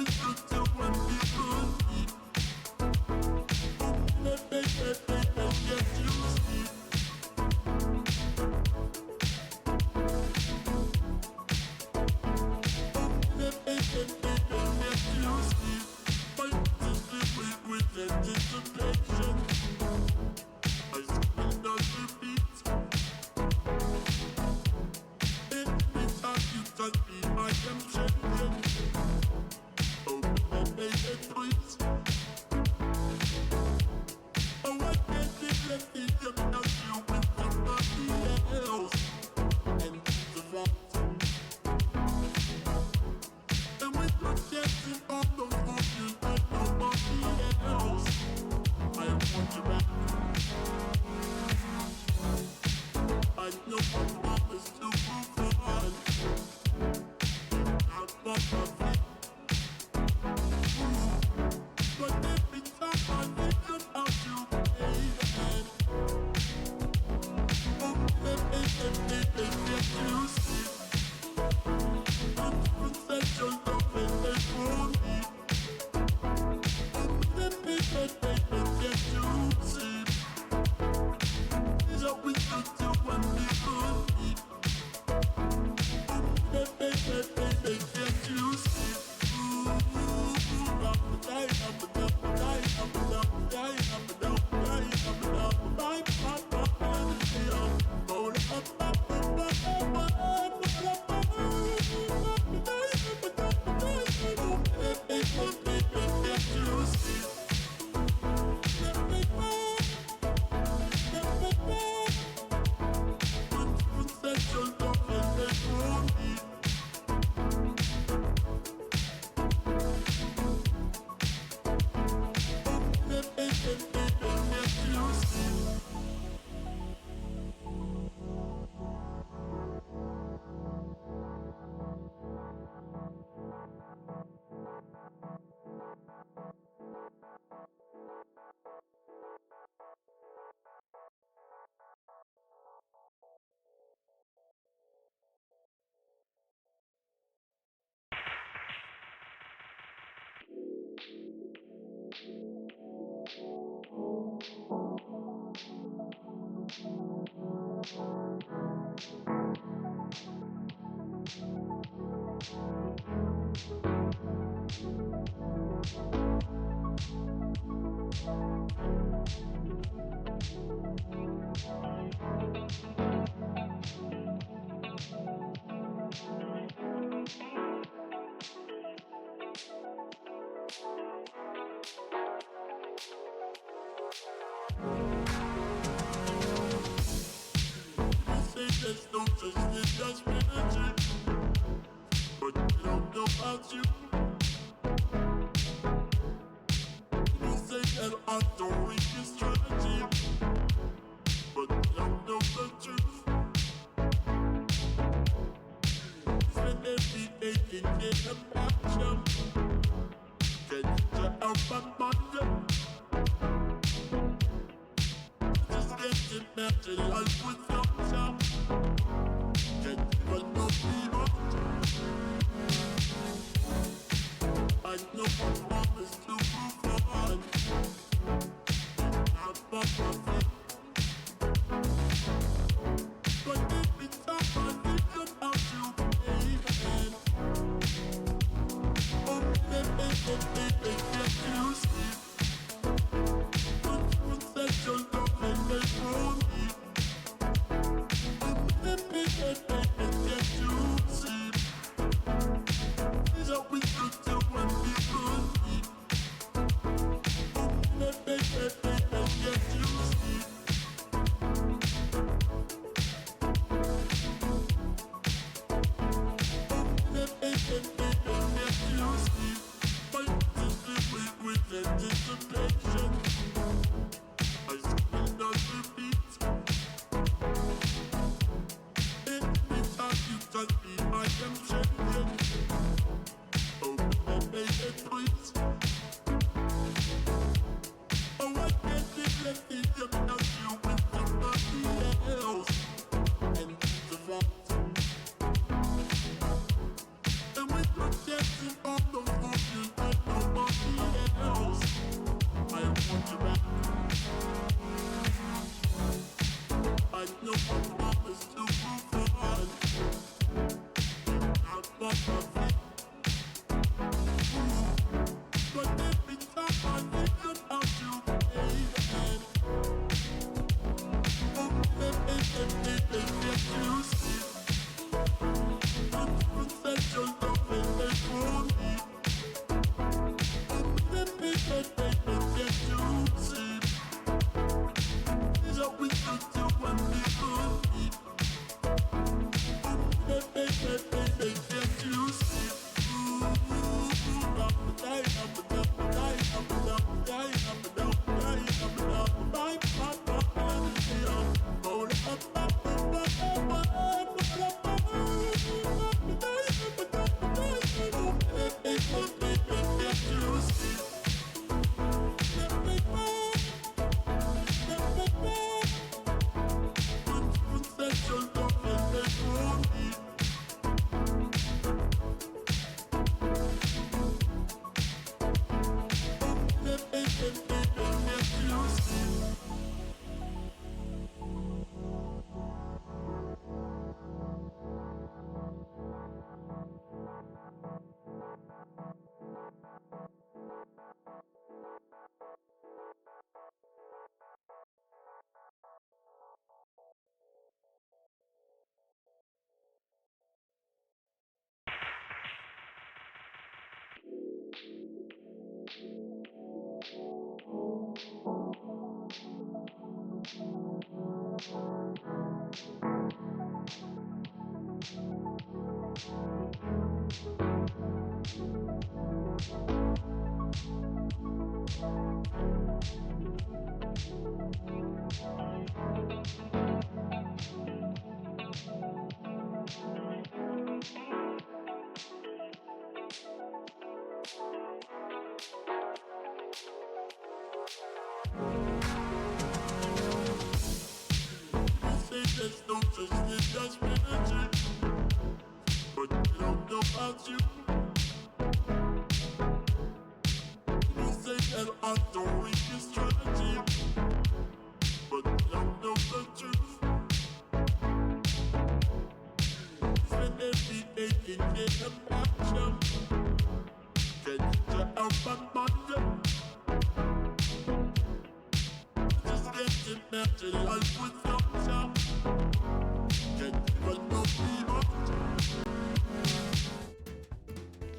Is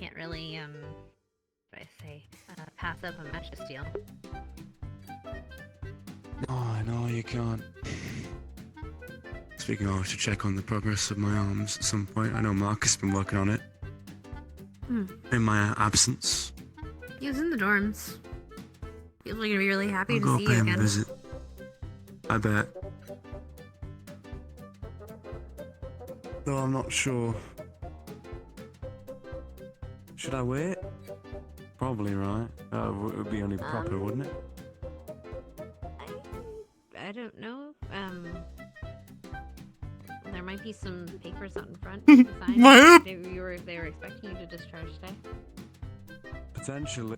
Can't really, what do I say, pass up a match to steal. No, I know you can't. Speaking of, I should check on the progress of my arms at some point. I know Mark has been working on it. in my absence. He was in the dorms. He's gonna be really happy I'll to go see pay you him a again. visit. I bet. Though I'm not sure. Should I wait? Probably, right? It would be only proper, wouldn't it? I don't know. There might be some papers out in front. To sign. My They were expecting you to discharge today. Potentially.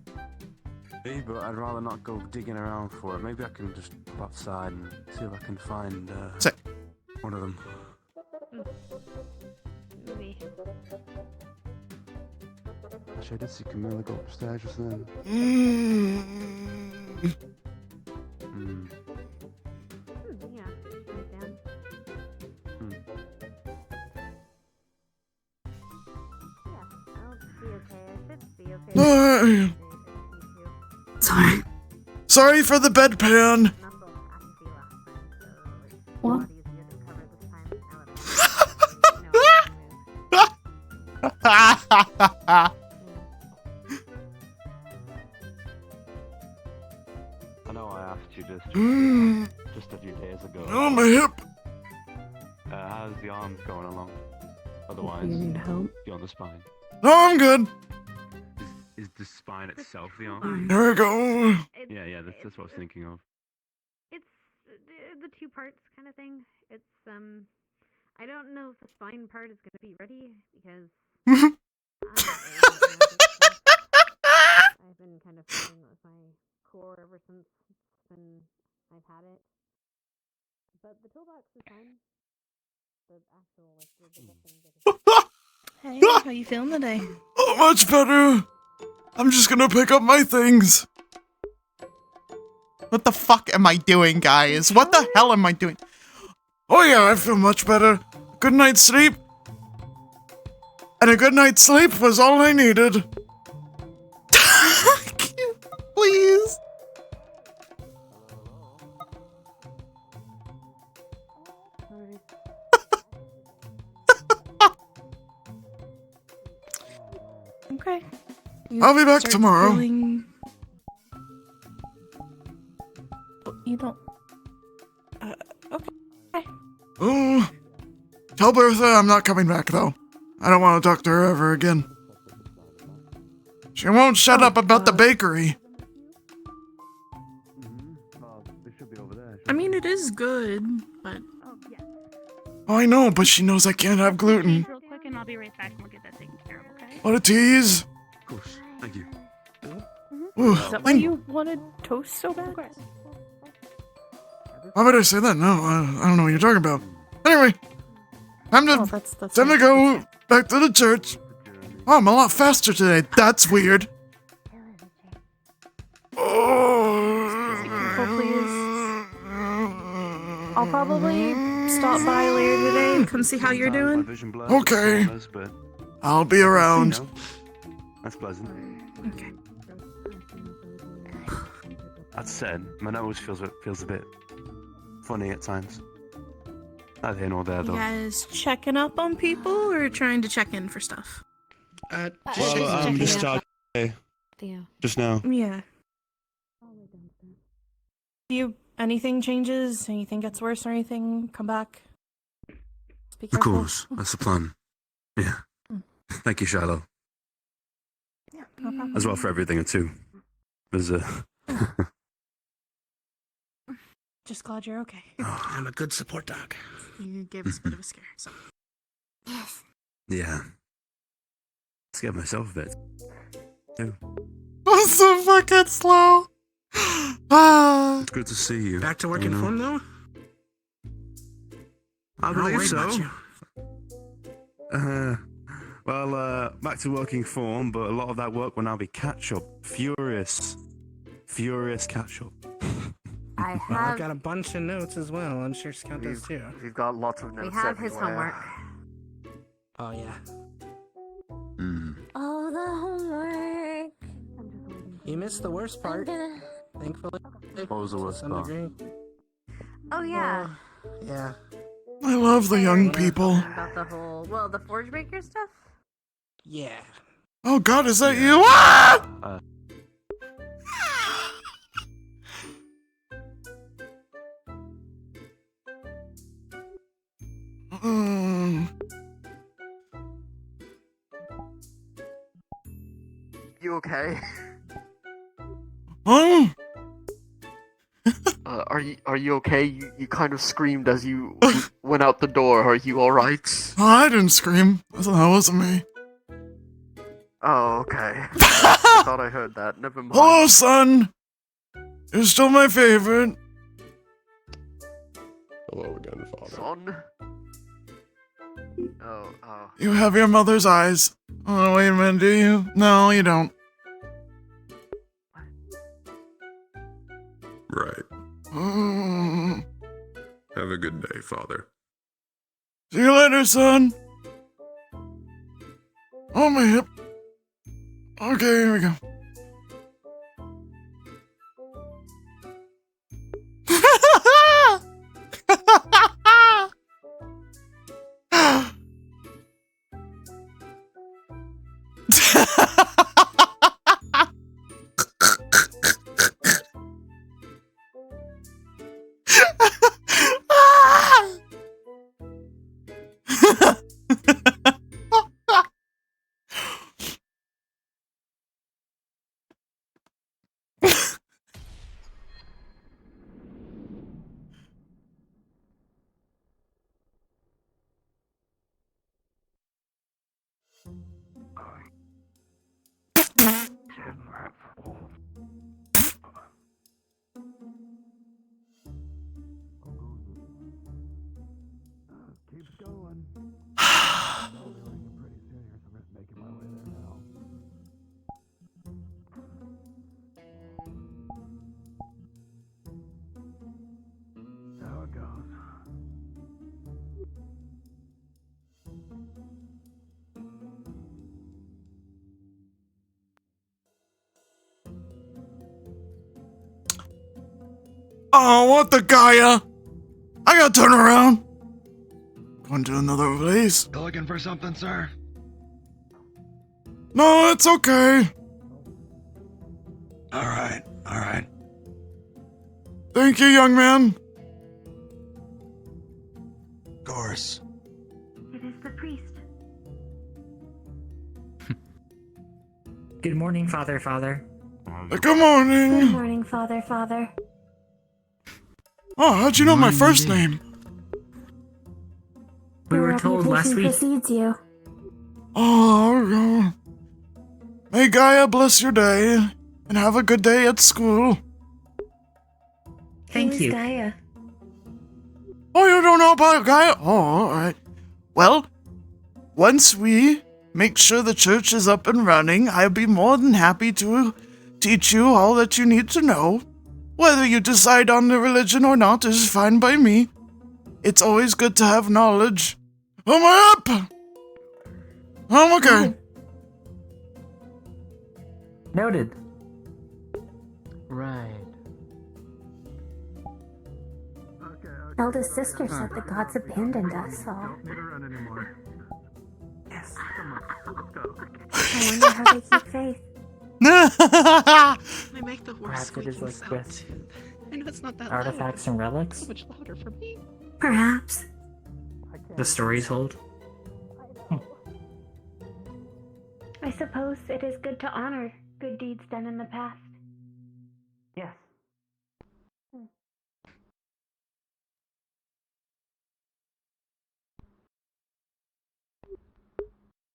But I'd rather not go digging around for it. Maybe I can just pop outside and see if I can find one of them. Maybe. Actually, I did see Camilla go upstairs just then. Yeah, she's down. Yeah, I'll be okay. I should be okay. Sorry. Sorry for the bedpan. What? I know I asked you just a few days ago. Oh, my hip. How's the arms going along? Otherwise, You need help? you're on the spine. No, I'm good. Is the spine itself the arm? There we go. Yeah, that's what I was thinking of. It's the two parts kind of thing. It's I don't know if the spine part is gonna be ready because I'm not really I've been kind of fighting with my core ever since I've had it. But the toolbox is fine. The actual the thing. Hey, how you feeling today? Oh, much better. I'm just gonna pick up my things. What the fuck am I doing, guys? What the hell am I doing? Oh yeah, I feel much better. Good night's sleep. And a good night's sleep was all I needed. Please. Okay. I'll be back start tomorrow. feeling- You don't... okay. Oh, tell Bertha I'm not coming back, though. I don't want to talk to her ever again. She won't shut up about the bakery. They should be over there. I mean, it is good, but... Oh, I know, but she knows I can't have gluten. Real quick, and I'll be right back, and we'll get that taken care of, okay? What a tease. Of course. Thank you. Ooh, Is that why you wanted toast so bad? why would I say that? No, I don't know what you're talking about. Anyway, time Oh, to, that's time to go back to the church. Oh, I'm a lot faster today. That's weird. Careful, please. I'll probably stop by later today, come see how you're doing. Okay. I'll be around. That's pleasant. Okay. That said, my nose feels a bit funny at times. Neither here nor there, You though. guys checking up on people or trying to check in for stuff? Just started just now. Yeah. Do you... anything changes? Anything gets worse or anything? Come back? Just be Of careful. course, that's the plan. Yeah. Thank you, Shiloh. Yeah, no problem. As well for everything, too. There's Just glad you're okay. I'm a good support dog. You gave us a bit of a scare, so... Yes. yeah. Scared myself a bit. Too. I'm so fucking slow. It's good to see you. Back to work you in know? form, though? I I'm not believe worried so. about you. Back to working form, but a lot of that work will now be catch-up. Furious catch-up. I Well, I've have. got a bunch of notes as well. I'm sure Scout does too. We've got lots of notes We have his everywhere. homework. Oh, yeah. All the homework. You missed the worst part, thankfully. What was the To worst some part? degree. Oh yeah. Yeah. I love the young people. About the whole the forge breaker stuff. Yeah. Oh God, is that you? Ah! You okay? Huh? Are you okay? You kind of screamed as you went out the door. Are you all right? Oh, I didn't scream. That wasn't me. Oh, okay. I thought I heard that. Never mind. Hello, son. You're still my favorite. Hello again, father. Son? Oh. You have your mother's eyes. Oh, wait a minute, do you? No, you don't. Right. Mm. Have a good day, father. See you later, son. Oh, my hip. Okay, here we go. Keeps going. I'll be leaving pretty soon here, so I'm just making my way there now. How it goes. Oh, what the Gaia? I gotta turn around. Going to another place. You looking for something, sir? No, it's okay. All right. Thank you, young man. Of course. It is the priest. Good morning, Father. Good Good morning. morning, Father. Oh, how'd you know my first name? We Your were told last reputation week. precedes you. Oh, God. May Gaia bless your day, and have a good day at school. Thank Who's you. Gaia? Oh, you don't know about Gaia? Oh, alright. Well, once we make sure the church is up and running, I'll be more than happy to teach you all that you need to know. Whether you decide on the religion or not is fine by me. It's always good to have knowledge. Am I up? I'm okay. Noted. Right. Eldest sister said the gods abandoned us all. Don't wait around anymore. Yes. Come on, let's go. I wonder how they keep faith. I make the worst Perhaps it is squeaking like sound with too. I know it's not that artifacts and loud. relics. So much louder for me. Perhaps. The story told. I suppose it is good to honor good deeds done in the past. Yes.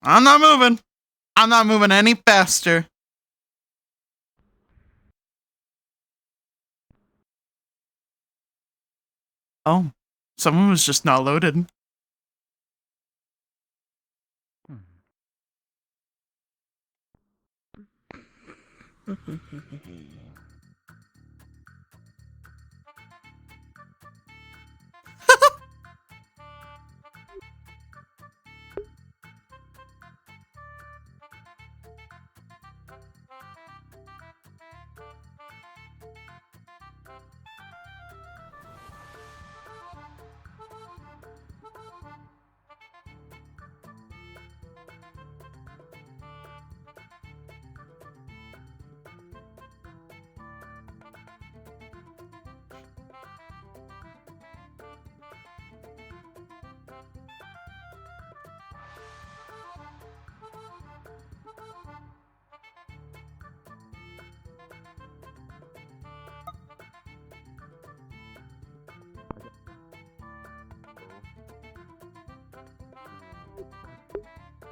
I'm not moving. I'm not moving any faster. Oh, someone was just not loaded.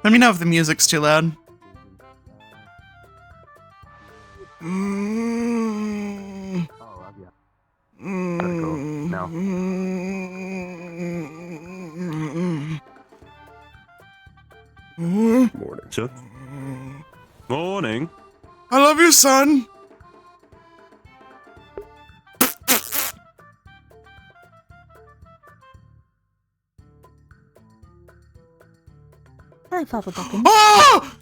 Let me know if the music's too loud. Oh, have you? That's cool. No. Morning. Sure. Morning. I love you, son. Hi, Papa Buckins. Oh!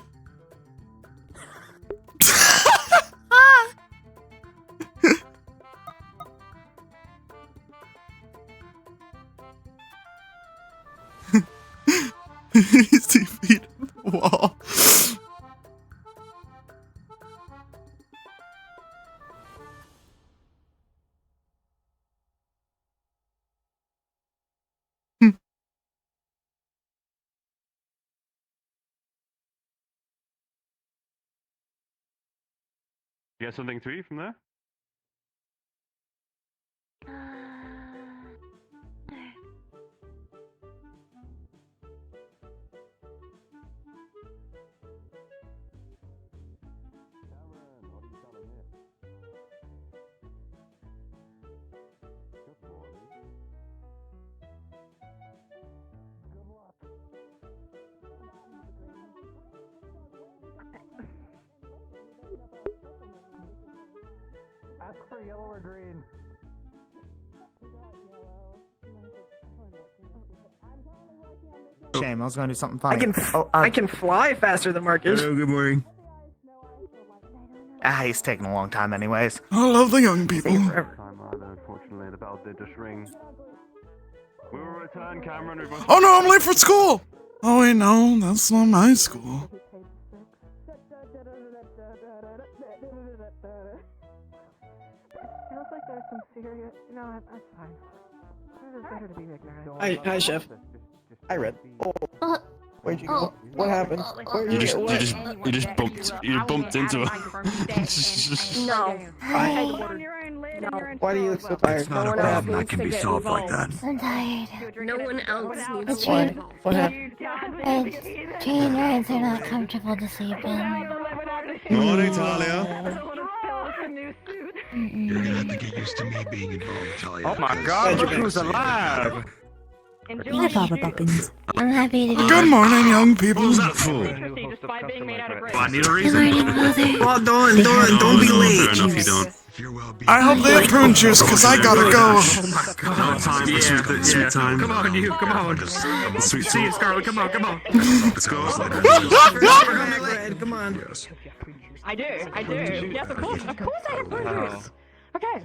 He's 2 feet on the wall. You get something to eat from there? Ask for yellow or green. Shame, I was gonna do something funny. I can fly faster than Marcus. Hello, good morning. He's taking a long time anyways. I love the young people. Unfortunately, the bell did just ring. We will return, Cameron. Oh no, I'm late for school! Oh wait, no, that's not my school. Feels like there's some serious. No, that's fine. It's better to be ignorant. Hi, Chef. I read. Oh. Where'd you go? What happened? You just bumped into her. No. Why do you look so tired? It's not a problem that can be solved like that. I'm tired. No one else needs The to. What happened? train rides are not comfortable to sleep in. Morning, Talia. You're gonna have to get used to me being involved, Talia. Oh my god, look who's alive! Hi, Papa Buckins. I'm happy to be Good morning, young people. What was that for? I need a Good reason. morning, Mother. Oh, don't be late. Fair enough, you don't. If you're well I hope they have prune juice, cause I gotta go. Oh my god. Time, Yeah. sweet time. Come on, you, come on. Sweet See you, talk. Scarlet, come on, come on. Let's go. Come on. Yes. I do. Yes, of course I have produce. Okay.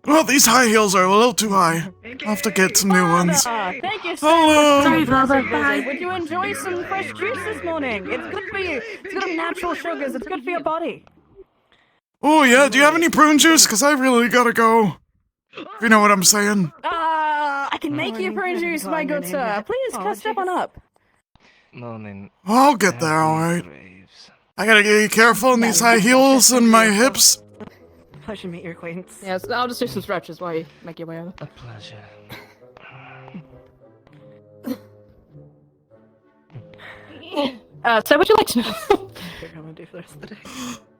Well, these high heels are a little too high. I'll have to get some new ones. Thank you so Hello. much. Sorry, Papa. Would you enjoy some fresh juice this morning? It's good for you. It's got natural sugars. It's good for your body. Oh yeah, do you have any prune juice? Cause I really gotta go. If you know what I'm saying. I can make you prune juice, my good sir. Please, step on up. I'll get there, alright. I gotta be careful in these high heels and my hips. Pleasure to meet your acquaintance. Yes, I'll just do some stretches while you make your way over. A pleasure. So would you like to know? What I'm gonna do for the rest of the day.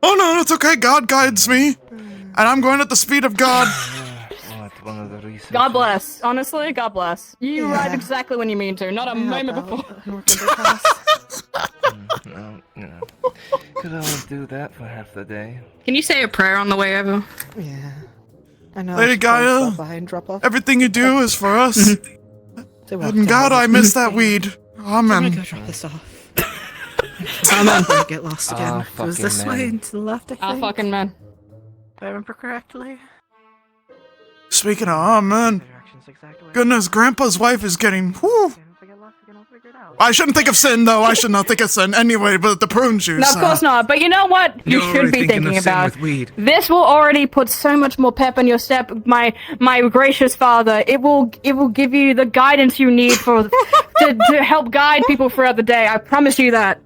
Oh no, it's okay, God guides me. And I'm going at the speed of God. God bless. Honestly, God bless. You ride exactly when you mean to, not a moment before. No. Could only do that for half the day. Can you say a prayer on the way over? Yeah. I know. Lady Gaia, everything you do is for us. And God, I miss that weed. I'm gonna Amen. go drop this off. I'm gonna get lost again. It was this way and to the left, I think. Fucking man. If I remember correctly. Speaking of amen. Goodness, Grandpa's wife is getting. Whew. I shouldn't think of sin, though. I should not think of sin anyway, but the prune juice. No, of course not. But you know what you should be thinking about? This will already put so much more pep in your step, my gracious father. It will give you the guidance you need for to help guide people throughout the day. I promise you that.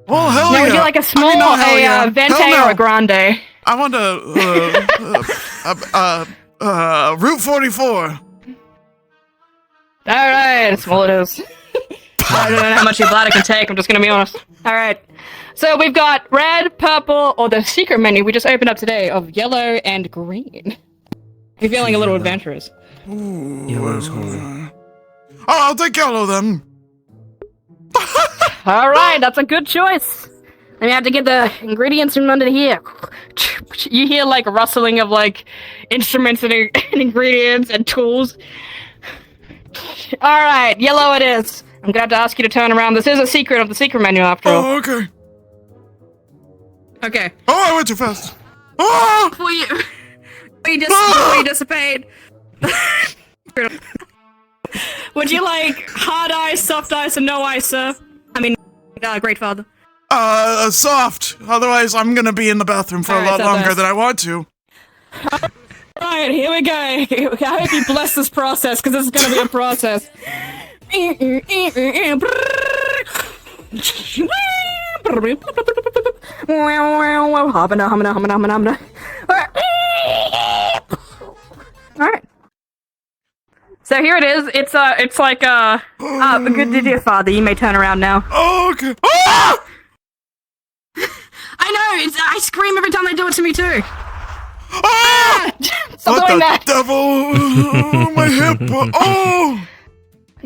Well, hell now, yeah. would you like a small, venti, no. or a grande? I want a Route 44. Alright, small it is. I don't know how much your bladder can take, I'm just gonna be honest. Alright. So we've got red, purple, or the secret menu we just opened up today of yellow and green. You're feeling a little adventurous. Yellow's holy. Oh, I'll take yellow then. Alright, that's a good choice. And you have to get the ingredients from under here. You hear like rustling of like instruments and ingredients and tools. Alright, yellow it is. I'm gonna have to ask you to turn around. This is a secret of the secret menu after all. Oh, okay. Okay. Oh, I went too fast. Oh! Before you dissipate. Would you like hard ice, soft ice, and no ice, sir? I mean, great father. Soft. Otherwise, I'm gonna be in the bathroom for a lot longer than I want to. Alright, here we go. I hope you bless this process, because this is gonna be a process. Alright. So here it is. It's like good dear father, you may turn around now. Oh, okay. Ah! I know, I scream every time they do it to me too. Ah! Stop doing that. Devil? Oh, my hip. Oh!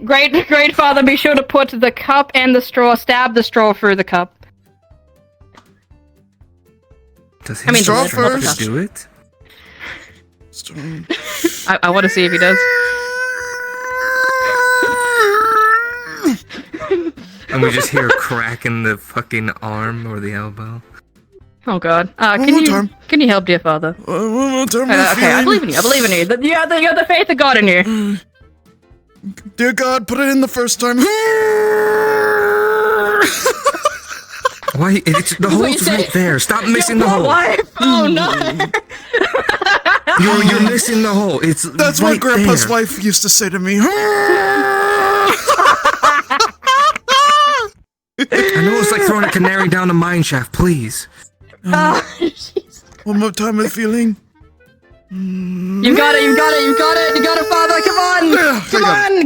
Great father, be sure to put the cup and the straw, stab the straw through the cup. Does he straw first? Do it? I want to see if he does. And we just hear a crack in the fucking arm or the elbow. Oh god. Can you help, dear father? One more time, okay, I believe in you. I believe in you. You have the faith of God in you. Dear God, put it in the first time. Why? The hole's right there. Stop missing the hole. Wife. Oh no! You're missing the hole. That's right what Grandpa's there. wife used to say to me. I know it's like throwing a canary down a mine shaft. Please. One more time with feeling. You got it, father.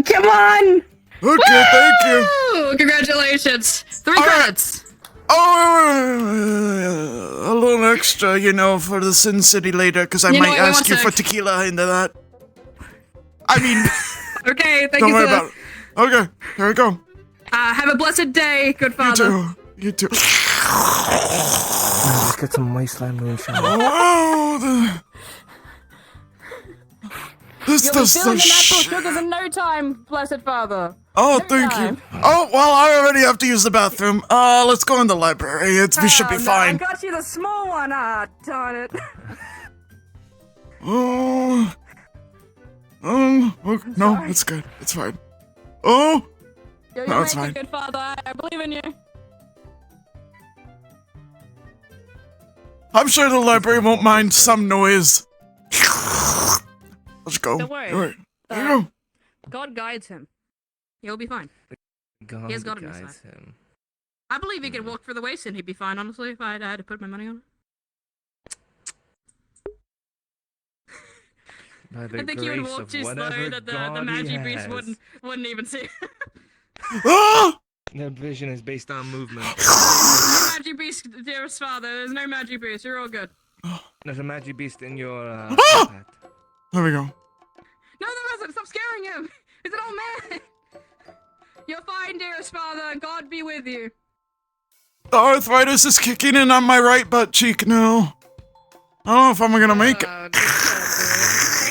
Come on. Okay, thank you. Woo! Congratulations. 3 credits. Oh, a little extra, for the Sin City later, because I might ask you for tequila into that. I mean, okay, thank don't you, worry sir. about it. Okay, here we go. Have a blessed day, good father. You too. Let's get some wasteland moonshine. Oh, You'll be feeling the natural sugars in no time, blessed father. Oh, thank you. Oh, well, I already have to use the bathroom. Let's go in the library. We should be fine. I got you the small one. Ah, darn it. Okay. No, it's good. It's fine. Oh, no, it's fine. Good father, I believe in you. I'm sure the library won't mind some noise. Let's go. Don't worry. All right. There you go. God guides him. He'll be fine. He has God on his side. I believe he could walk through the waste and he'd be fine, honestly, if I had to put my money on it. By the I think you would grace walk of too slow whatever that the God Magi he Beast has. wouldn't even see. Their vision is based on movement. No Magi Beast, dearest father. There's no Magi Beast. You're all good. There's a Magi Beast in your hat. There we go. No, there isn't. Stop scaring him. He's an old man. You're fine, dearest father. God be with you. The arthritis is kicking in on my right butt cheek now. I don't know if I'm gonna make it. I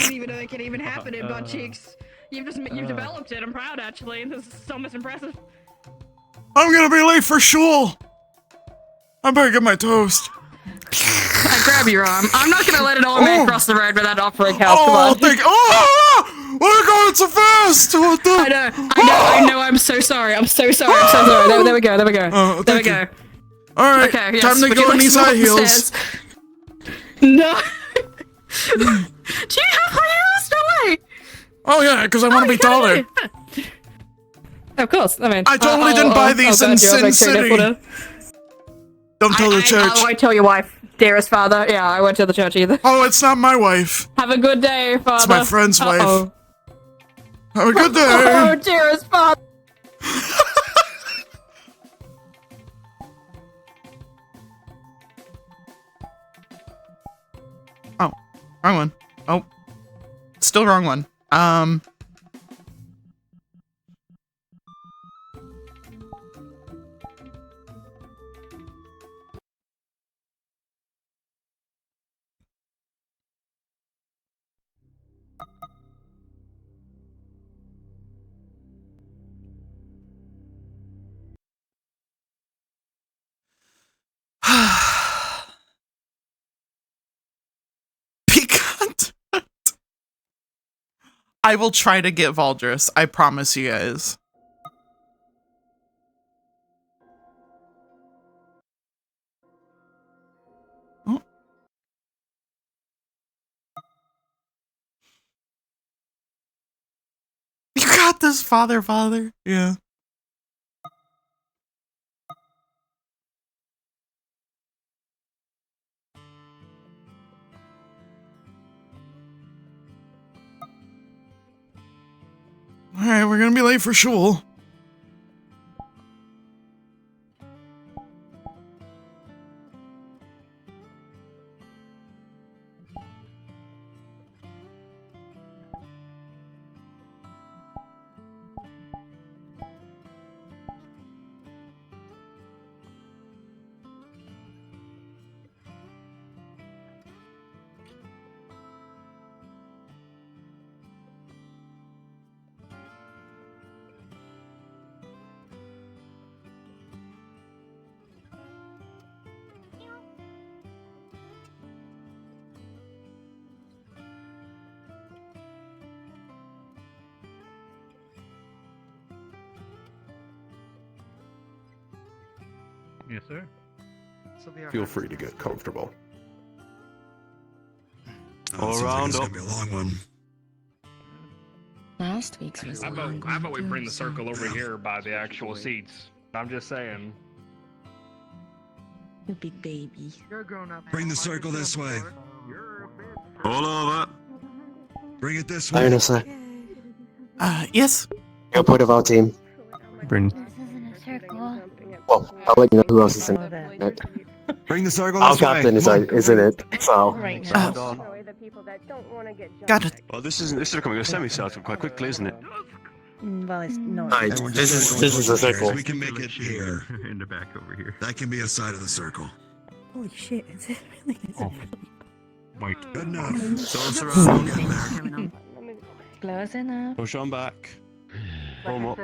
didn't even know it can even happen in butt cheeks. You've developed it. I'm proud, actually. This is so much impressive. I'm gonna be late for shul. I better get my toast. I grab your arm. I'm not gonna let an old man cross the road without offering help. Come on. We're going so fast. What the? I know. I'm so sorry. I'm so sorry. There we go. There we go. There we go. All right. Okay. Yes. Time to go in these high heels. No. Do you have high heels? No way. Oh yeah, because I want to be taller. Of course. I mean, I totally didn't buy these in Sin City. Don't tell the church. I won't tell your wife, dearest father. Yeah, I won't tell the church either. Oh, it's not my wife. Have a good day, father. It's my friend's wife. Have a good day. Oh, dearest father. Oh, wrong one. Oh, still wrong one. Piquant. I will try to get Valdris. I promise you guys. Oh. You got this, father. Yeah. Alright, we're gonna be late for shul. Yes, sir. Feel free to get comfortable. All around up. It's gonna be a long one. Last week's was How about we bring the circle over here by the actual seats? I'm just saying. You big baby. You're grown up. Bring the circle this way. All over. Bring it this way. Ionessa, Yes? you're part of our team. Bring. This isn't a circle. Well, I'll let you know who else is in it. Bring the circle Our this way. captain is in it, so. Got it. Well, this is becoming a semi-circle quite quickly, isn't it? Well, it's not. Alright, this is a circle. We can make it here. In the back over here. That can be a side of the circle. Holy shit, is it really? Mike. Good enough. So around. Close enough. Push on back. Warm up.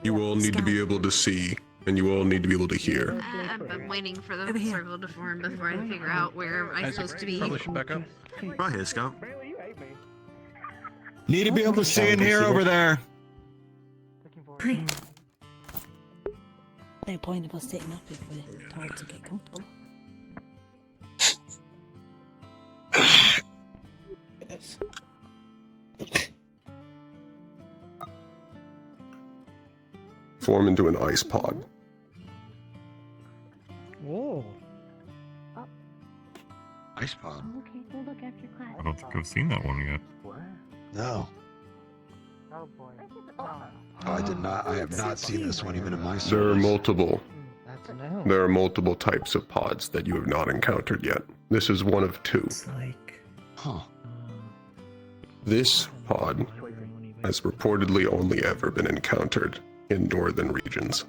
You all need to be able to see, and you all need to be able to hear. I'm waiting for the circle to form before I figure out where I'm supposed to be. Back up. Right here, Scout. Need to be able to see and hear over there. No point of us sitting up if we're told to get comfortable. Form into an ice pod. Whoa. Ice pod. Okay, we'll look after class. I don't think I've seen that one yet. No. Oh boy. Oh, I did not. I have not seen this one even in my service. There are multiple. That's no. There are multiple types of pods that you have not encountered yet. This is one of two. Huh. This pod has reportedly only ever been encountered in northern regions,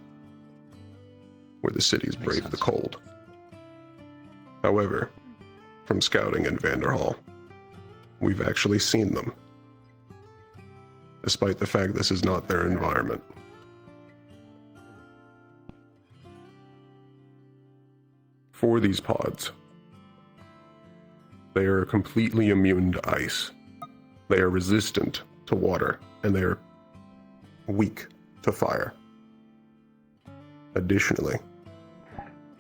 where the cities brave the cold. However, from scouting in Vanderhall, we've actually seen them, despite the fact this is not their environment. For these pods, they are completely immune to ice. They are resistant to water, and they are weak to fire. Additionally,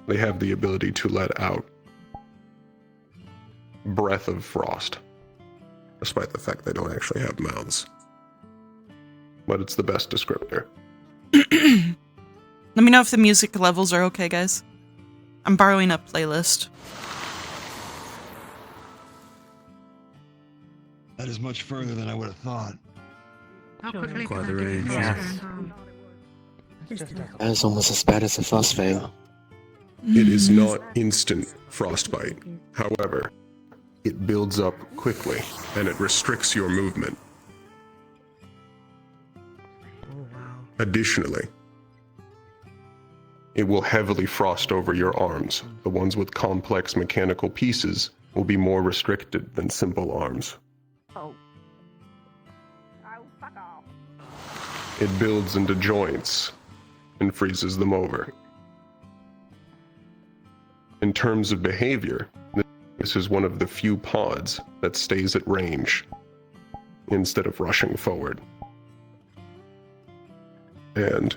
they have the ability to let out breath of frost, despite the fact they don't actually have mouths. But it's the best descriptor. Let me know if the music levels are okay, guys. I'm borrowing a playlist. That is much further than I would have thought. How quickly Quite can the that get range. frozen? That's almost as bad as the frostbite. It is not instant frostbite. However, it builds up quickly and it restricts your movement. Additionally, it will heavily frost over your arms. The ones with complex mechanical pieces will be more restricted than simple arms. Oh. Oh, fuck off. It builds into joints and freezes them over. In terms of behavior, this is one of the few pods that stays at range instead of rushing forward, and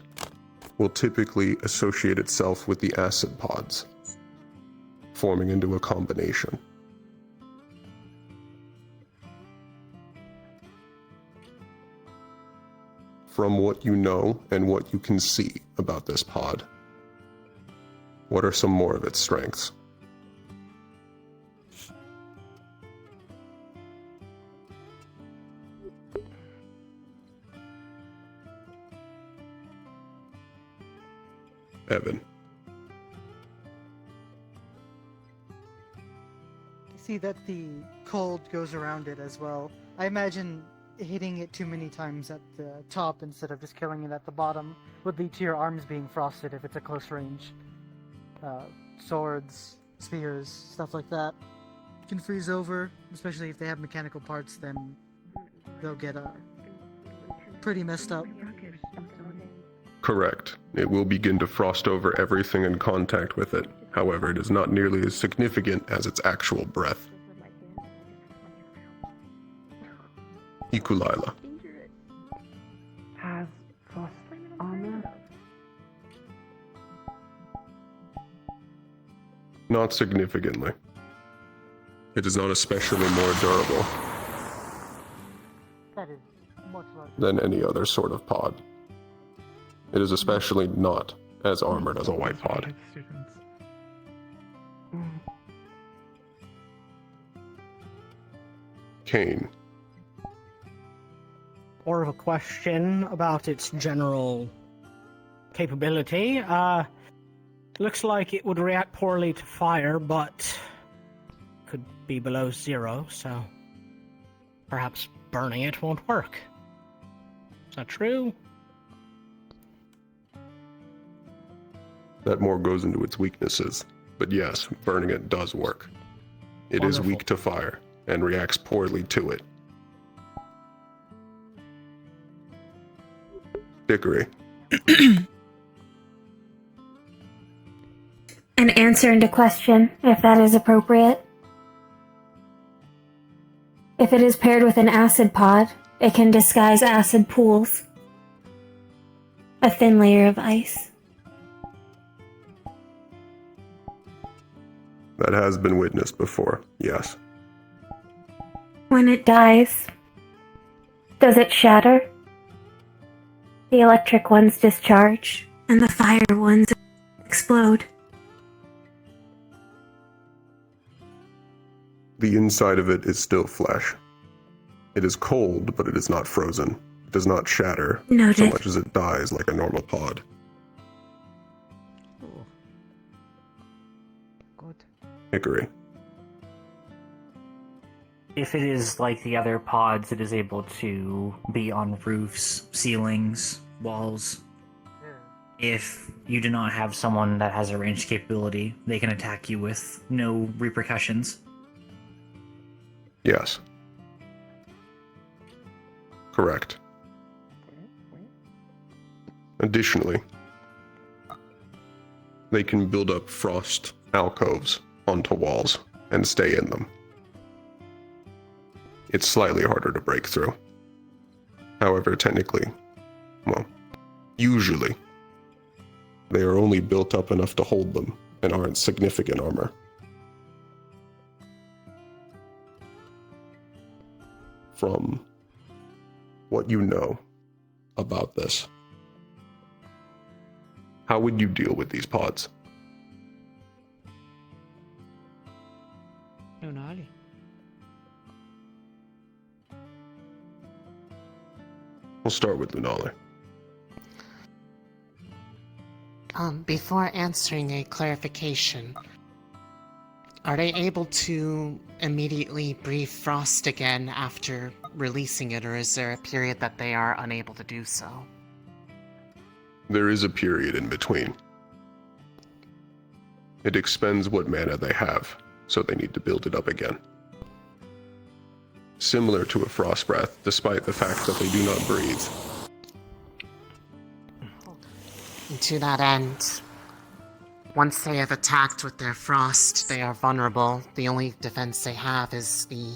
will typically associate itself with the acid pods, forming into a combination. From what you know and what you can see about this pod, what are some more of its strengths? Evan. See that the cold goes around it as well. I imagine hitting it too many times at the top instead of just killing it at the bottom would lead to your arms being frosted if it's a close range. Swords, spears, stuff like that can freeze over, especially if they have mechanical parts, then they'll get pretty messed up. Correct. It will begin to frost over everything in contact with it. However, it is not nearly as significant as its actual breath. Ikulila. Has frost armor? Not significantly. It is not especially more durable That is much larger. than any other sort of pod. It is especially not as armored as a white pod. Kane. More of a question about its general capability. Looks like it would react poorly to fire, but could be below 0, so perhaps burning it won't work. Is that true? That more goes into its weaknesses. But yes, burning it does work. It is weak to fire and reacts poorly to it. Dickory. An answer and a question, if that is appropriate. If it is paired with an acid pod, it can disguise acid pools. A thin layer of ice. That has been witnessed before, yes. When it dies, does it shatter? The electric ones discharge, and the fire ones explode. The inside of it is still flesh. It is cold, but it is not frozen. It does not shatter Noted. so much as it dies like a normal pod. Hickory. If it is like the other pods, it is able to be on roofs, ceilings, walls. If you do not have someone that has a ranged capability, they can attack you with no repercussions. Yes. Correct. Additionally, they can build up frost alcoves onto walls and stay in them. It's slightly harder to break through. However, technically, well, usually, they are only built up enough to hold them and aren't significant armor. From what you know about this, how would you deal with these pods? We'll start with Lunala. Before answering a clarification, are they able to immediately breathe frost again after releasing it, or is there a period that they are unable to do so? There is a period in between. It expends what mana they have, so they need to build it up again. Similar to a frost breath, despite the fact that they do not breathe. And to that end, once they have attacked with their frost, they are vulnerable. The only defense they have is the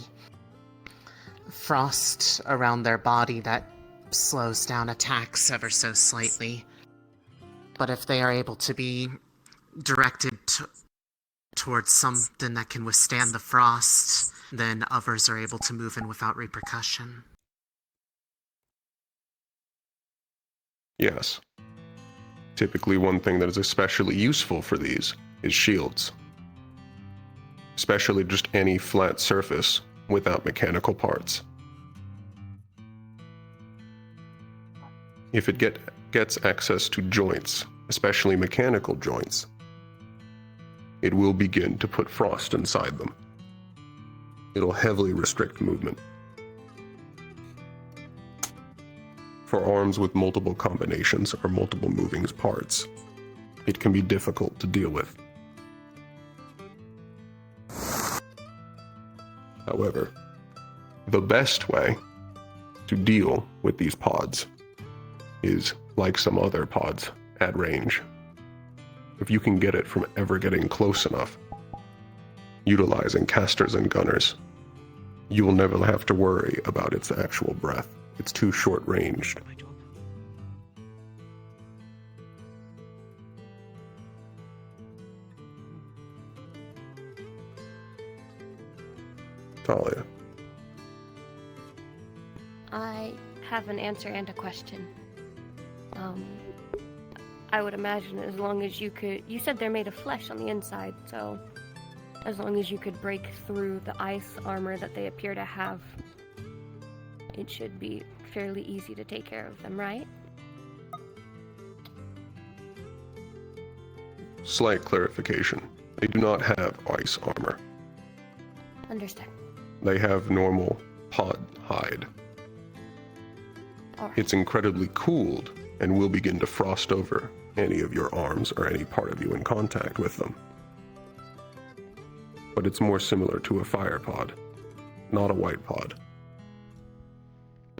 frost around their body that slows down attacks ever so slightly. But if they are able to be directed towards something that can withstand the frost, then others are able to move in without repercussion. Yes. Typically, one thing that is especially useful for these is shields. Especially just any flat surface without mechanical parts. If it gets access to joints, especially mechanical joints, it will begin to put frost inside them. It'll heavily restrict movement. For arms with multiple combinations or multiple moving parts, it can be difficult to deal with. However, the best way to deal with these pods is like some other pods at range. If you can get it from ever getting close enough, utilizing casters and gunners, you will never have to worry about its actual breath. It's too short-ranged. Talia. I have an answer and a question. I would imagine as long as you could... You said they're made of flesh on the inside, so... As long as you could break through the ice armor that they appear to have, it should be fairly easy to take care of them, right? Slight clarification. They do not have ice armor. Understood. They have normal pod hide. All right. It's incredibly cooled and will begin to frost over any of your arms or any part of you in contact with them. But it's more similar to a fire pod, not a white pod.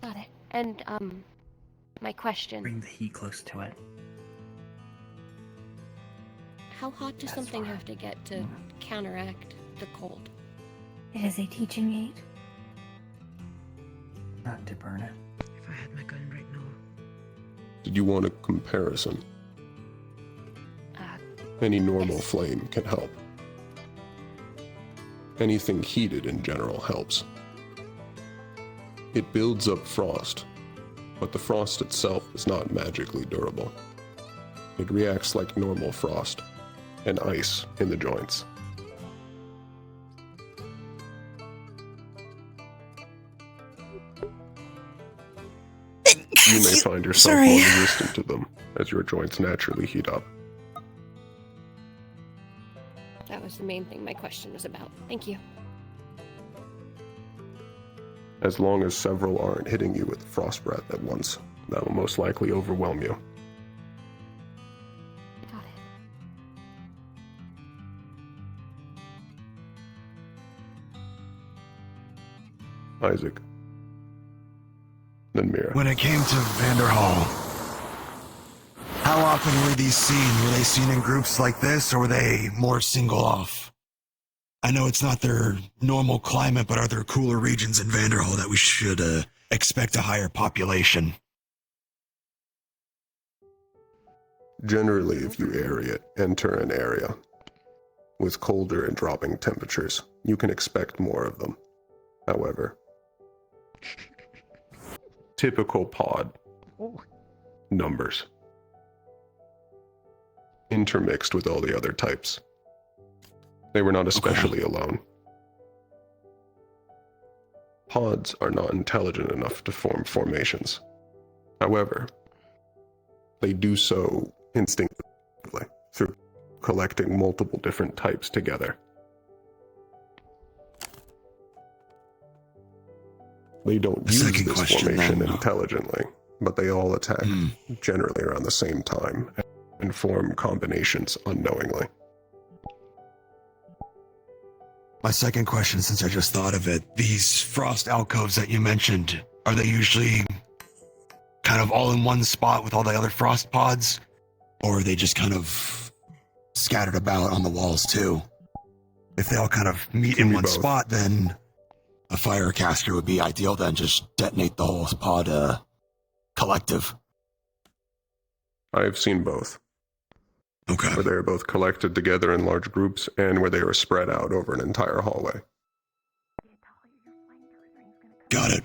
Got it. And, my question. Bring the heat close to it. How hot does something have to get to counteract the cold? It is a teaching aid. Not to burn it. If I had my gun right now. Did you want a comparison? Any normal flame can help. Anything heated in general helps. It builds up frost, but the frost itself is not magically durable. It reacts like normal frost and ice in the joints. You may find yourself more resistant to them as your joints naturally heat up. That was the main thing my question was about. Thank you. As long as several aren't hitting you with frost breath at once, that will most likely overwhelm you. Got it. Isaac. Then Mira. When it came to Vanderhall, how often were these seen? Were they seen in groups like this, or were they more single off? I know it's not their normal climate, but are there cooler regions in Vanderhall that we should expect a higher population? Generally, if you enter an area with colder and dropping temperatures, you can expect more of them. However, typical pod numbers intermixed with all the other types. They were not especially alone. Pods are not intelligent enough to form formations. However, they do so instinctively through collecting multiple different types together. They don't use this formation intelligently, but they all attack generally around the same time and form combinations unknowingly. My second question, since I just thought of it, these frost alcoves that you mentioned, are they usually kind of all in one spot with all the other frost pods? Or are they just kind of scattered about on the walls too? If they all kind of meet in one spot, then a fire caster would be ideal, then just detonate the whole pod collective. I've seen both. Okay. Where they are both collected together in large groups and where they are spread out over an entire hallway. Got it.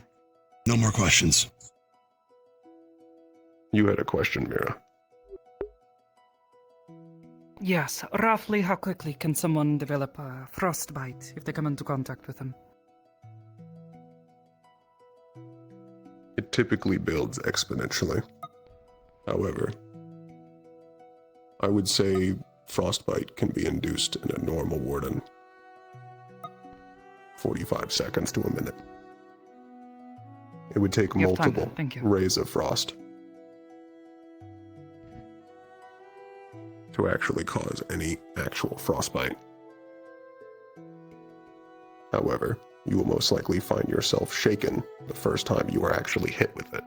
No more questions. You had a question, Mira. Yes, roughly how quickly can someone develop a frostbite if they come into contact with them? It typically builds exponentially. However, I would say frostbite can be induced in a normal warden 45 seconds to a minute. It would take You have time multiple then, thank you. rays of frost to actually cause any actual frostbite. However, you will most likely find yourself shaken the first time you are actually hit with it.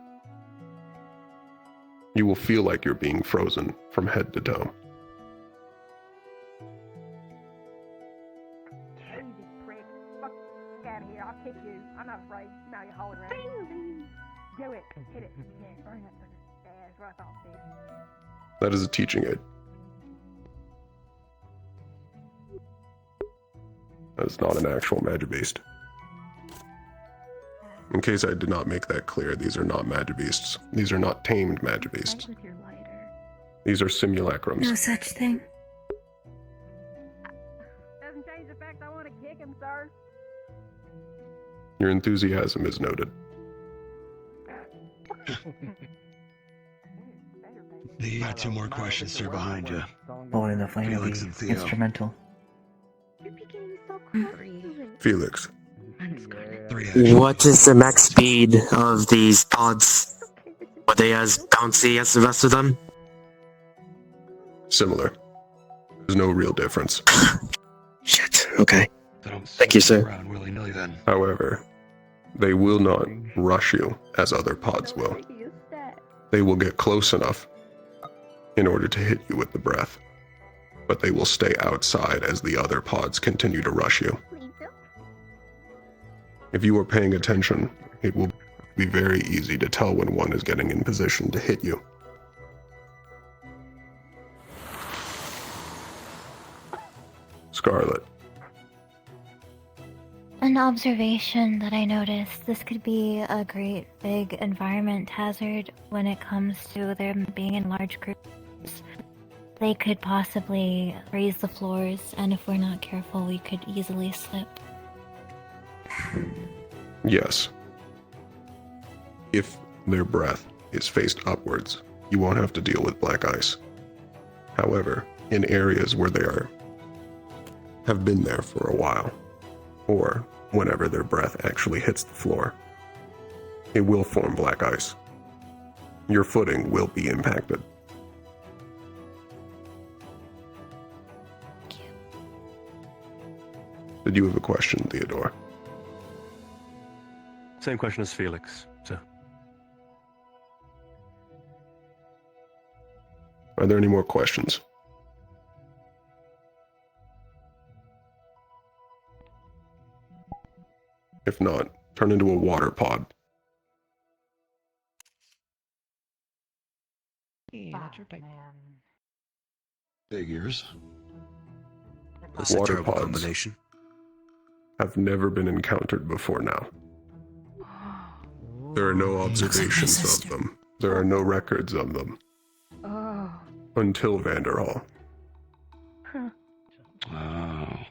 You will feel like you're being frozen from head to toe. Out of here, I'll kick you. I'm not afraid. Now you're hollering around. Do it. Hit it. Yeah, burn that sucker. Yeah, that's what I thought, Steve. That is a teaching aid. That is not an actual Magibeast. In case I did not make that clear, these are not Magibeasts. These are not tamed Magibeasts. These are simulacrums. No such thing. Doesn't change the fact I want to kick him, sir. Your enthusiasm is noted. You got two more questions, sir, behind you. Holding the flame Felix would and be Theo. instrumental. Felix. What is the max speed of these pods? Are they as bouncy as the rest of them? Similar. There's no real difference. Shit, okay. Thank you, sir. However, they will not rush you as other pods will. They will get close enough in order to hit you with the breath, but they will stay outside as the other pods continue to rush you. If you are paying attention, it will be very easy to tell when one is getting in position to hit you. Scarlet. An observation that I noticed, this could be a great big environment hazard when it comes to them being in large groups. They could possibly raise the floors, and if we're not careful, we could easily slip. Yes. If their breath is faced upwards, you won't have to deal with black ice. However, in areas where they have been there for a while, or whenever their breath actually hits the floor, it will form black ice. Your footing will be impacted. Did you have a question, Theodore? Same question as Felix, sir. Are there any more questions? If not, turn into a water pod. Figures. Water pods have never been encountered before now. There are no observations of them. There are no records of them. Until Vanderhall. Wow.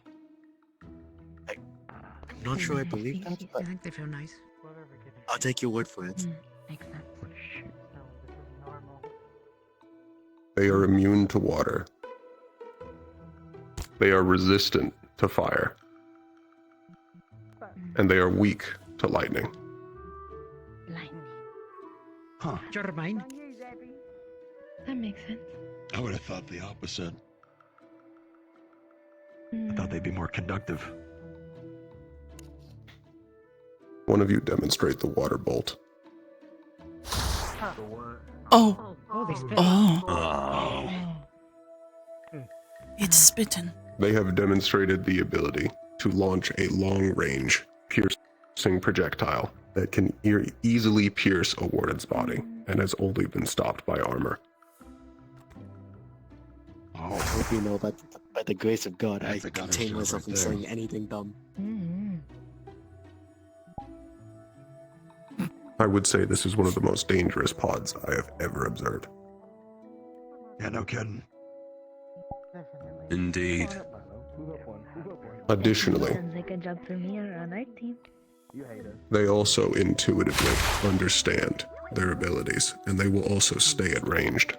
I'm not sure I believe that, but I think they feel nice. I'll take your word for it. Makes sense. They are immune to water. They are resistant to fire. And they are weak to lightning. Huh. Germain. That makes sense. I would have thought the opposite. I thought they'd be more conductive. One of you demonstrate the water bolt. Oh. Oh, they spit. Oh. It's spitting. They have demonstrated the ability to launch a long-range, piercing projectile that can easily pierce a warden's body and has only been stopped by armor. I hope you know that by the grace of God, I contain myself from saying anything dumb. I would say this is one of the most dangerous pods I have ever observed. Yeah, no kidding. Indeed. Additionally, Sounds like a job for me or on our team. they also intuitively understand their abilities, and they will also stay at ranged,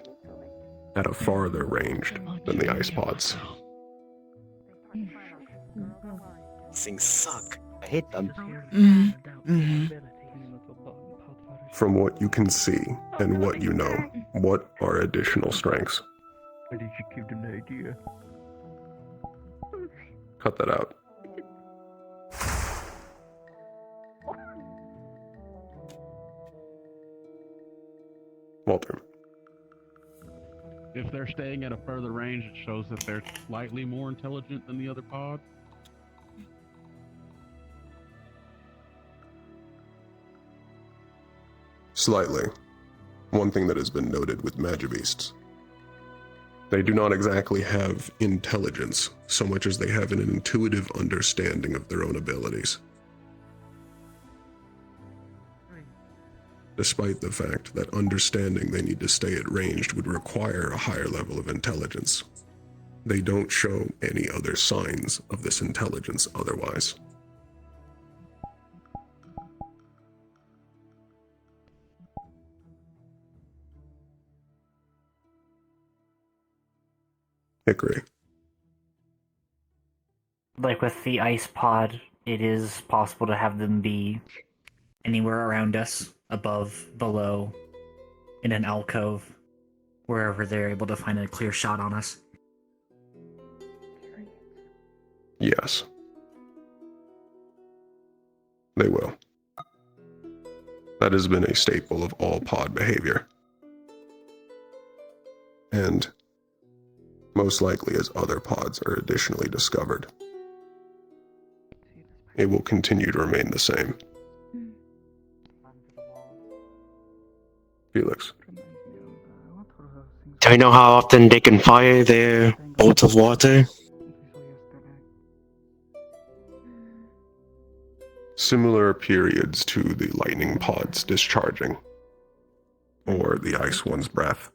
at a farther range than the ice pods. These things suck. I hate them. From what you can see and what you know, what are additional strengths? Why did you give them the idea? Cut that out. Walter. If they're staying at a further range, it shows that they're slightly more intelligent than the other pod. Slightly. One thing that has been noted with Magibeasts. They do not exactly have intelligence so much as they have an intuitive understanding of their own abilities. Despite the fact that understanding they need to stay at ranged would require a higher level of intelligence, they don't show any other signs of this intelligence otherwise. Hickory. Like with the ice pod, it is possible to have them be anywhere around us, above, below, in an alcove, wherever they're able to find a clear shot on us. Yes. They will. That has been a staple of all pod behavior. And most likely as other pods are additionally discovered, it will continue to remain the same. Felix. Do I know how often they can fire their bolt of water? Similar periods to the lightning pods discharging, or the ice one's breath.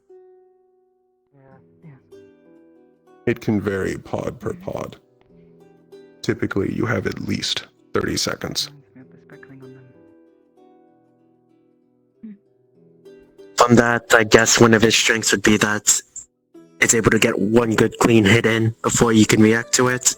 It can vary pod per pod. Typically, you have at least 30 seconds. From that, I guess one of his strengths would be that it's able to get one good clean hit in before you can react to it.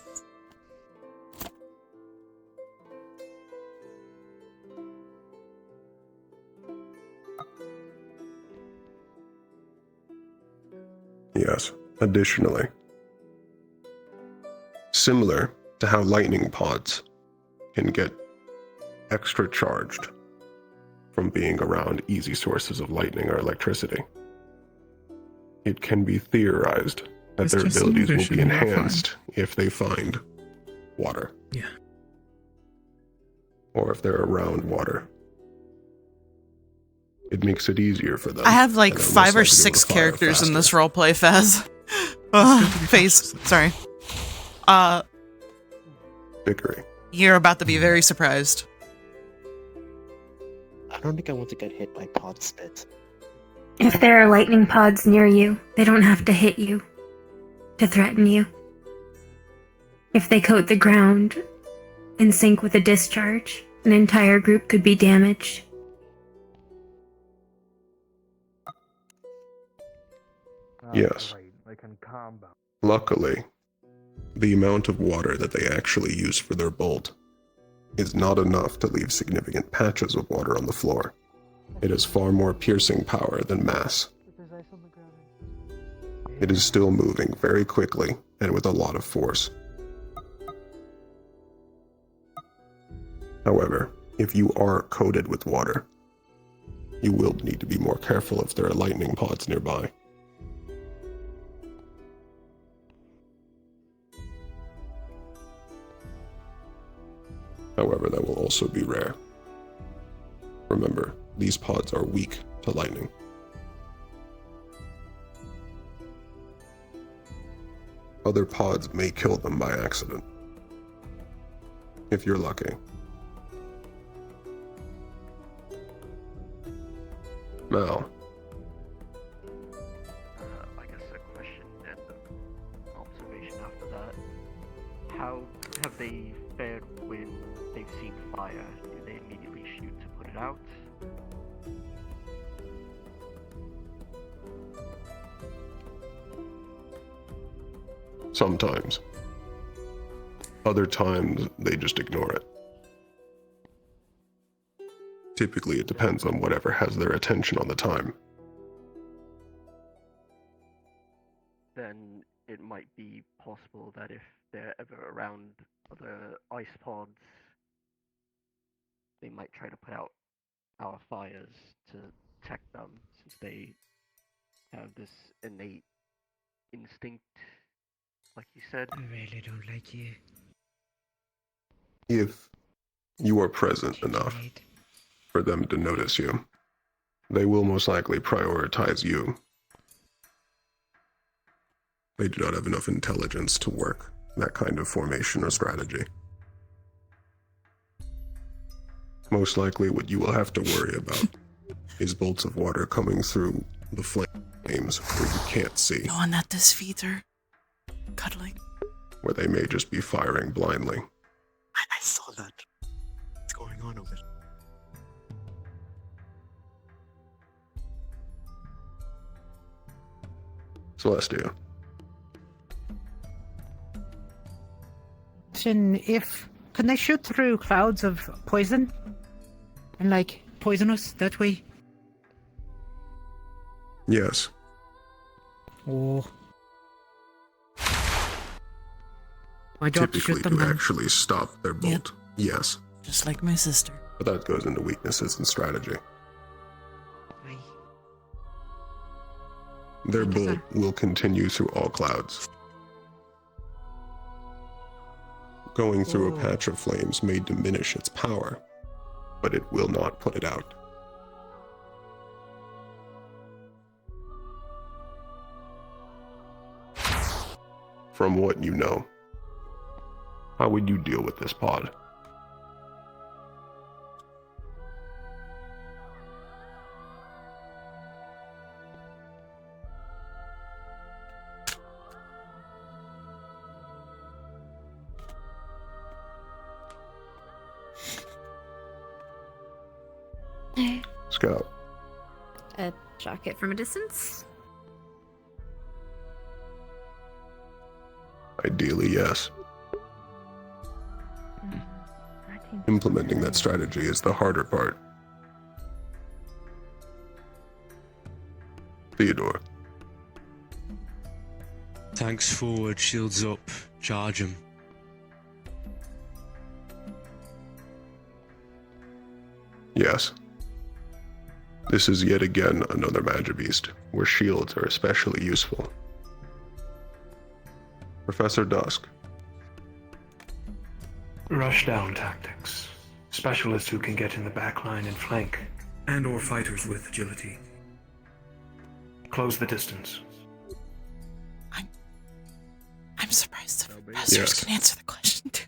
Yes, additionally. Similar to how lightning pods can get extra charged from being around easy sources of lightning or electricity, it can be theorized that It's their just abilities will inhibition, be you're fine. enhanced if they find water. Yeah. Or if they're around water. It makes it easier for them. I have like and they're 5 most or likely to be able 6 to fire characters in faster. this roleplay, Fez. Phase. Sorry. Vickery. You're about to be very surprised. I don't think I want to get hit by pod spit. If there are lightning pods near you, they don't have to hit you to threaten you. If they coat the ground in sync with a discharge, an entire group could be damaged. Yes. Great. They can combo. Luckily, the amount of water that they actually use for their bolt is not enough to leave significant patches of water on the floor. It has far more piercing power than mass. It is still moving very quickly and with a lot of force. However, if you are coated with water, you will need to be more careful if there are lightning pods nearby. However, that will also be rare. Remember, these pods are weak to lightning. Other pods may kill them by accident, if you're lucky. Mal. I guess a question and an observation after that. How have they fared when they've seen fire? Do they immediately shoot to put it out? Sometimes. Other times, they just ignore it. Typically, it depends on whatever has their attention on the time. Then it might be possible that if they're ever around other ice pods, they might try to put out our fires to protect them, since they have this innate instinct, like you said. I really don't like you. If you are present enough for them to notice you, they will most likely prioritize you. They do not have enough intelligence to work that kind of formation or strategy. Most likely what you will have to worry about is bolts of water coming through the flames where you can't see. No one at this feet are cuddling. Where they may just be firing blindly. I saw that. What's going on over there? Celestia. Can they shoot through clouds of poison? And like poison us that way? Yes. Oh. My job to Typically shoot them to down. actually stop their bolt. Yes. Just like my sister. But that goes into weaknesses and strategy. Their bolt will continue through all clouds. Going through a patch of flames may diminish its power, but it will not put it out. From what you know, how would you deal with this pod? Scout. Shock it from a distance. Ideally, yes. Implementing that strategy is the harder part. Theodore. Tanks forward, shields up, charge them. Yes. This is yet again another Magibeast, where shields are especially useful. Professor Dusk. Rushdown tactics. Specialists who can get in the back line and flank. And or fighters with agility. Close the distance. I'm surprised the professors Yes. can answer the question too.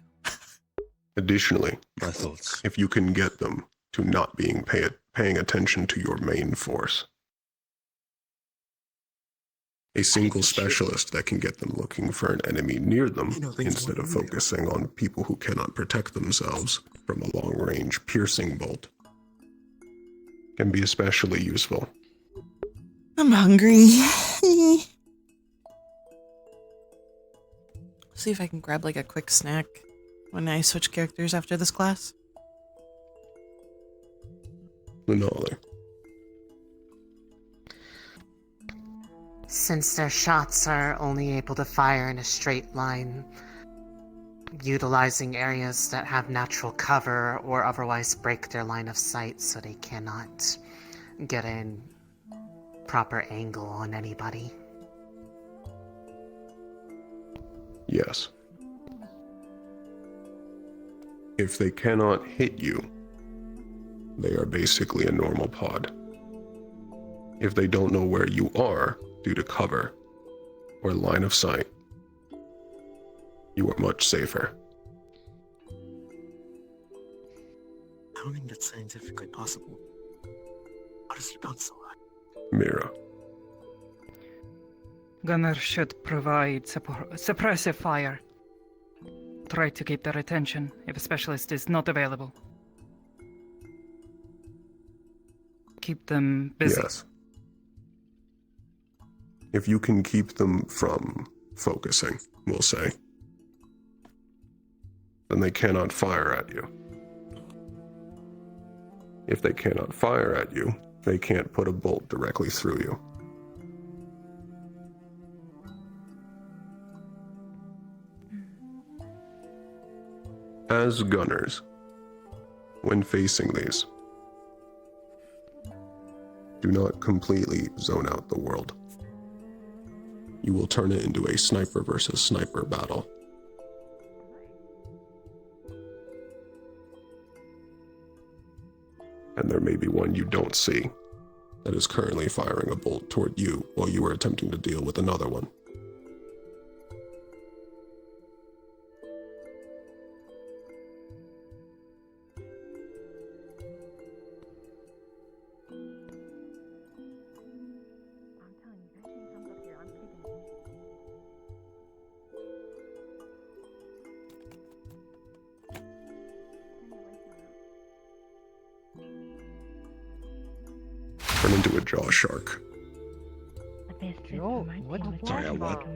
Additionally, my thoughts. If you can get them to not paying attention to your main force. A single specialist that can get them looking for an enemy near them instead of focusing on people who cannot protect themselves from a long-range piercing bolt can be especially useful. I'm hungry. See if I can grab like a quick snack when I switch characters after this class. Lunali. Since their shots are only able to fire in a straight line, utilizing areas that have natural cover or otherwise break their line of sight so they cannot get a proper angle on anybody. Yes. If they cannot hit you, they are basically a normal pod. If they don't know where you are due to cover or line of sight, you are much safer. I don't think that's scientifically possible. How does he bounce so high? Mira. Gunner should provide suppressive fire. Try to keep their attention if a specialist is not available. Keep them busy. Yes. If you can keep them from focusing, we'll say, then they cannot fire at you. If they cannot fire at you, they can't put a bolt directly through you. As gunners, when facing these, do not completely zone out the world. You will turn it into a sniper versus sniper battle. And there may be one you don't see that is currently firing a bolt toward you while you are attempting to deal with another one. Turn into a jaw shark. Sorry, what? I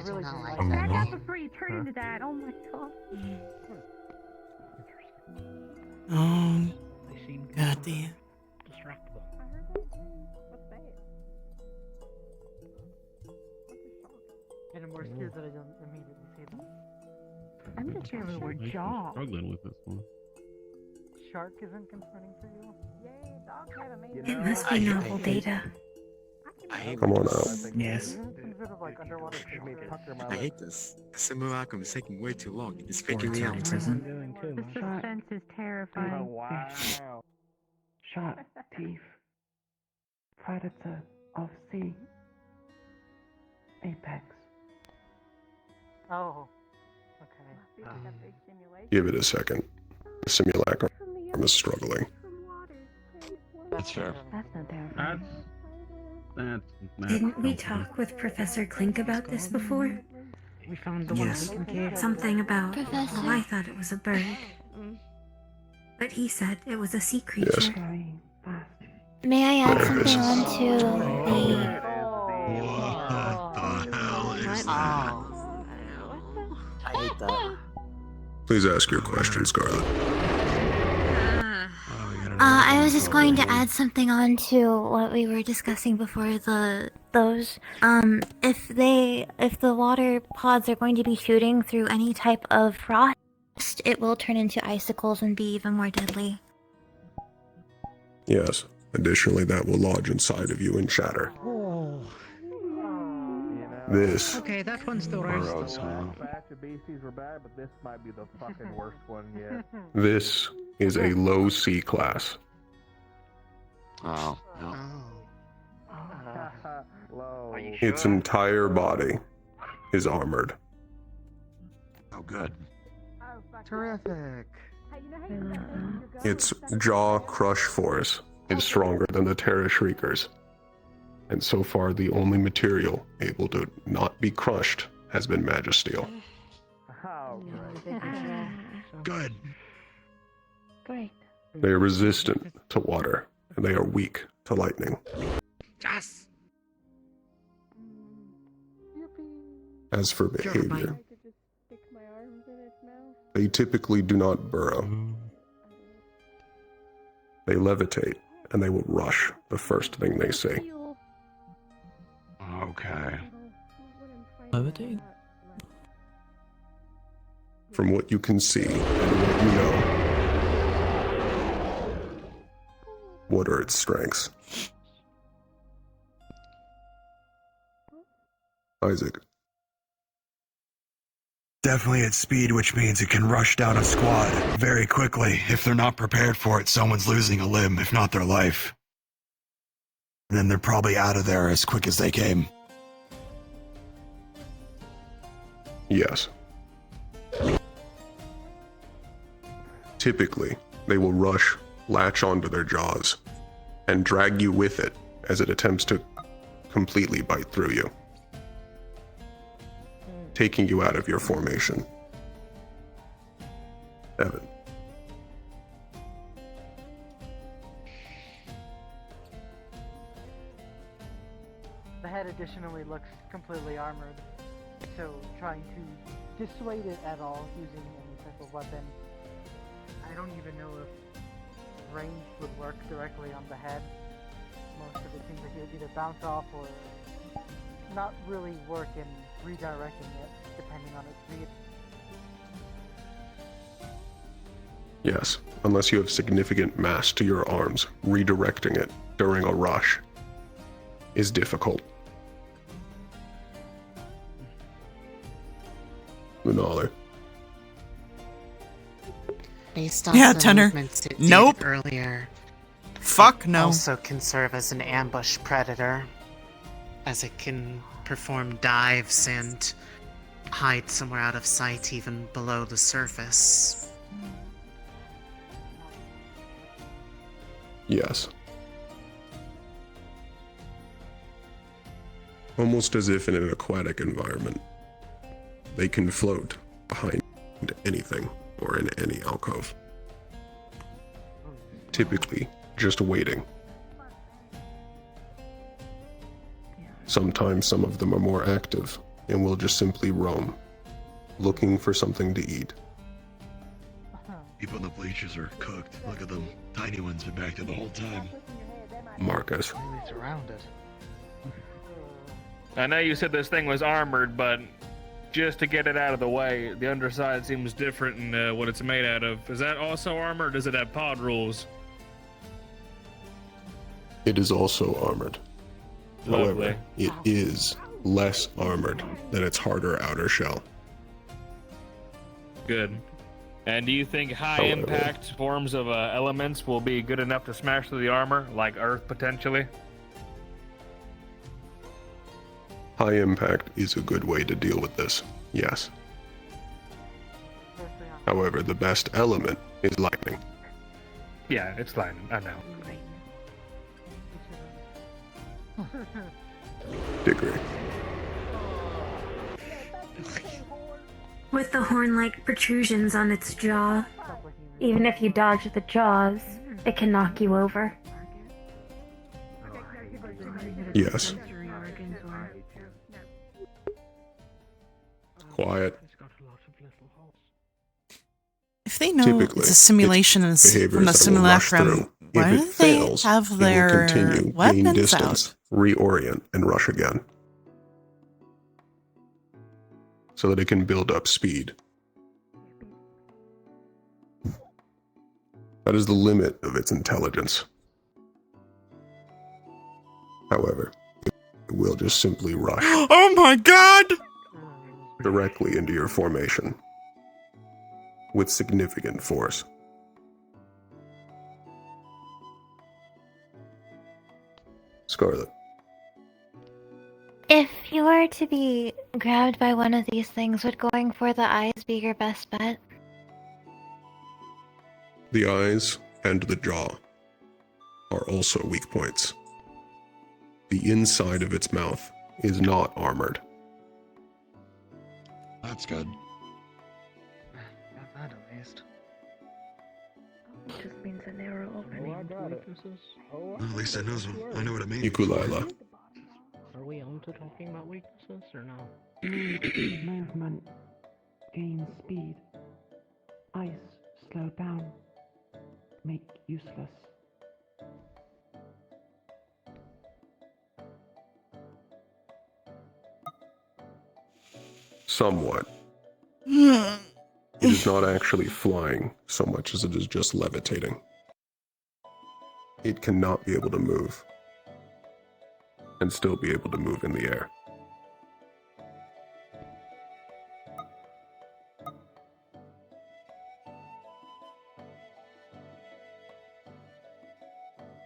really do like that. Back out before you turn into that. Oh my god. God damn. Distractible. What's that? And I'm more scared that I don't immediately say that. I'm just hearing the word jaw. Struggling with this one. Shark isn't concerning for you? Yay, dogs have amazing. It must be novel data. Come on out. Yes. I hate this. Simulacrum is taking way too long. It's freaking me out. The suspense is terrifying. Oh, wow. Shark, thief, predator of sea, apex. Oh, okay. Give it a second. The simulacrum is struggling. That's fair. That's not terrifying. Didn't we talk with Professor Clink about this before? We found the Yes. one cave. Something about. Professor? Oh, I thought it was a bird. But he said it was a sea creature. May I add something on to the... What the hell is that? I hate that. Please ask your question, Scarlet. I was just going to add something on to what we were discussing before those. If the water pods are going to be shooting through any type of frost, it will turn into icicles and be even more deadly. Yes. Additionally, that will lodge inside of you and shatter. This Okay, that one's the worst. Gross, man. Batch of beasties were bad, but this might be the fucking worst one yet. This is a low C class. Oh, no. Low. Its entire body is armored. Oh, good. Terrific. Its jaw crush force is stronger than the Terra Shriekers. And so far, the only material able to not be crushed has been Magisteel. Oh, Good. Great. They are resistant to water, and they are weak to lightning. Yes. As for behavior, They typically do not burrow. They levitate, and they will rush the first thing they see. Okay. Levitate? From what you can see and what you know, what are its strengths? Isaac. Definitely at speed, which means it can rush down a squad very quickly. If they're not prepared for it, someone's losing a limb, if not their life. And then they're probably out of there as quick as they came. Yes. Typically, they will rush, latch onto their jaws, and drag you with it as it attempts to completely bite through you, taking you out of your formation. Evan. The head additionally looks completely armored, so trying to dissuade it at all using any type of weapon, I don't even know if range would work directly on the head. Most of it seems like it would either bounce off or not really work in redirecting it, depending on its speed. Yes, unless you have significant mass to your arms, redirecting it during a rush is difficult. Lunala. Based on Yeah, the Tenor. movements it Nope. did earlier, Fuck no. also can serve as an ambush predator, as it can perform dives and hide somewhere out of sight even below the surface. Yes. Almost as if in an aquatic environment. They can float behind anything or in any alcove. Typically, just waiting. Sometimes some of them are more active and will just simply roam, looking for something to eat. People in the bleachers are cooked. Look at them. Tiny one's been back there the whole time. Marcus. Surrounded. I know you said this thing was armored, but just to get it out of the way, the underside seems different in what it's made out of. Is that also armored, or does it have pod rules? It is also armored. Lovely. However, it is less armored than its harder outer shell. Good. And do you think high impact forms of elements will be good enough to smash through the armor, like Earth potentially? High impact is a good way to deal with this, yes. However, the best element is lightning. Yeah, it's lightning, I know. Degree. With the horn-like protrusions on its jaw, even if you dodge the jaws, it can knock you over. Yes. Quiet. If they know Typically, it's a simulation and it's behaviors from the that will rush simulacrum, through. why If it do they fails, have it will their continue, gain weapons distance, out? reorient, and rush again. So that it can build up speed. That is the limit of its intelligence. However, it will just simply rush Oh my god! directly into your formation with significant force. Scarlet. If you were to be grabbed by one of these things, would going for the eyes be your best bet? The eyes and the jaw are also weak points. The inside of its mouth is not armored. That's good. Not that at least. It just means a narrow opening. Well, at least I know what it means. Ukulele. Are we on to talking about weaknesses or no? Movement gains speed. ice slow down, make useless. Somewhat. It is not actually flying so much as it is just levitating. It cannot be able to move and still be able to move in the air.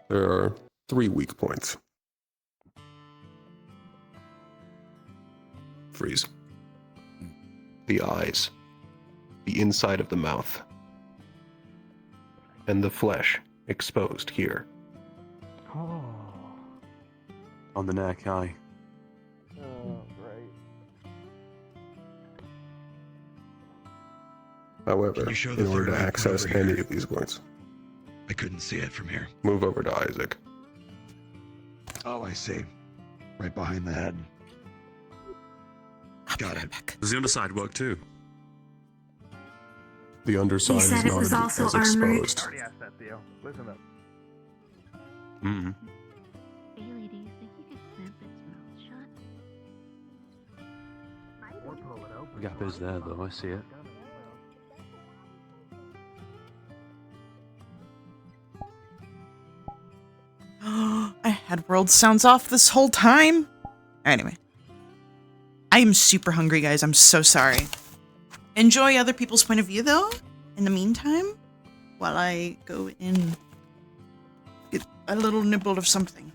There are 3 weak points. Freeze. The eyes, the inside of the mouth, and the flesh exposed here. Oh. On the neck, aye. Oh, right. However, Can you show the in order third to eye point access over any here? of these points, I couldn't see it from here. move over to Isaac. Oh, I see. Right behind the head. Got it. Does the underside work too? The underside He said is it not was also as armored. exposed. I already asked that, Theo. Listen up. Mm. Bailey, do you think you could snap its mouth shut? Or pull it open. The gap is there, though. I see it. I had world sounds off this whole time. Anyway. I am super hungry, guys. I'm so sorry. Enjoy other people's point of view, though, in the meantime, while I go and get a little nibble of something.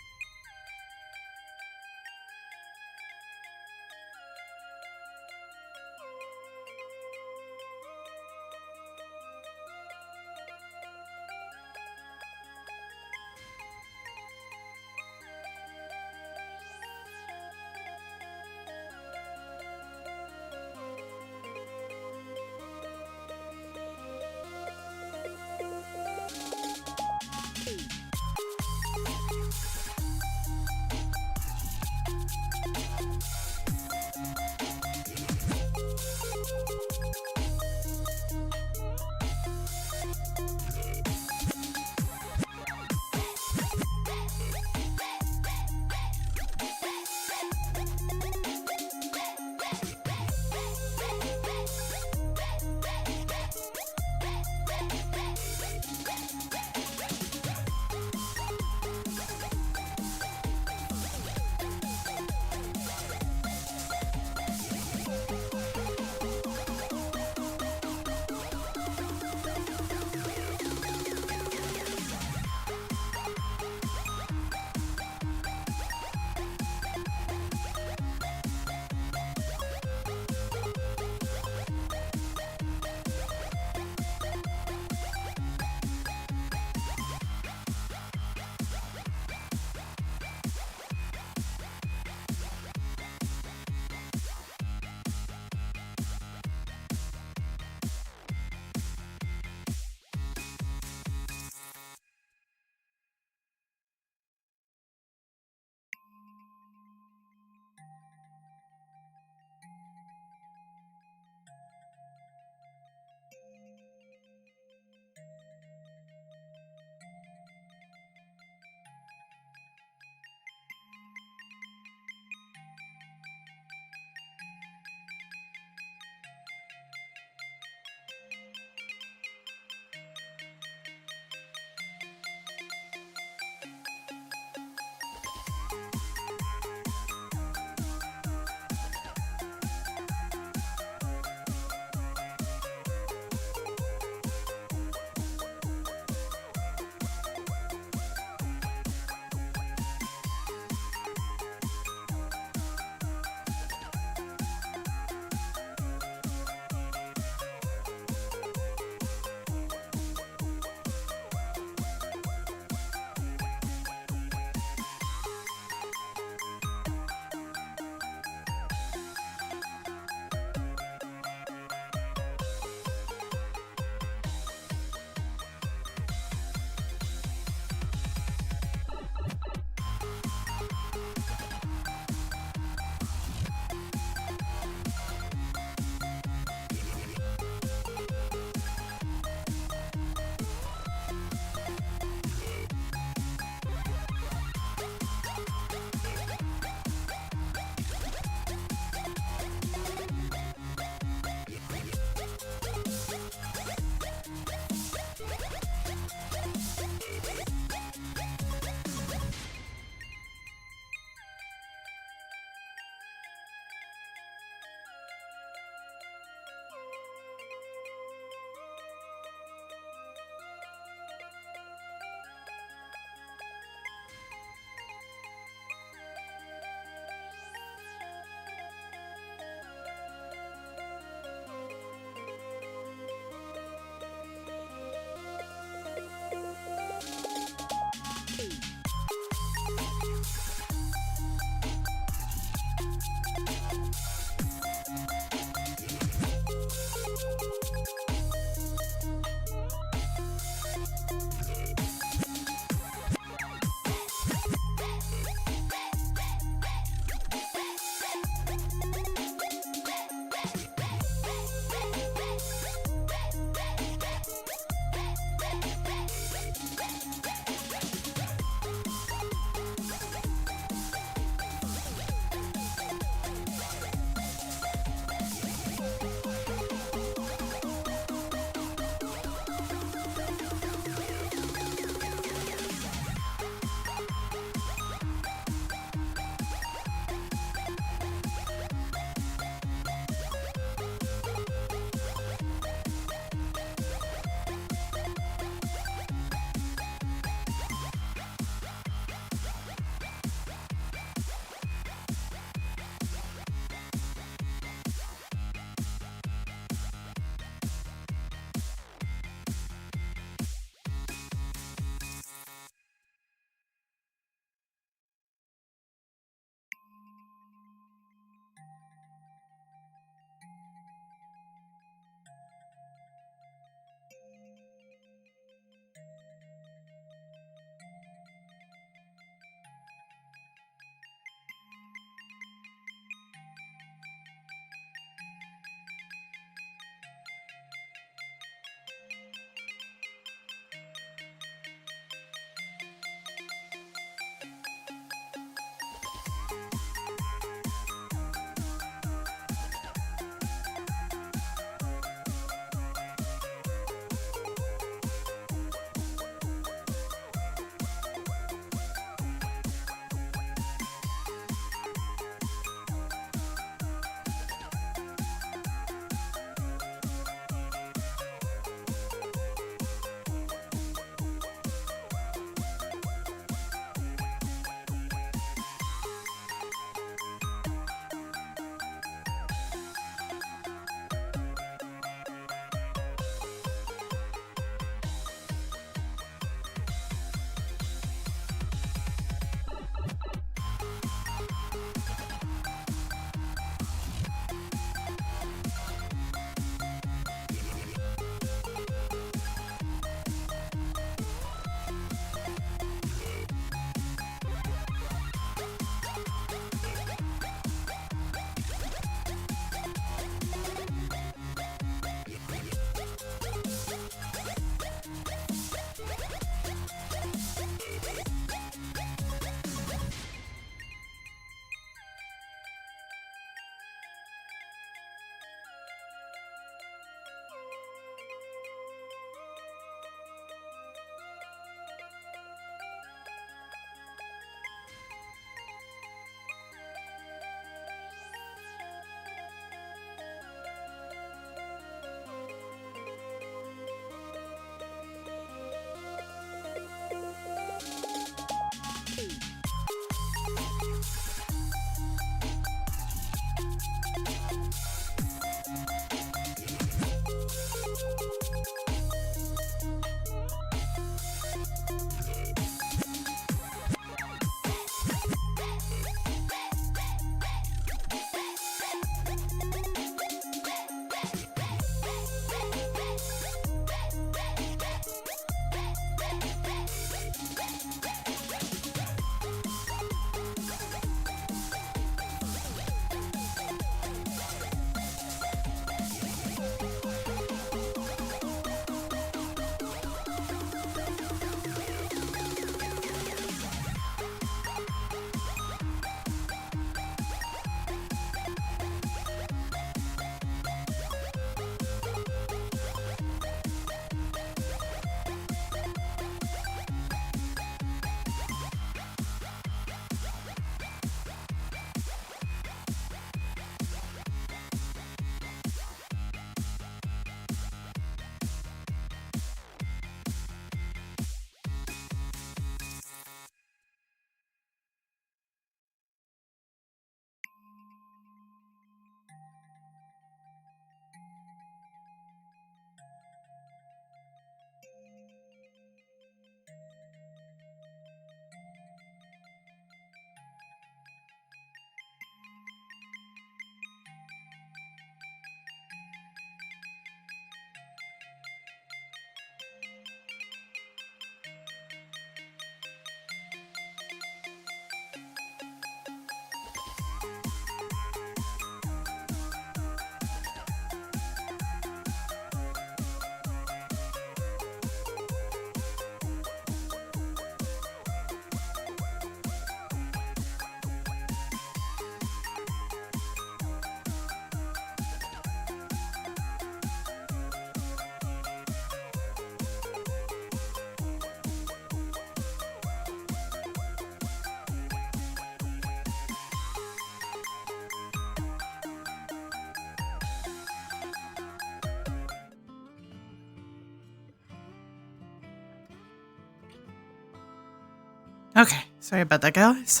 Okay, sorry about that, guys.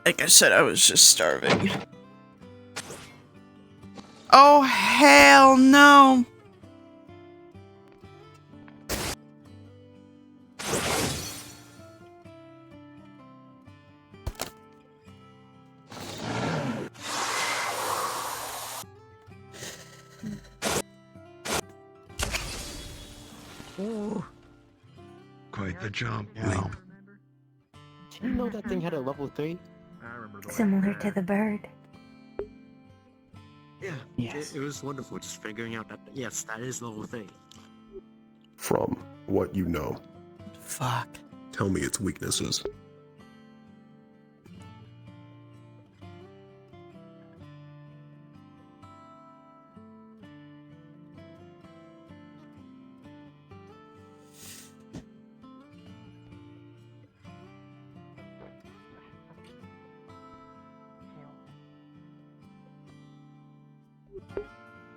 Like I said, I was just starving. Oh, hell no! Oh. Quite the jump. Yeah. Did you know that thing had a level 3? Similar to the bird. Yeah. Yes. It was wonderful just figuring out that, yes, that is level 3. From what you know, Fuck. tell me its weaknesses.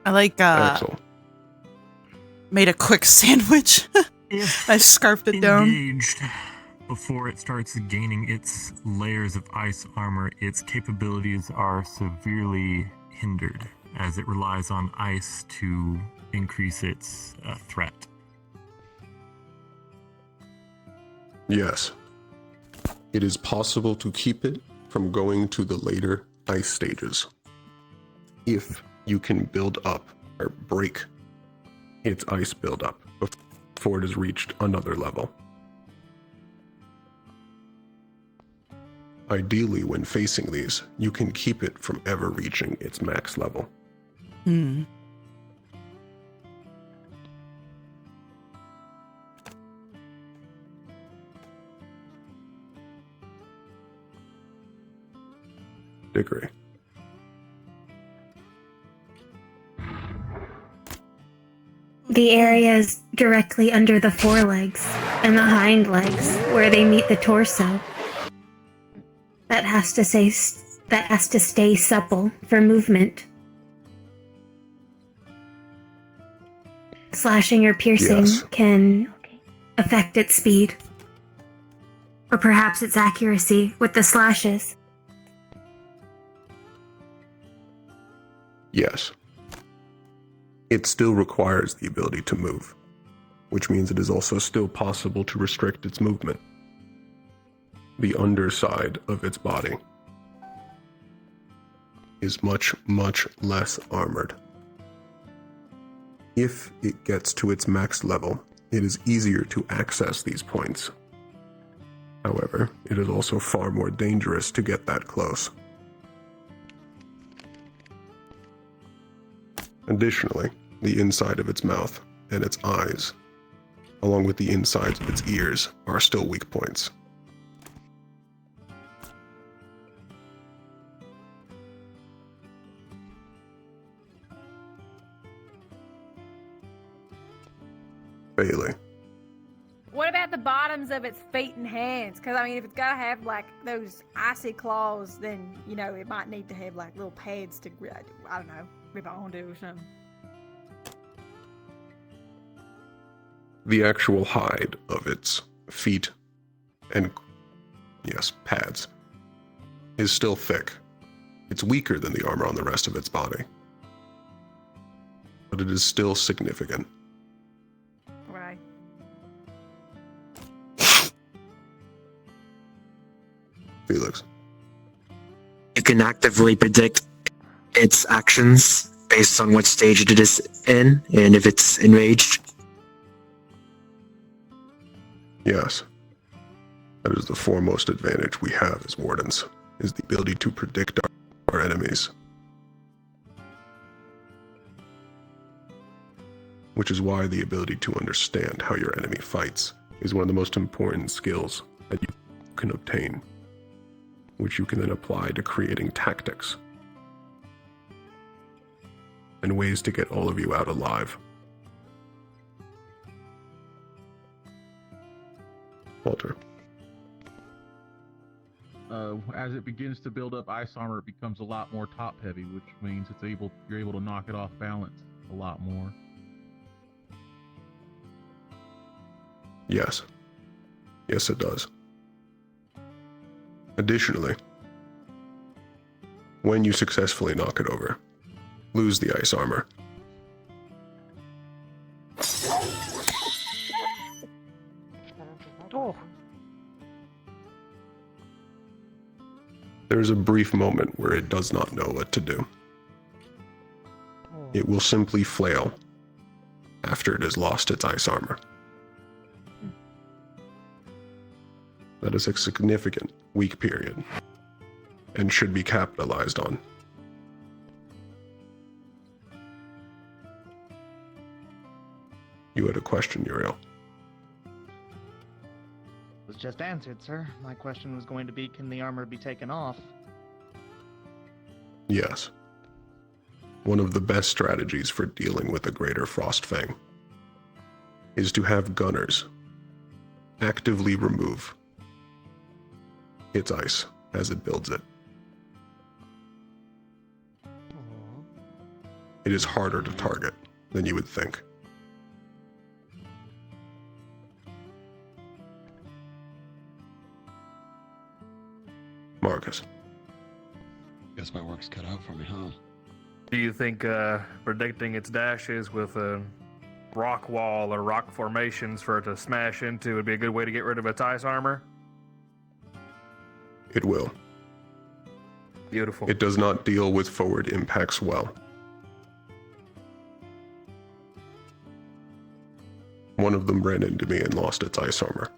I like, Axel. made a quick sandwich. I scarfed it down. Engaged. Before it starts gaining its layers of ice armor, its capabilities are severely hindered as it relies on ice to increase its threat. Yes. It is possible to keep it from going to the later ice stages. If you can build up or break its ice buildup before it has reached another level. Ideally, when facing these, you can keep it from ever reaching its max level. Hmm. Degree. The areas directly under the forelegs and the hind legs, where they meet the torso, that has to stay supple for movement. Slashing or piercing can affect its speed, or perhaps its accuracy with the slashes. Yes. It still requires the ability to move, which means it is also still possible to restrict its movement. The underside of its body is much, much less armored. If it gets to its max level, it is easier to access these points. However, it is also far more dangerous to get that close. Additionally, the inside of its mouth and its eyes, along with the insides of its ears, are still weak points. Bailey. What about the bottoms of its feet and hands? Because, I mean, if it's got to have, like, those icy claws, then, you know, it might need to have, like, little pads to, I don't know, grip onto or something. The actual hide of its feet and, yes, pads is still thick. It's weaker than the armor on the rest of its body, but it is still significant. Right. Felix. You can actively predict its actions based on what stage it is in, and if it's enraged. Yes. That is the foremost advantage we have as wardens, is the ability to predict our enemies. Which is why the ability to understand how your enemy fights is one of the most important skills that you can obtain, which you can then apply to creating tactics and ways to get all of you out alive. Walter. As it begins to build up ice armor, it becomes a lot more top heavy, which means you're able to knock it off balance a lot more. Yes. Yes, it does. Additionally, when you successfully knock it over, lose the ice armor. Oh. There is a brief moment where it does not know what to do. It will simply flail after it has lost its ice armor. That is a significant weak period and should be capitalized on. You had a question, Uriel. Was just answered, sir. My question was going to be, can the armor be taken off? Yes. One of the best strategies for dealing with a greater Frostfang is to have gunners actively remove its ice as it builds it. It is harder to target than you would think. Marcus. Guess my work's cut out for me, huh? Do you think predicting its dashes with a rock wall or rock formations for it to smash into would be a good way to get rid of its ice armor? It will. Beautiful. It does not deal with forward impacts well. One of them ran into me and lost its ice armor.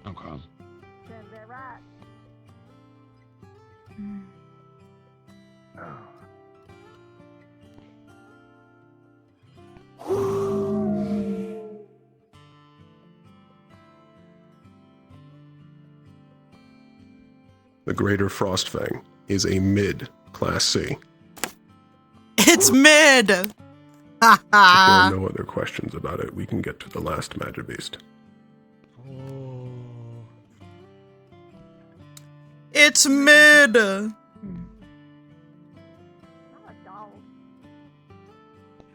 Okay. Is that right? The Greater Frostfang is a mid Class C. It's mid! If there are no other questions about it, we can get to the last Magibeast. It's mid! I'm a dog.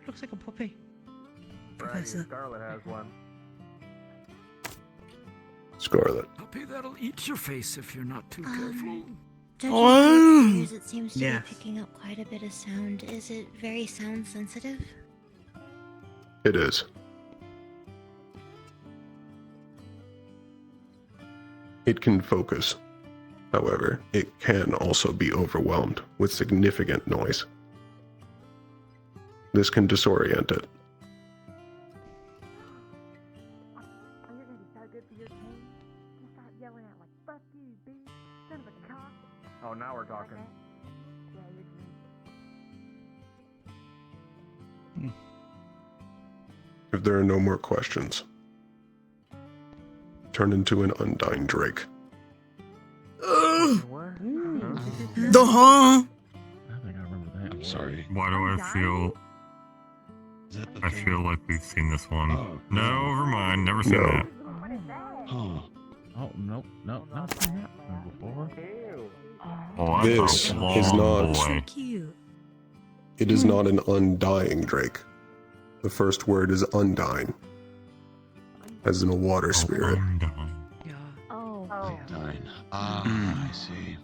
Looks like a puppy. Scarlet has one. Scarlet. Puppy that'll eat your face if you're not too careful. Judging by its ears, it seems to Yeah. be picking up quite a bit of sound. Is it very sound sensitive? It is. It can focus. However, it can also be overwhelmed with significant noise. This can disorient it. Oh, now we're talking. If there are no more questions, turn into an undying drake. The I think I remember that. I'm sorry. Why do I feel? I feel like we've seen this one. Oh, no, never mind. Never seen No. that. Huh. Oh, nope, nope, not seen that one before. Oh, that's This a long is not. boy. Cute. It is not an undying drake. The first word is undying, as in a water spirit. Oh. Nine. Ah, I see.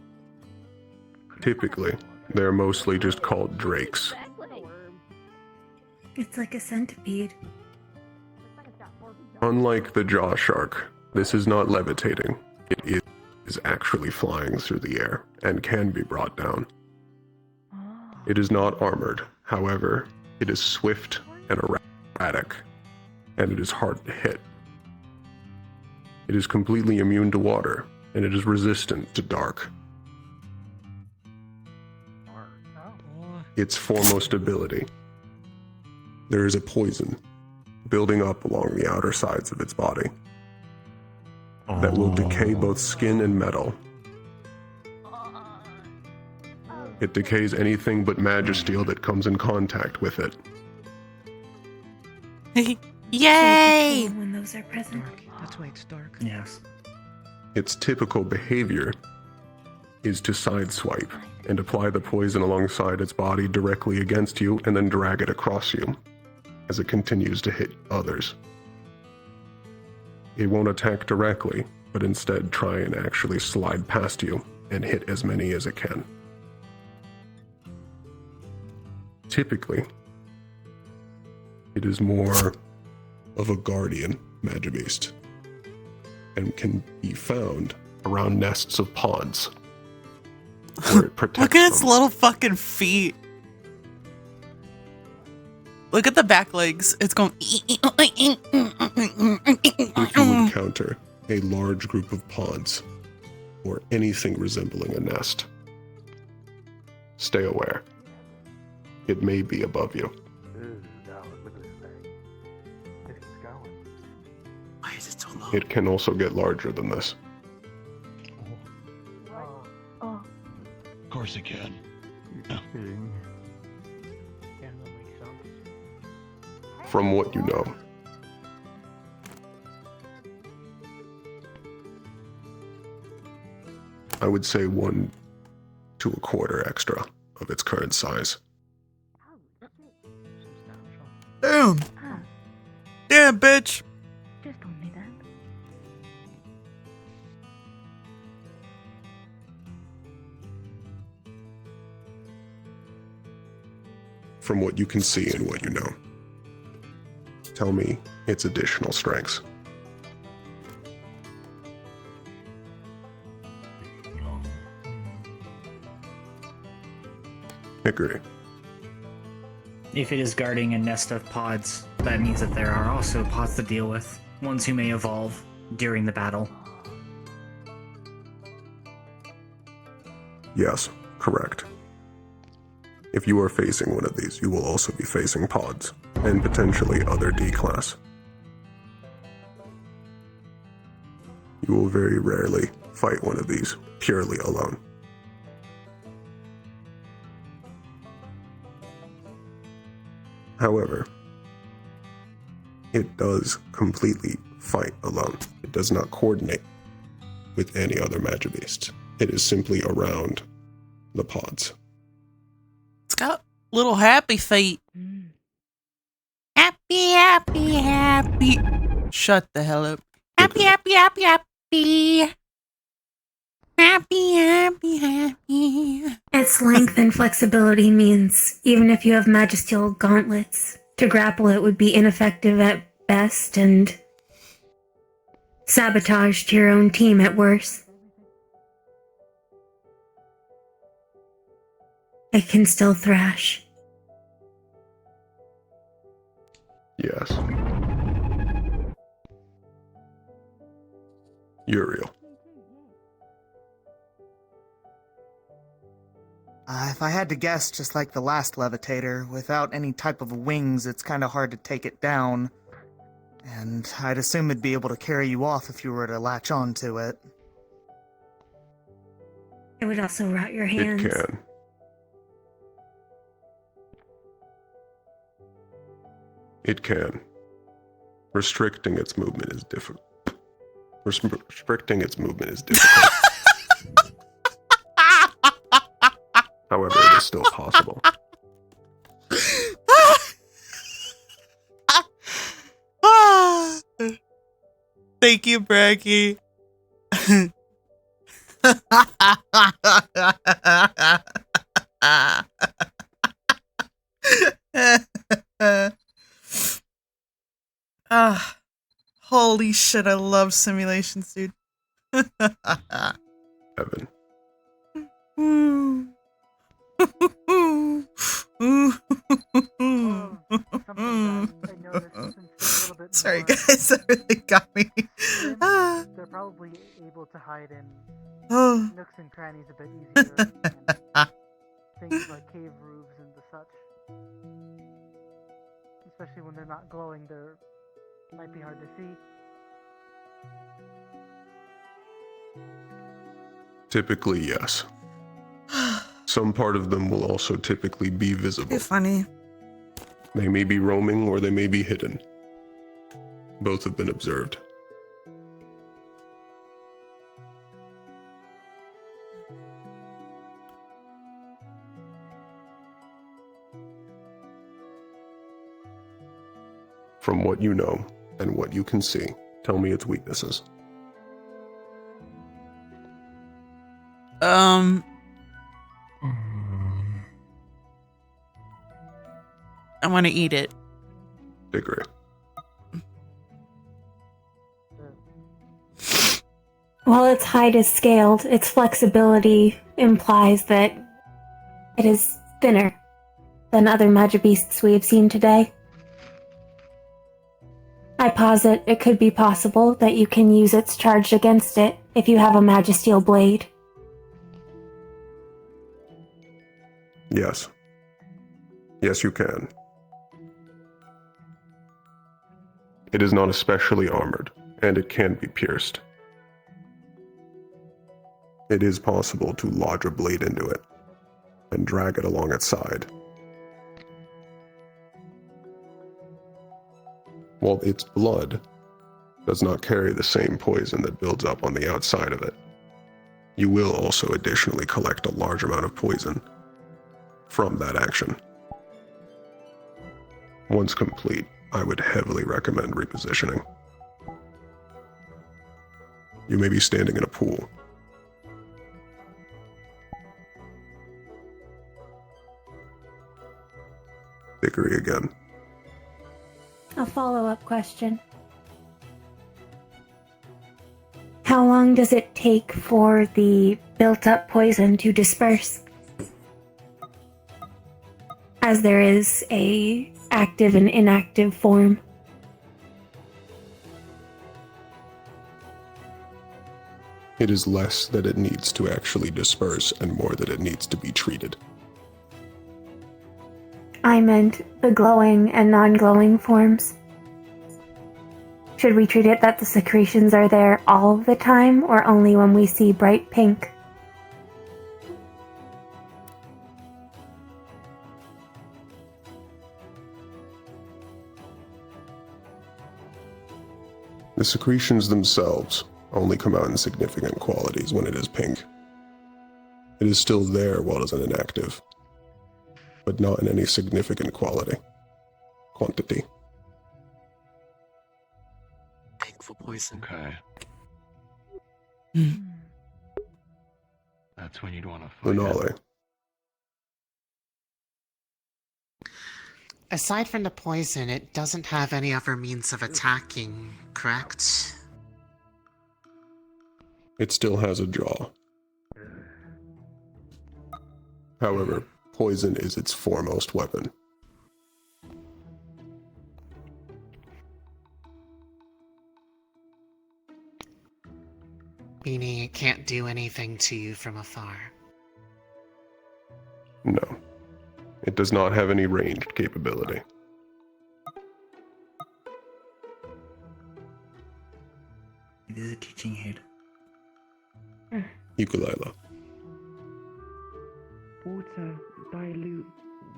Typically, they're mostly just called drakes. It's like a centipede. Unlike the jaw shark, this is not levitating. It is actually flying through the air and can be brought down. It is not armored. However, it is swift and erratic, and it is hard to hit. It is completely immune to water, and it is resistant to dark. Its foremost ability. There is a poison building up along the outer sides of its body that will decay both skin and metal. It decays anything but magisteel that comes in contact with it. Yay! When those are present. That's why it's dark. Yes. Its typical behavior is to sideswipe and apply the poison alongside its body directly against you and then drag it across you as it continues to hit others. It won't attack directly, but instead try and actually slide past you and hit as many as it can. Typically, it is more of a guardian magibeast and can be found around nests of pods where it protects Look at its them. little fucking feet. Look at the back legs. It's going. If you encounter a large group of pods or anything resembling a nest, stay aware. It may be above you. Why is it so low? It can also get larger than this. Of course it can. From what you know, I would say 1 to 1/4 extra of its current size. Damn. Damn, bitch. Just told me that. From what you can see and what you know, tell me its additional strengths. Hickory. If it is guarding a nest of pods, that means that there are also pods to deal with, ones who may evolve during the battle. Yes, correct. If you are facing one of these, you will also be facing pods, and potentially other D-class. You will very rarely fight one of these purely alone. However, it does completely fight alone. It does not coordinate with any other Magibeast. It is simply around the pods. It's got little happy feet. Happy, happy, happy. Shut the hell up. Happy, happy, happy, happy. Happy, happy, happy. Its length and flexibility means even if you have magistral gauntlets, to grapple it would be ineffective at best and sabotage to your own team at worst. It can still thrash. Yes. Uriel. If I had to guess, just like the last levitator, without any type of wings, it's kind of hard to take it down. And I'd assume it'd be able to carry you off if you were to latch onto it. It would also rot your hands. It can. It can. Restricting its movement is difficult. Restricting its movement is difficult. However, it is still possible. Thank you, Braggy. Holy shit, I love simulations, dude. Evan. Sorry, guys, that really got me. They're probably able to hide in nooks and crannies a bit easier. And things like cave roofs and the such. Especially when they're not glowing, they're might be hard to see. Typically, yes. Some part of them will also typically be visible. It's funny. They may be roaming or they may be hidden. Both have been observed. From what you know and what you can see, tell me its weaknesses. I want to eat it. Agree. While its height is scaled, its flexibility implies that it is thinner than other Magibeasts we have seen today. I posit it could be possible that you can use its charge against it if you have a Magisteel blade. Yes. Yes, you can. It is not especially armored, and it can be pierced. It is possible to lodge a blade into it and drag it along its side. While its blood does not carry the same poison that builds up on the outside of it, you will also additionally collect a large amount of poison from that action. Once complete, I would heavily recommend repositioning. You may be standing in a pool. Hickory again. A follow-up question. How long does it take for the built-up poison to disperse? As there is a active and inactive form. It is less that it needs to actually disperse and more that it needs to be treated. I meant the glowing and non-glowing forms. Should we treat it that the secretions are there all the time, or only when we see bright pink? The secretions themselves only come out in significant qualities when it is pink. It is still there while it is inactive, but not in any significant quantity. Thankful poison. Okay. That's when you'd want to fight. Lunale. Aside from the poison, it doesn't have any other means of attacking, correct? It still has a jaw. However, poison is its foremost weapon. Meaning it can't do anything to you from afar. No. It does not have any ranged capability. It is a teaching aid. Ukulele. Water dilute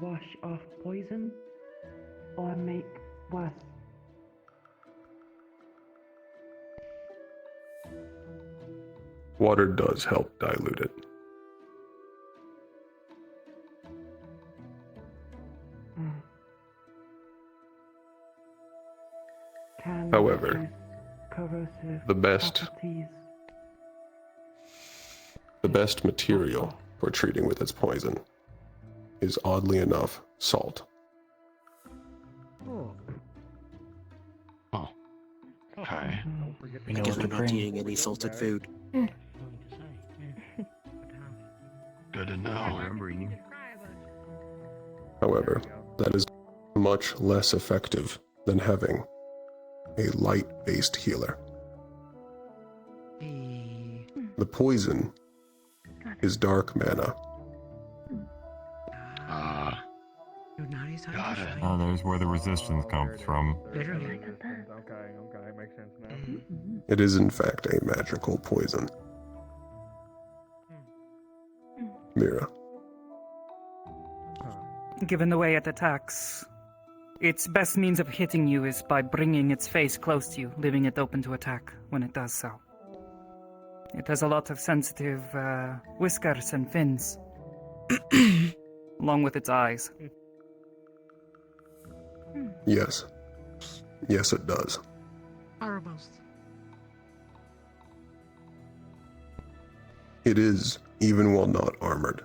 wash off poison or make worse. Water does help dilute it. Can However, reduce corrosive the best material for treating with its poison is, oddly enough, salt. Oh. Okay. Because we're not eating any salted food. Good to know. However, that is much less effective than having a light-based healer. The poison is dark mana. Got it. Oh, there's where the resistance comes from. Okay, makes sense now. It is in fact a magical poison. Mira. Given the way it attacks, its best means of hitting you is by bringing its face close to you, leaving it open to attack when it does so. It has a lot of sensitive whiskers and fins, along with its eyes. Yes. Yes, it does. It is, even while not armored,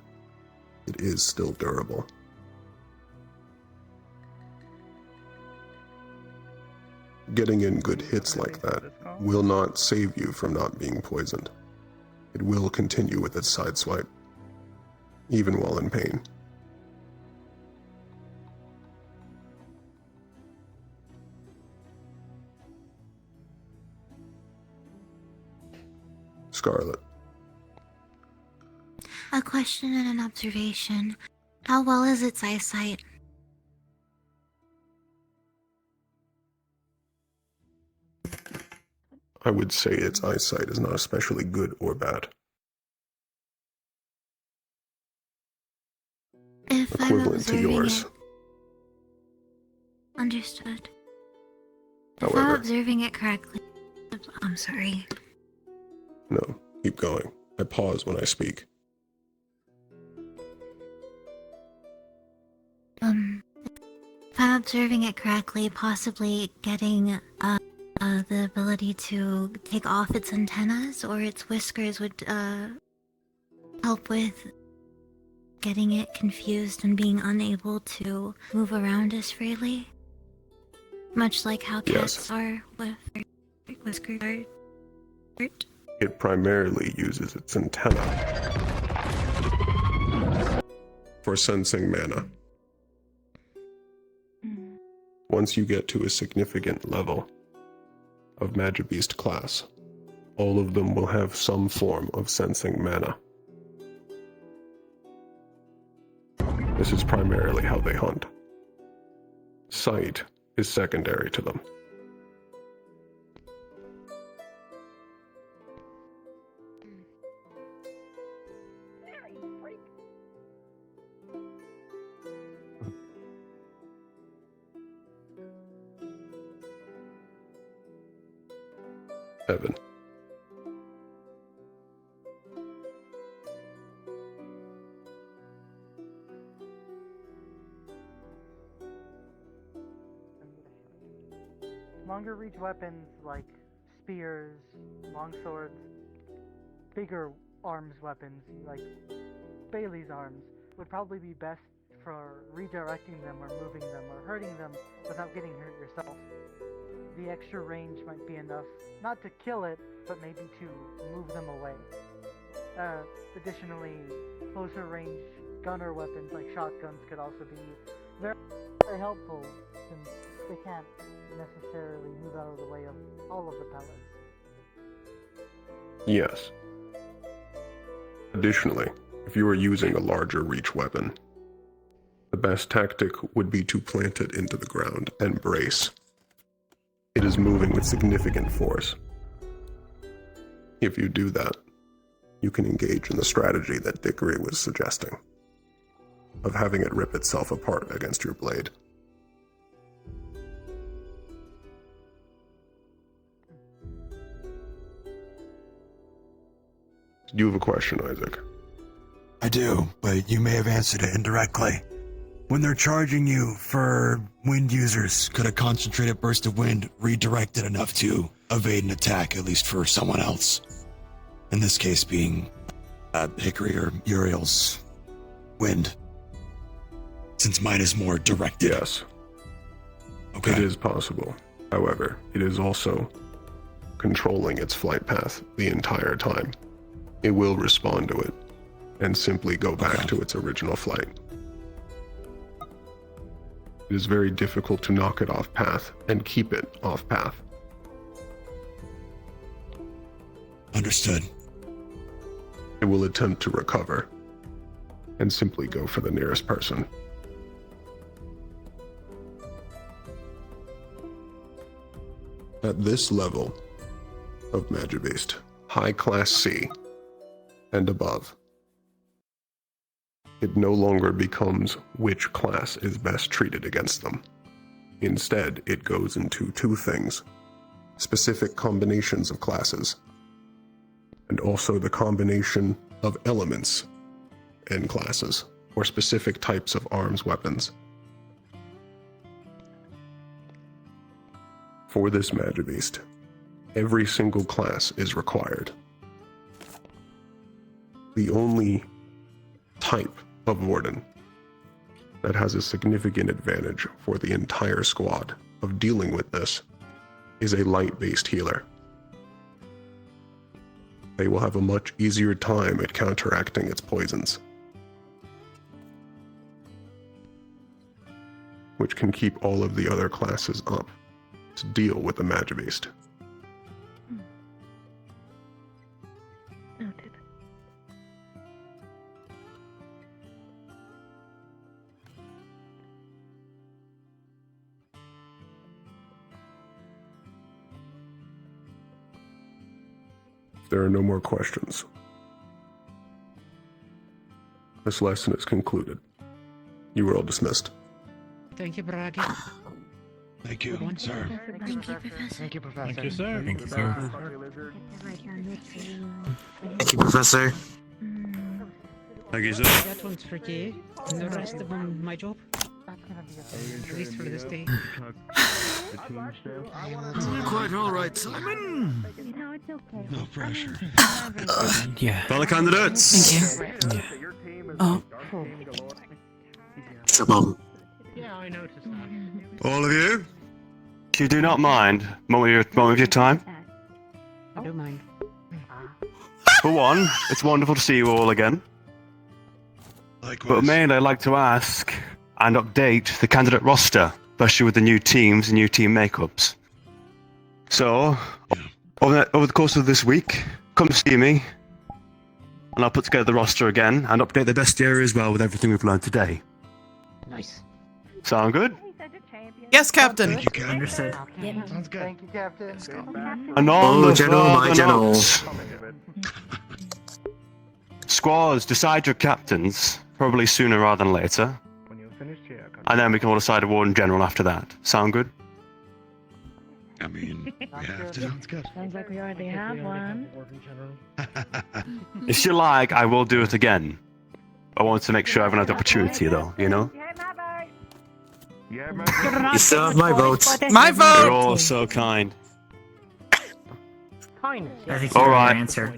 it is still durable. Getting in good hits like that will not save you from not being poisoned. It will continue with its sideswipe, even while in pain. Scarlet. A question and an observation. How well is its eyesight? I would say its eyesight is not especially good or bad. If I'm Equivalent to observing yours. it. Understood. If I'm However, observing it correctly. I'm sorry. no, keep going. I pause when I speak. If I'm observing it correctly, possibly getting the ability to take off its antennas or its whiskers would help with getting it confused and being unable to move around as freely. Much like how cats are with their whiskers are. It primarily uses its antenna for sensing mana. Once you get to a significant level of Magibeast class, all of them will have some form of sensing mana. This is primarily how they hunt. Sight is secondary to them. Evan. Longer reach weapons like spears, long swords, bigger arms weapons, like Bailey's arms, would probably be best for redirecting them or moving them or hurting them without getting hurt yourself. The extra range might be enough, not to kill it, but maybe to move them away. Additionally, closer range gunner weapons like shotguns could also be very, very helpful, since they can't necessarily move out of the way of all of the pellets. Yes. Additionally, if you are using a larger reach weapon, the best tactic would be to plant it into the ground and brace. It is moving with significant force. If you do that, you can engage in the strategy that Dickory was suggesting, of having it rip itself apart against your blade. Do you have a question, Isaac? I do, but you may have answered it indirectly. When they're charging you for wind users, could a concentrated burst of wind redirect it enough to evade an attack, at least for someone else? In this case being Hickory or Uriel's wind. Since mine is more directed. Yes. Okay. It is possible. However, it is also controlling its flight path the entire time. It will respond to it and simply go back to its original flight. It is very difficult to knock it off path and keep it off path. Understood. It will attempt to recover and simply go for the nearest person. At this level of Magibeast, High Class C and above, it no longer becomes which class is best treated against them. Instead, it goes into two things: specific combinations of classes, and also the combination of elements and classes, or specific types of arms weapons. For this Magibeast, every single class is required. The only type of Warden that has a significant advantage for the entire squad of dealing with this is a light-based healer. They will have a much easier time at counteracting its poisons, which can keep all of the other classes up to deal with the Magibeast. Noted. If there are no more questions, this lesson is concluded. You are all dismissed. Thank you, Bragi. Thank you, sir. Thank you, Professor. Thank you, Professor. Thank you, sir. Thank you, sir. Thank you, Professor. Thank you, sir. That one's for you. And the rest of them, my job. At least for this day. Quite all right, Simon. You know, it's okay. No pressure. Yeah. Fellow candidates. Thank you. Oh, Yeah, I noticed that. All of you, if you do not mind, moment of your time. I don't mind. For one, it's wonderful to see you all again. But mainly, I'd like to ask and update the candidate roster, especially with the new teams and new team makeups. So, over the course of this week, come see me, and I'll put together the roster again and update the bestiary as well with everything we've learned today. Nice. Sound good? yes, Captain. Thank you, Captain. Understood. Sounds good. Thank you, Captain. And on Oh, the General, my further General. notes, squads, decide your captains, probably sooner rather than later. And then we can all decide a Warden General after that. Sound good? I mean, we have to. Sounds good. Sounds like we already have one. If you like, I will do it again. I want to make sure I have another opportunity, though, you know? You still have my vote. My You're vote. all so kind. Kindness. I think All you right. have an answer.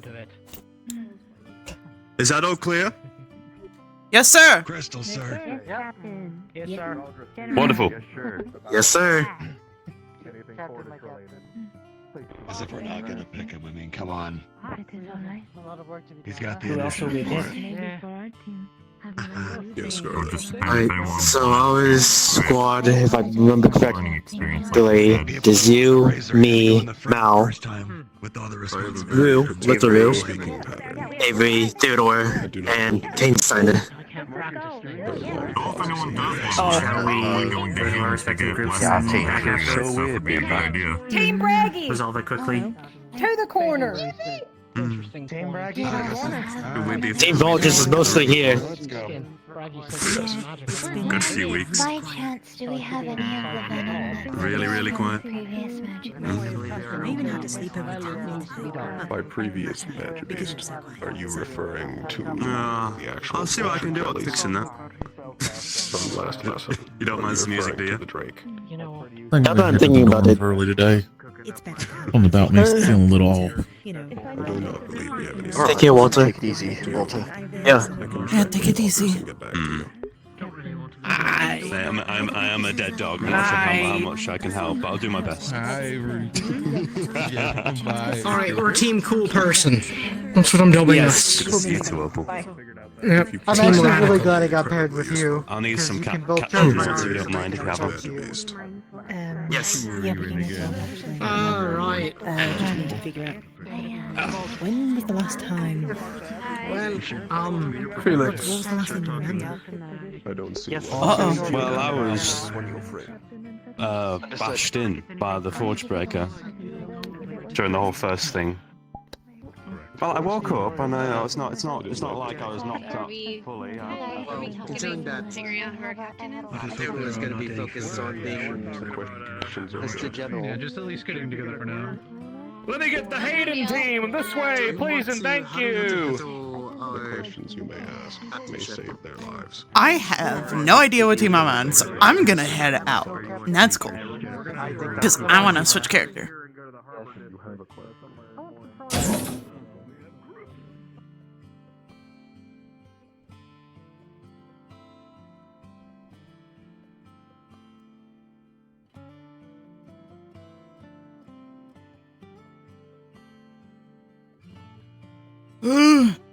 Is that all clear? Yes, sir. Crystal, sir. Yes, sir. Wonderful. Yes, sir. As if we're not gonna pick him. I mean, come on. A lot of work to be He's got the done. initiative for it. Yes, sir. Alright, so our squad, if I remember correctly, is you, me, Mal, Rue, Little Rue, Avery, Theodore, and Kane Steiner. Shall we go to our respective groups and back after? So weird being back. Team Braggy! Resolve it quickly. To the corner! Interesting. Team Braggy. Team Volkers is mostly here. Good few weeks. By chance, do we have any of the veterans? Really, really quiet. Previous magic. I even had to sleep over. By previous Magibist, are you referring to the actual? I'll see what I can do about fixing that. From last lesson. You don't mind some music, do you? The Drake. Now that I'm thinking about it, Early today. Something about me feeling a little off. I do not believe we have any. take care, Walter. Take it easy, Walter. Yeah. Yeah, take it easy. I am a dead dog. I'm not sure how much I can help, but I'll do my best. Alright, we're Team Cool Person. That's what I'm dubbing Yes. us. You too, Opal. Yep. I'm Team actually Radical. really glad I got paired with you. I'll need some you cat can both cat judge food my if you don't art. mind if you have them. Yes. Alright. Just need to figure out. When was the last time? Well, Felix. What was the last thing you remember? I don't see. Uh-oh. Well, I was bashed in by the Forge Breaker during the whole first thing. Well, I woke up and it's not like I was knocked out fully. Figuring out who our captain is? Everyone's going to be focused on being Mr. General. Yeah, just at least getting together for now. Let me get the Hayden team this way, please and thank you. The questions you may ask may save their lives. I have no idea what team I'm on, so I'm gonna head out. And that's cool. Because I want to switch character.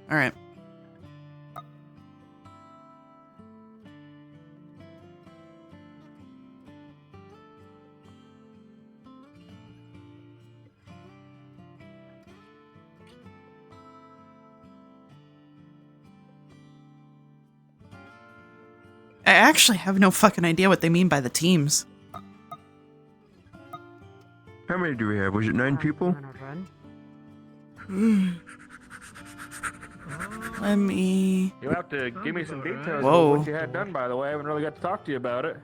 Alright. I actually have no fucking idea what they mean by the teams. How many do we have? Was it 9 people? Let me... You have to give me some details Whoa. of what you had done, by the way. I haven't really got to talk to you about it.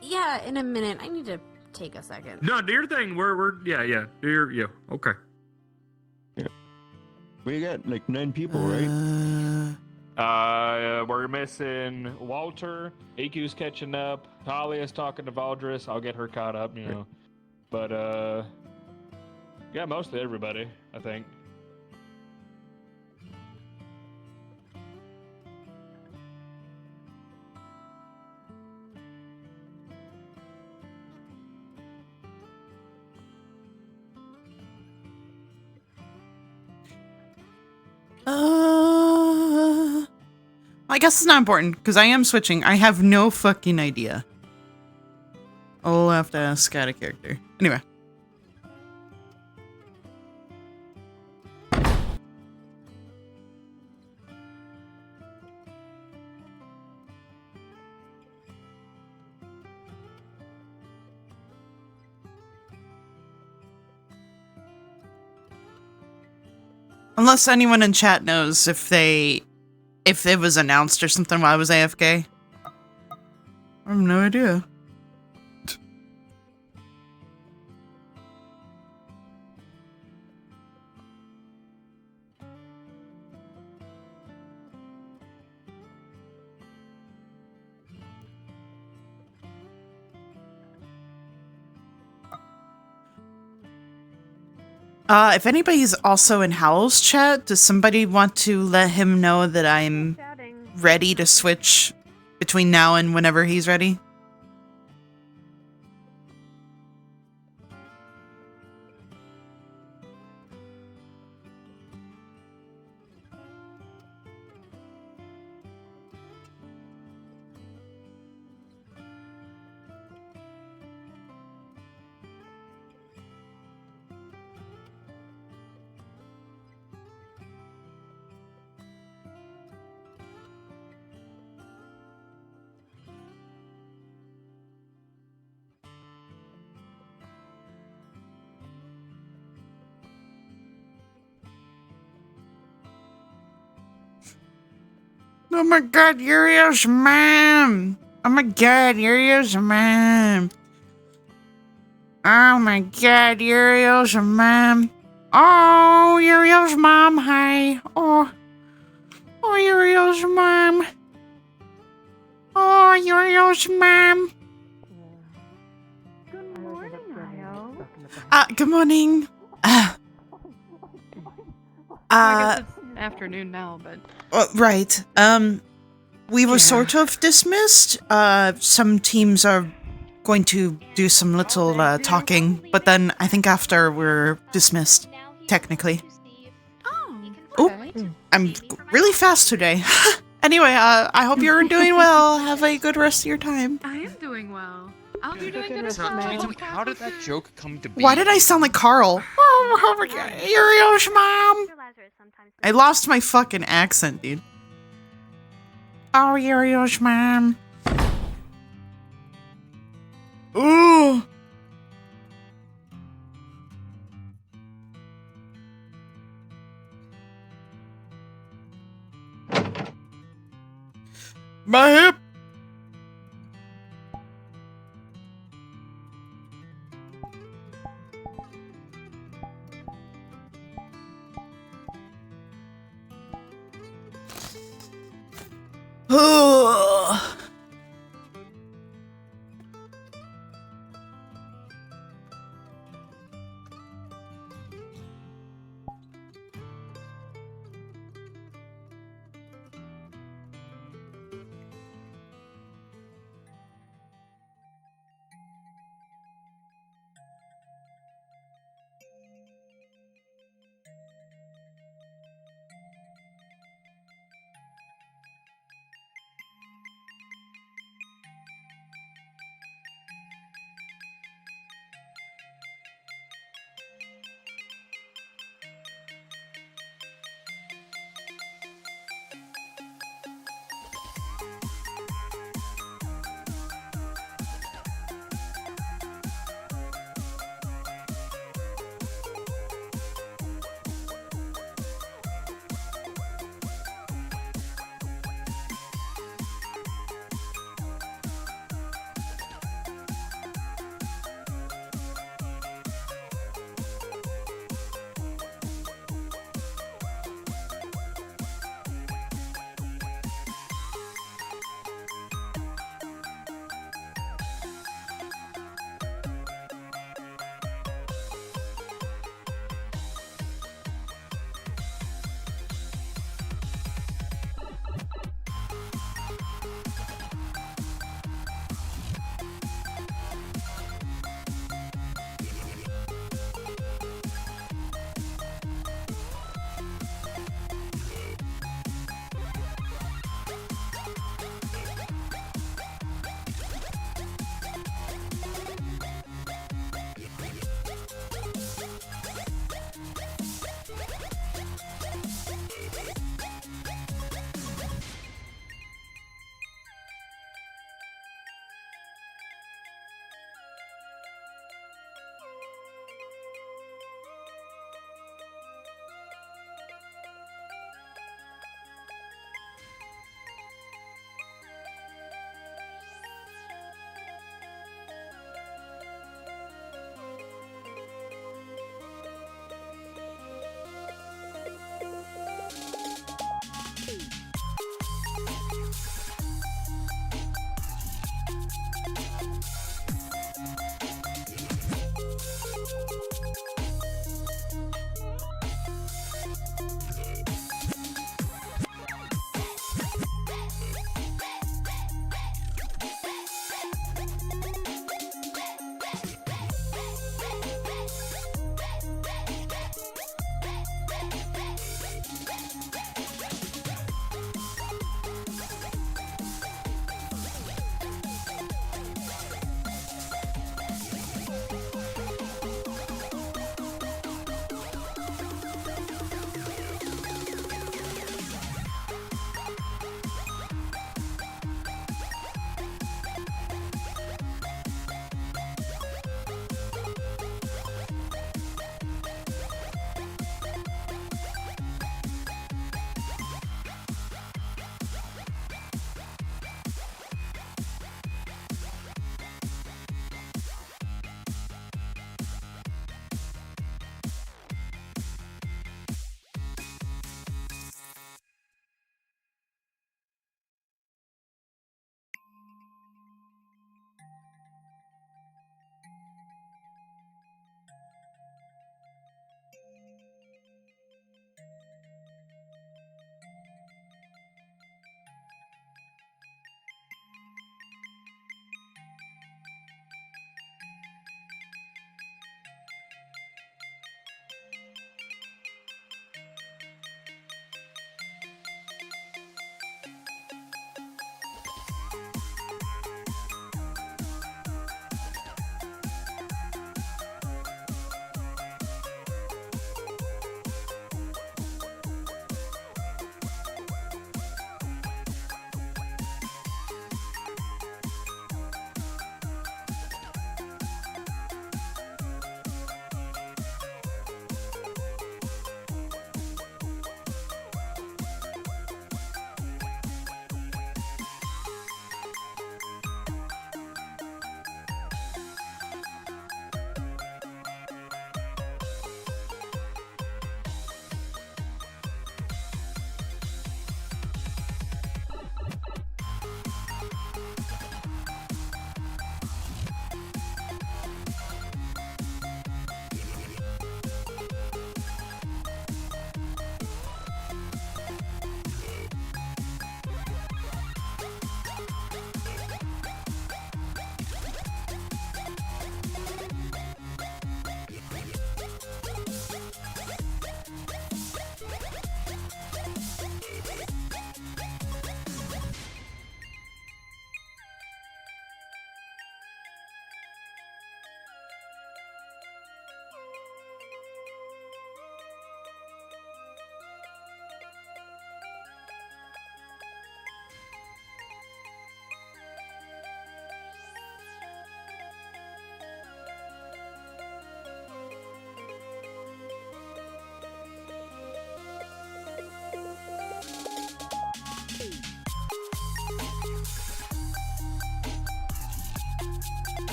Yeah, in a minute. I need to take a second. No, do your thing. Yeah. Okay. We got like 9 people, right? We're missing Walter. AQ's catching up. Talia's talking to Valdris. I'll get her caught up, you know. But, yeah, mostly everybody, I think. I guess it's not important, because I am switching. I have no fucking idea. I'll have to ask out a character. Anyway. Unless anyone in chat knows if it was announced or something while I was AFK. I have no idea. If anybody's also in Howl's chat, does somebody want to let him know that I'm ready to switch between now and whenever he's ready? Oh my god, Uriel's mom! Oh my god, Uriel's mom! Oh my god, Uriel's mom! Oh, Uriel's mom, hi! Oh, Uriel's mom! Oh, Uriel's mom! Good morning, Io. Good morning. I guess it's afternoon now, but Right. We were sort of dismissed. Some teams are going to do some little talking, but then I think after we're dismissed, technically. Oh, I'm really fast today. Anyway, I hope you're doing well. Have a good rest of your time. I am doing well. I'll be doing good as So, can you tell well. me, how did that joke come to be? Why did I sound like Carl? Oh my god, Uriel's mom! I lost my fucking accent, dude. Oh, Uriel's mom. Ooh. My hip. Oh.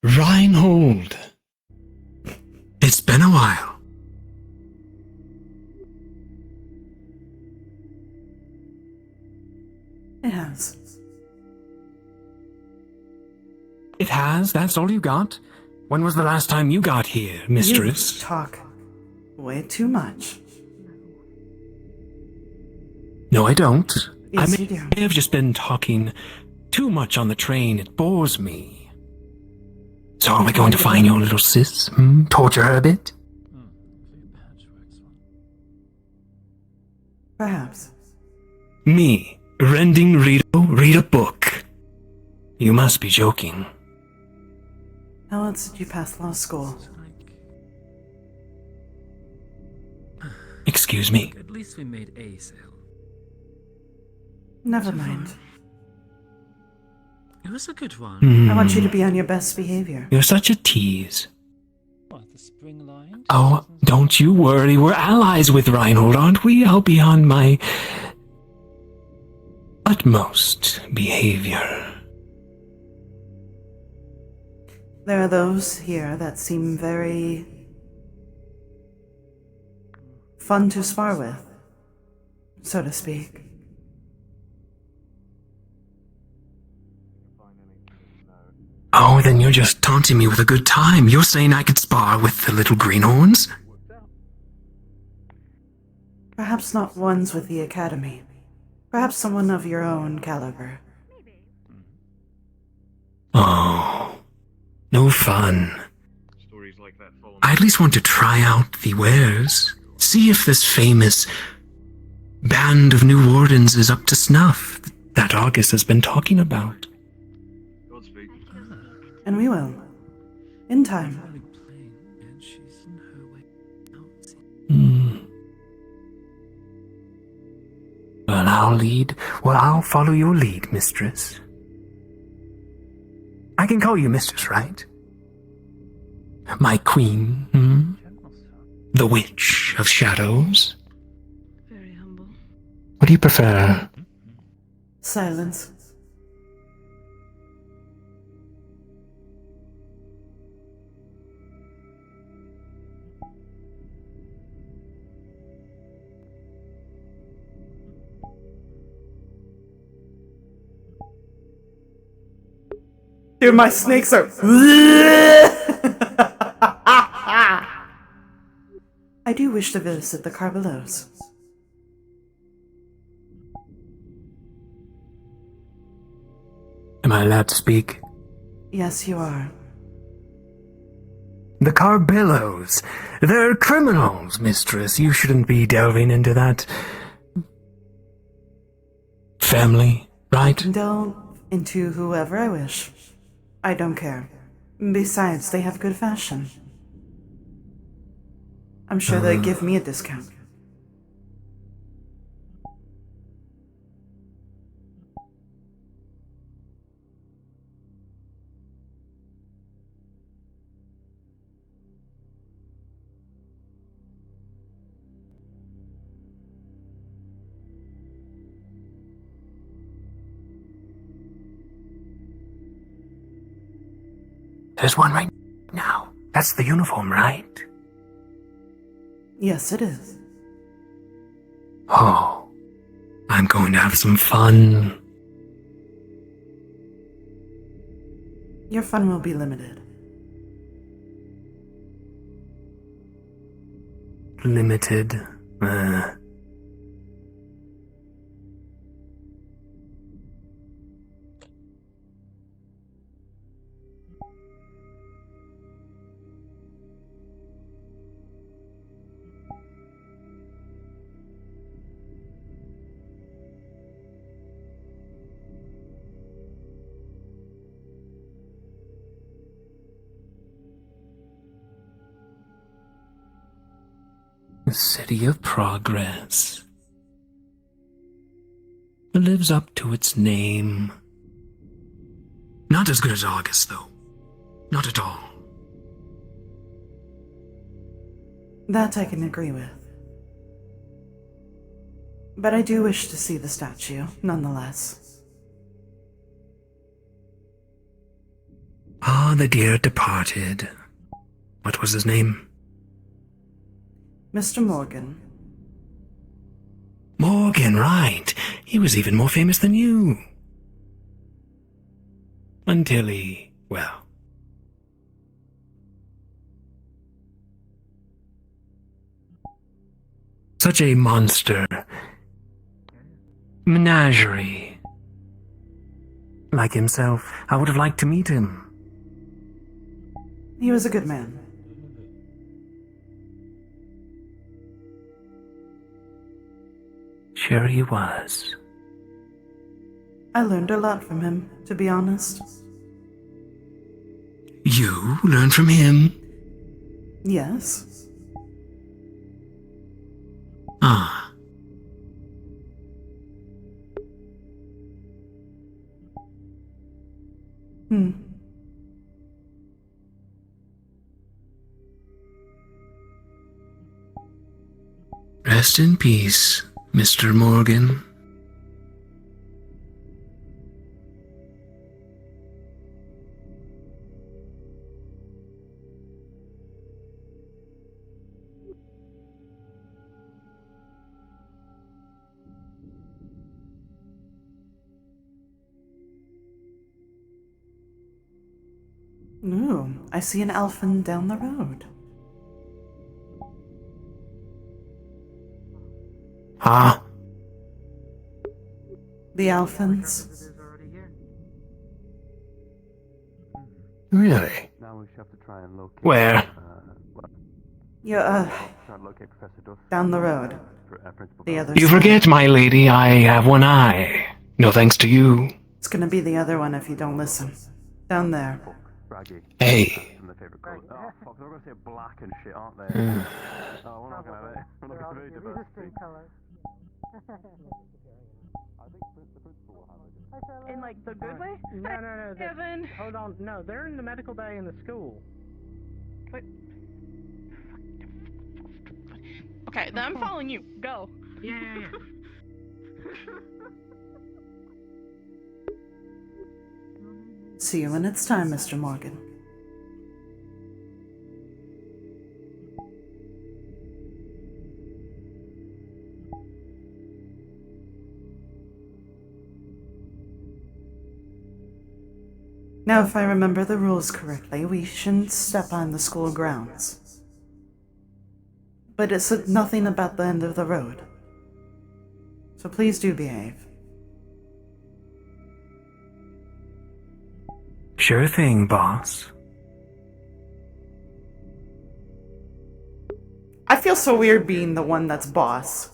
Reinhold. It's been a while. It has. It has? That's all you got? When was the last time you got here, mistress? You talk way too much. No, I don't. Yes, I you do. may have just been talking too much on the train. It bores me. So are we going to find your little sis? Torture her a bit? Perhaps. Me, rending read a book. You must be joking. How else did you pass law school? Excuse me? At least we made a sale. Never mind. It was a good one. I want you to be on your best behavior. You're such a tease. What, the spring line? Oh, don't you worry. We're allies with Reinhold, aren't we? I'll be on my utmost behavior. There are those here that seem very fun to spar with, so to speak. Oh, then you're just taunting me with a good time. You're saying I could spar with the little greenhorns? Perhaps not ones with the Academy. Perhaps someone of your own caliber. Oh, no fun. I at least want to try out the wares. See if this famous band of new wardens is up to snuff that August has been talking about. And we will. In time. Well, I'll follow your lead, mistress. I can call you mistress, right? My queen, The Witch of Shadows? Very humble. What do you prefer? Silence. Dude, my snakes are... I do wish to visit the Carbelos. Am I allowed to speak? Yes, you are. The Carbelos. They're criminals, mistress. You shouldn't be delving into that. Family, right? I can delve into whoever I wish. I don't care. Besides, they have good fashion. I'm sure they give me a discount. There's one right now. That's the uniform, right? Yes, it is. Oh, I'm going to have some fun. Your fun will be limited. Limited. City of Progress. It lives up to its name. Not as good as August, though. Not at all. That I can agree with. But I do wish to see the statue, nonetheless. Ah, the dear departed. What was his name? Mr. Morgan. Morgan, right. He was even more famous than you. Until he, well. Such a monster. Menagerie. Like himself, I would have liked to meet him. He was a good man. Sure he was. I learned a lot from him, to be honest. You learned from him? Yes. Ah. Hmm. Rest in peace, Mr. Morgan. Ooh, I see an elfin down the road. Huh? The elfins. Really? Now we should have to try and locate. Where? Yeah, Try and locate Professor Duff. down the road. The other You side. forget, my lady, I have one eye. No thanks to you. It's gonna be the other one if you don't listen. Down there. Braggy. Hey. My favorite colour. Oh, fuck, they're all gonna say black and shit, aren't they? Oh, we're not gonna have it. We're not gonna have diversity. In like the good way? No. Kevin. Hold on. No, they're in the medical bay in the school. Wait. Okay, then I'm following you. Go. Yeah. See you when it's time, Mr. Morgan. Now, if I remember the rules correctly, we shouldn't step on the school grounds. But it said nothing about the end of the road. So please do behave. Sure thing, boss. I feel so weird being the one that's boss.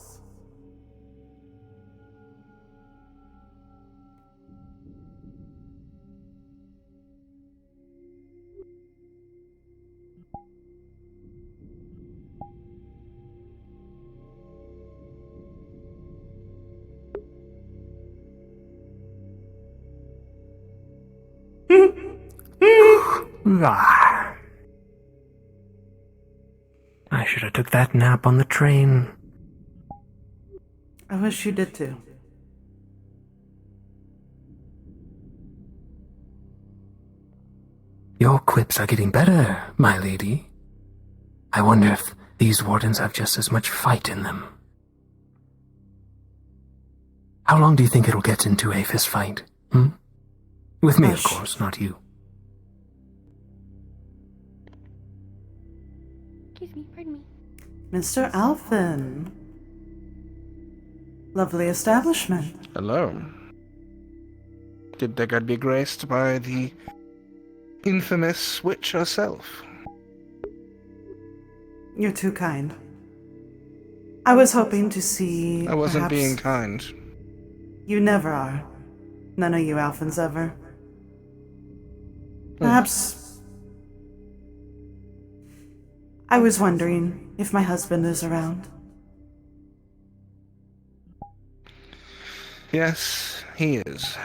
Ah. I should have took that nap on the train. I wish you did too. Your quips are getting better, my lady. I wonder if these wardens have just as much fight in them. How long do you think it'll get into a fist fight? With me, of course, not you. Excuse me, pardon me. Mr. Alphin. Lovely establishment. Hello. Did think I'd be graced by the infamous witch herself. You're too kind. I was hoping to see. I wasn't perhaps... being kind. You never are. None of you Alphins ever. Perhaps. I was wondering if my husband is around. Yes, he is.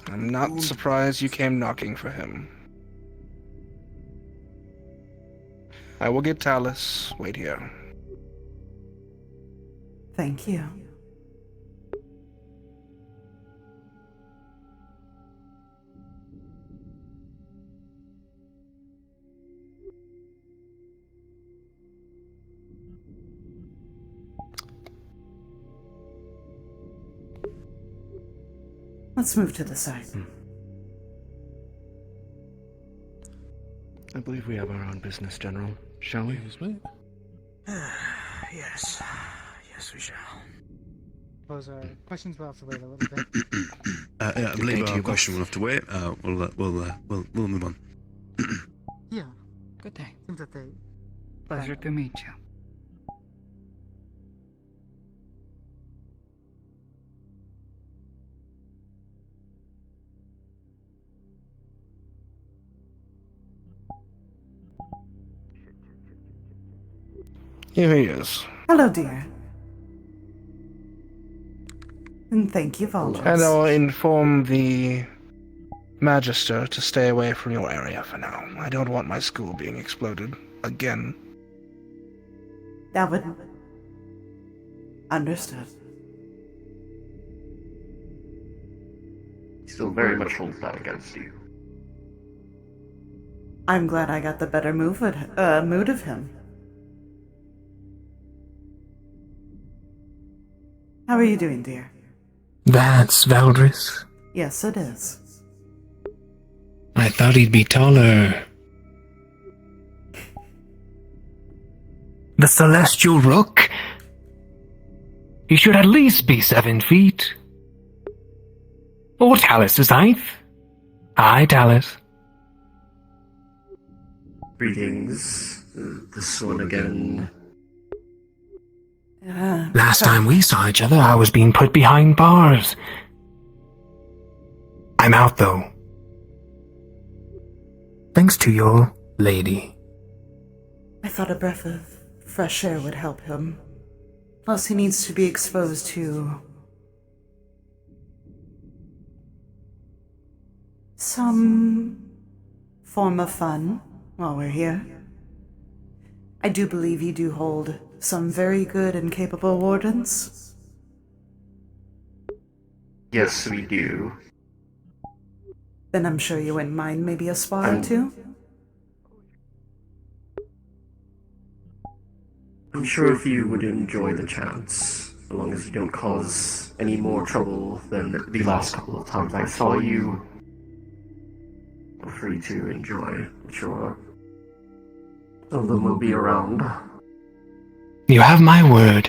I'm not surprised you came knocking for him. I will get Talus. Wait here. Thank you. Let's move to the side. I believe we have our own business, General. Shall we? Yes. Yes, we shall. Those are questions we'll have to wait a little bit. I believe our question will have to wait. We'll move on. Yeah. Good day. Seems that they. Pleasure to meet you. Here he is. Hello, dear. And thank you, Valdres. And I'll inform the Magister to stay away from your area for now. I don't want my school being exploded again. That would... Understood. Still very much holds that against you. I'm glad I got the better mood of him. How are you doing, dear? That's Valdris. Yes, it is. I thought he'd be taller. The Celestial Rook? He should at least be 7 feet. Or Talus' height. Hi, Talus. Greetings. This one again. Last time we saw each other, I was being put behind bars. I'm out, though. Thanks to your lady. I thought a breath of fresh air would help him. Plus, he needs to be exposed to... some... form of fun while we're here. I do believe you do hold some very good and capable wardens. Yes, we do. Then I'm sure you wouldn't mind maybe a spar or two? I'm sure if you would enjoy the chance, as long as you don't cause any more trouble than the last couple of times I saw you, feel free to enjoy. I'm sure some of them will be around. You have my word,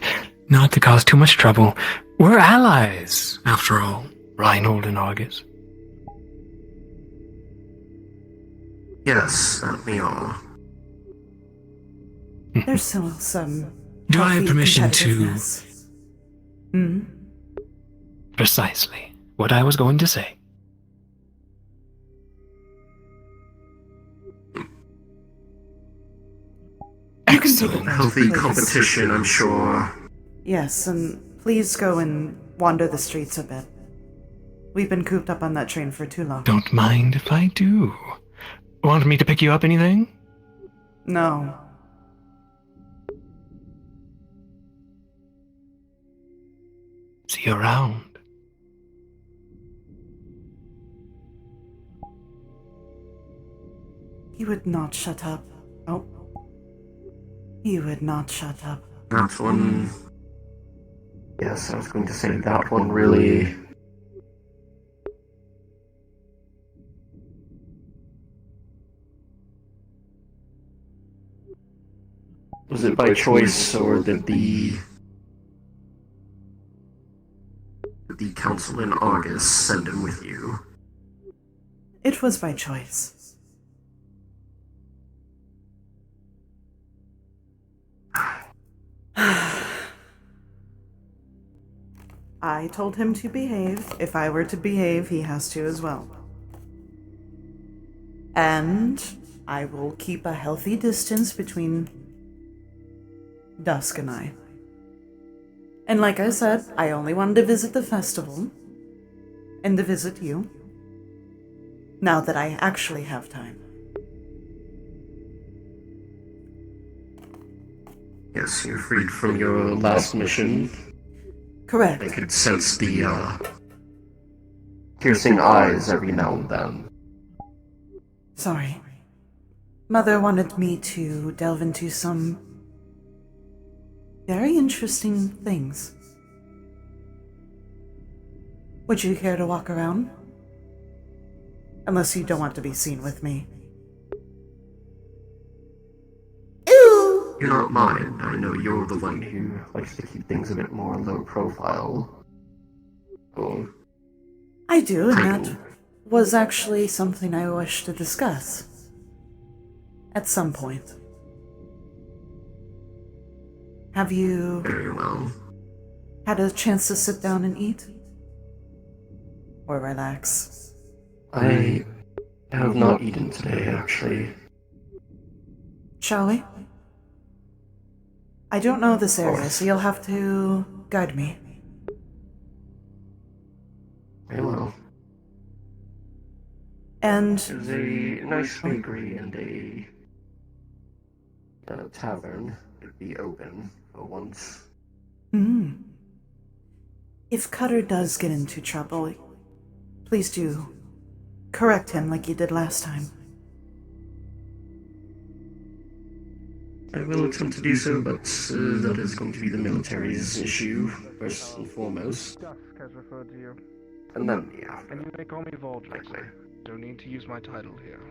not to cause too much trouble. We're allies, after all, Reinhold and Argus. Yes, that we are. There's still some... Do I have healthy permission to... competitiveness. Hmm? Precisely what I was going to say. Excellent. Healthy competition, I'm sure. Yes, and please go and wander the streets a bit. We've been cooped up on that train for too long. Don't mind if I do. Want me to pick you up anything? No. See you around. He would not shut up. Oh. He would not shut up. That one... Yes, I was going to say that one really... Was it by choice, or did the council in August send him with you? It was by choice. I told him to behave. If I were to behave, he has to as well. And I will keep a healthy distance between Dusk and I. And like I said, I only wanted to visit the festival and to visit you. Now that I actually have time. Yes, you're freed from your last mission. Correct. I could sense the, piercing eyes every now and then. Sorry. Mother wanted me to delve into some very interesting things. Would you care to walk around? Unless you don't want to be seen with me. You don't mind. I know you're the one who likes to keep things a bit more low profile. Oh. I do, and that was actually something I wish to discuss. At some point. Have you Very well. had a chance to sit down and eat? Or relax? I have not eaten today, actually. Shall we? I don't know this area, so you'll have to guide me. Very well. And There's a nice bakery and a tavern to be open for once. If Cutter does get into trouble, please do correct him like you did last time. I will attempt to do so, but that is going to be the military's issue, first and foremost. Dusk has referred to you. And then the after. And you may call me Voldress. Don't need to use my title here.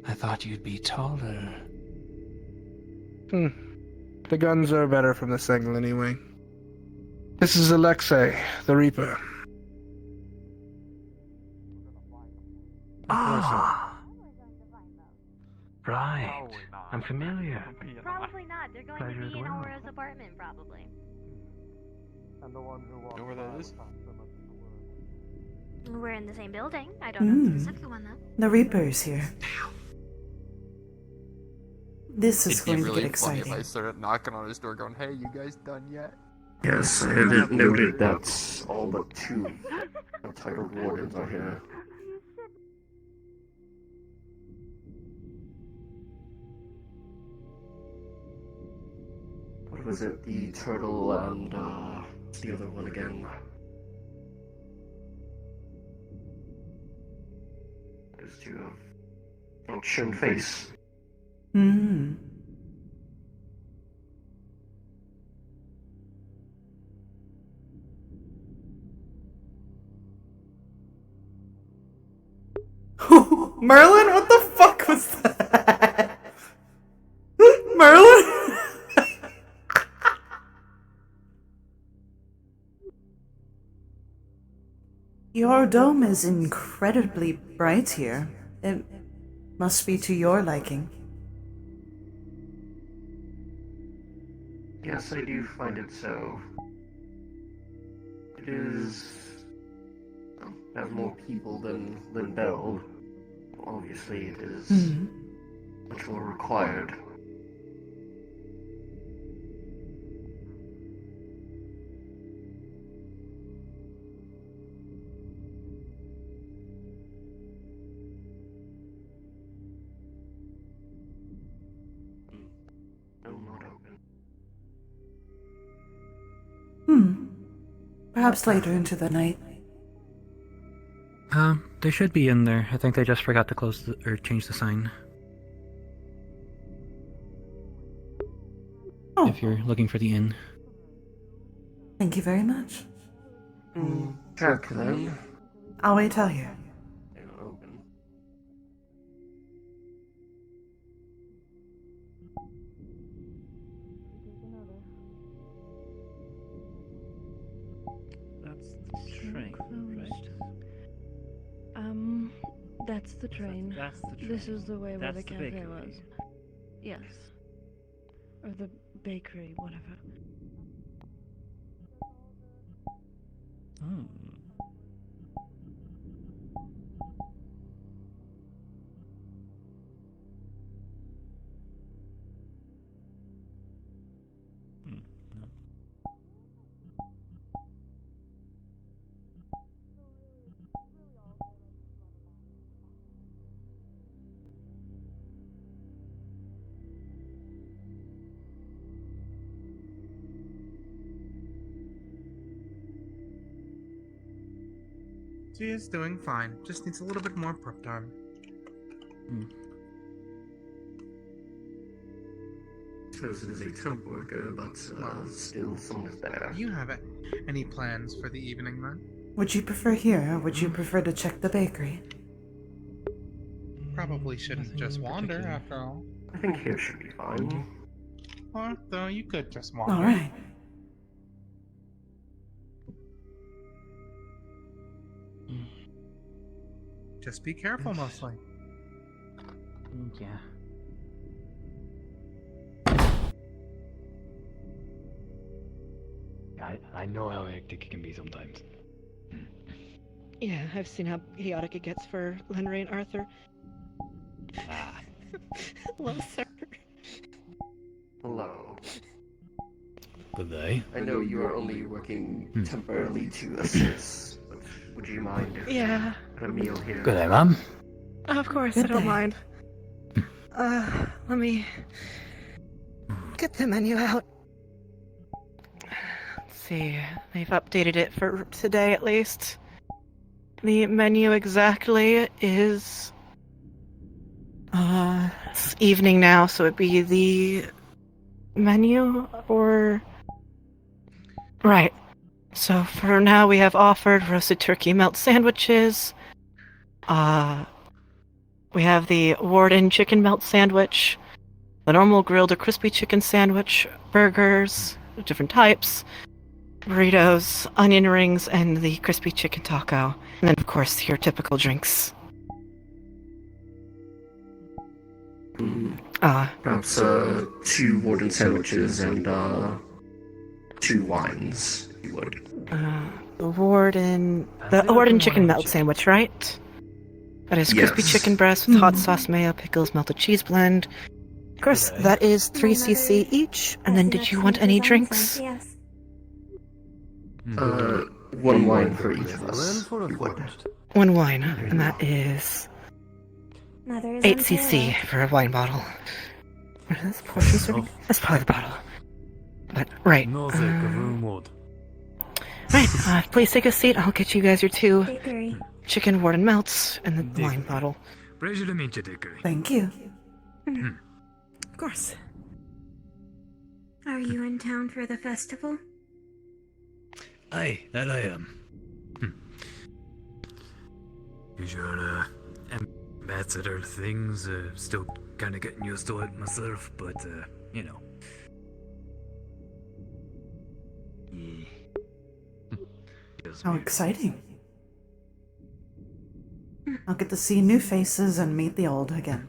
I thought you'd be taller. The guns are better from this angle anyway. This is Alexei, the Reaper. Ah! Right. I'm familiar. Probably not. They're going Pleasure to as be in well. Aura's apartment, probably. And the one who walked Know where that is? We're in the same building. I don't know the specific one, though. The Reaper's here. This is It'd be going really to get funny exciting. if I started knocking on his door going, hey, you guys done yet? Yes, I have noted that all but 2 titled wardens are here. What was it? The turtle and, what's the other one again? Those 2 have shown face. Merlin? What the fuck was that? Merlin? Your dome is incredibly bright here. It must be to your liking. Yes, I do find it so. It is... have more people than Bell. Obviously, it is much more required. No, not open. Perhaps later into the night. They should be in there. I think they just forgot to close or change the sign. Oh. If you're looking for the inn. Thank you very much. Check then. I'll wait till here. They don't open. That's the train, right? That's the train. That's the train. This is the way where That's the the cafe bakery. was. Yes. Or the bakery, whatever. She is doing fine. Just needs a little bit more prep time. suppose it is a temp worker, but still someone's there. Do you have any plans for the evening then? Would you prefer here, or would you prefer to check the bakery? Probably shouldn't just wander after all. I think here should be fine. Or, though, you could just wander. Alright. Just be careful, mostly. Yeah. I know how hectic it can be sometimes. Yeah, I've seen how chaotic it gets for Lenray and Arthur. Ah. Hello, sir. Hello. Good day. I know you are only working temporarily to assist, but would you mind if Yeah. a meal here? Good day, ma'am. Of course, Good I don't day. mind. Let me get the menu out. Let's see, they've updated it for today at least. The menu exactly is it's evening now, so it'd be the menu or right. So for now we have offered roasted turkey melt sandwiches. We have the Warden chicken melt sandwich, the normal grilled or crispy chicken sandwich, burgers, different types, burritos, onion rings, and the crispy chicken taco. And then, of course, your typical drinks. Perhaps 2 Warden sandwiches and 2 wines, if you would. The Warden chicken melt sandwich, right? That is crispy Yes. chicken breast with hot sauce, mayo, pickles, melted cheese blend. Of course, that is 3cc each. And then, did you want any drinks? Yes. 1 wine for each of us, if you would. 1 wine, and that is Mother is 8cc for a wine bottle. What is this portion serving? That's probably the bottle. But, right. Right, please take a seat. I'll get you guys your 2 Bakery. chicken Warden melts and the wine bottle. Pleasure to meet you, Dickory. Thank you. Of course. Are you in town for the festival? Aye, that I am. Usual, ambassador things, still kinda getting used to it myself, but, you know. Yeah. How exciting. I'll get to see new faces and meet the old again.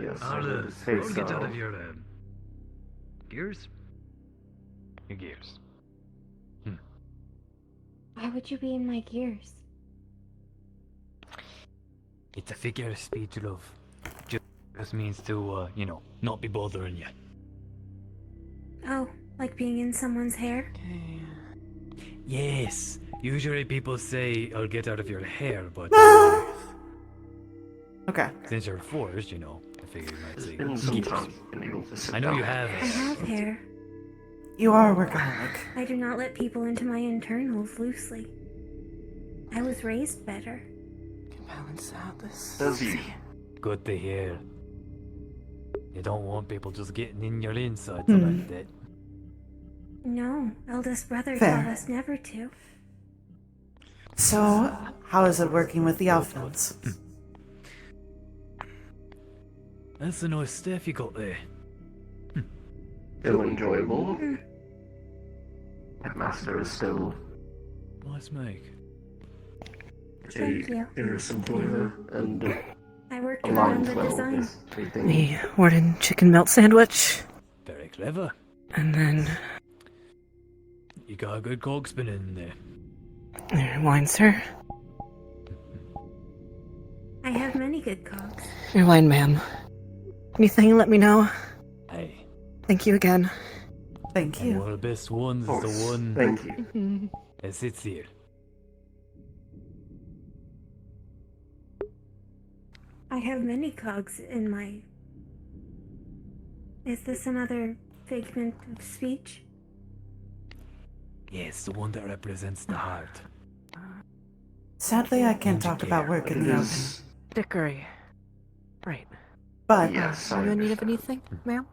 Yes, I I'll would say get so. out of your, gears? Your gears. Why would you be in my gears? It's a figure of speech, love. Just means to, you know, not be bothering you. Oh, like being in someone's hair? Yes. Usually people say, I'll get out of your hair, but... Okay. Since you're forced, you know, I figured you might say... been some time been able to sit I know you down. have... I have hair. You are a workaholic. I do not let people into my internals loosely. I was raised better. Balance out this. Does he? Good to hear. You don't want people just getting in your insides like that. No, eldest brother Fair. taught us never to. So, how is it working with the offense? That's the nice stuff you got there. Still enjoyable. Headmaster is still Nice make. Thank you. generous employer and I worked aligned around the well design. with everything. The Warden chicken melt sandwich. Very clever. And then You got a good cog spinning in there. your wine, sir. I have many good cogs. Your wine, ma'am. Anything, let me know. Hey. Thank you again. Thank And one of the best ones is the one Thank you. that sits here. I have many cogs in my... Is this another figment of speech? Yes, the one that represents the heart. Sadly, I can't talk about work in the open. Dickory. Right. But Yes, are I you in need of understand. anything, ma'am?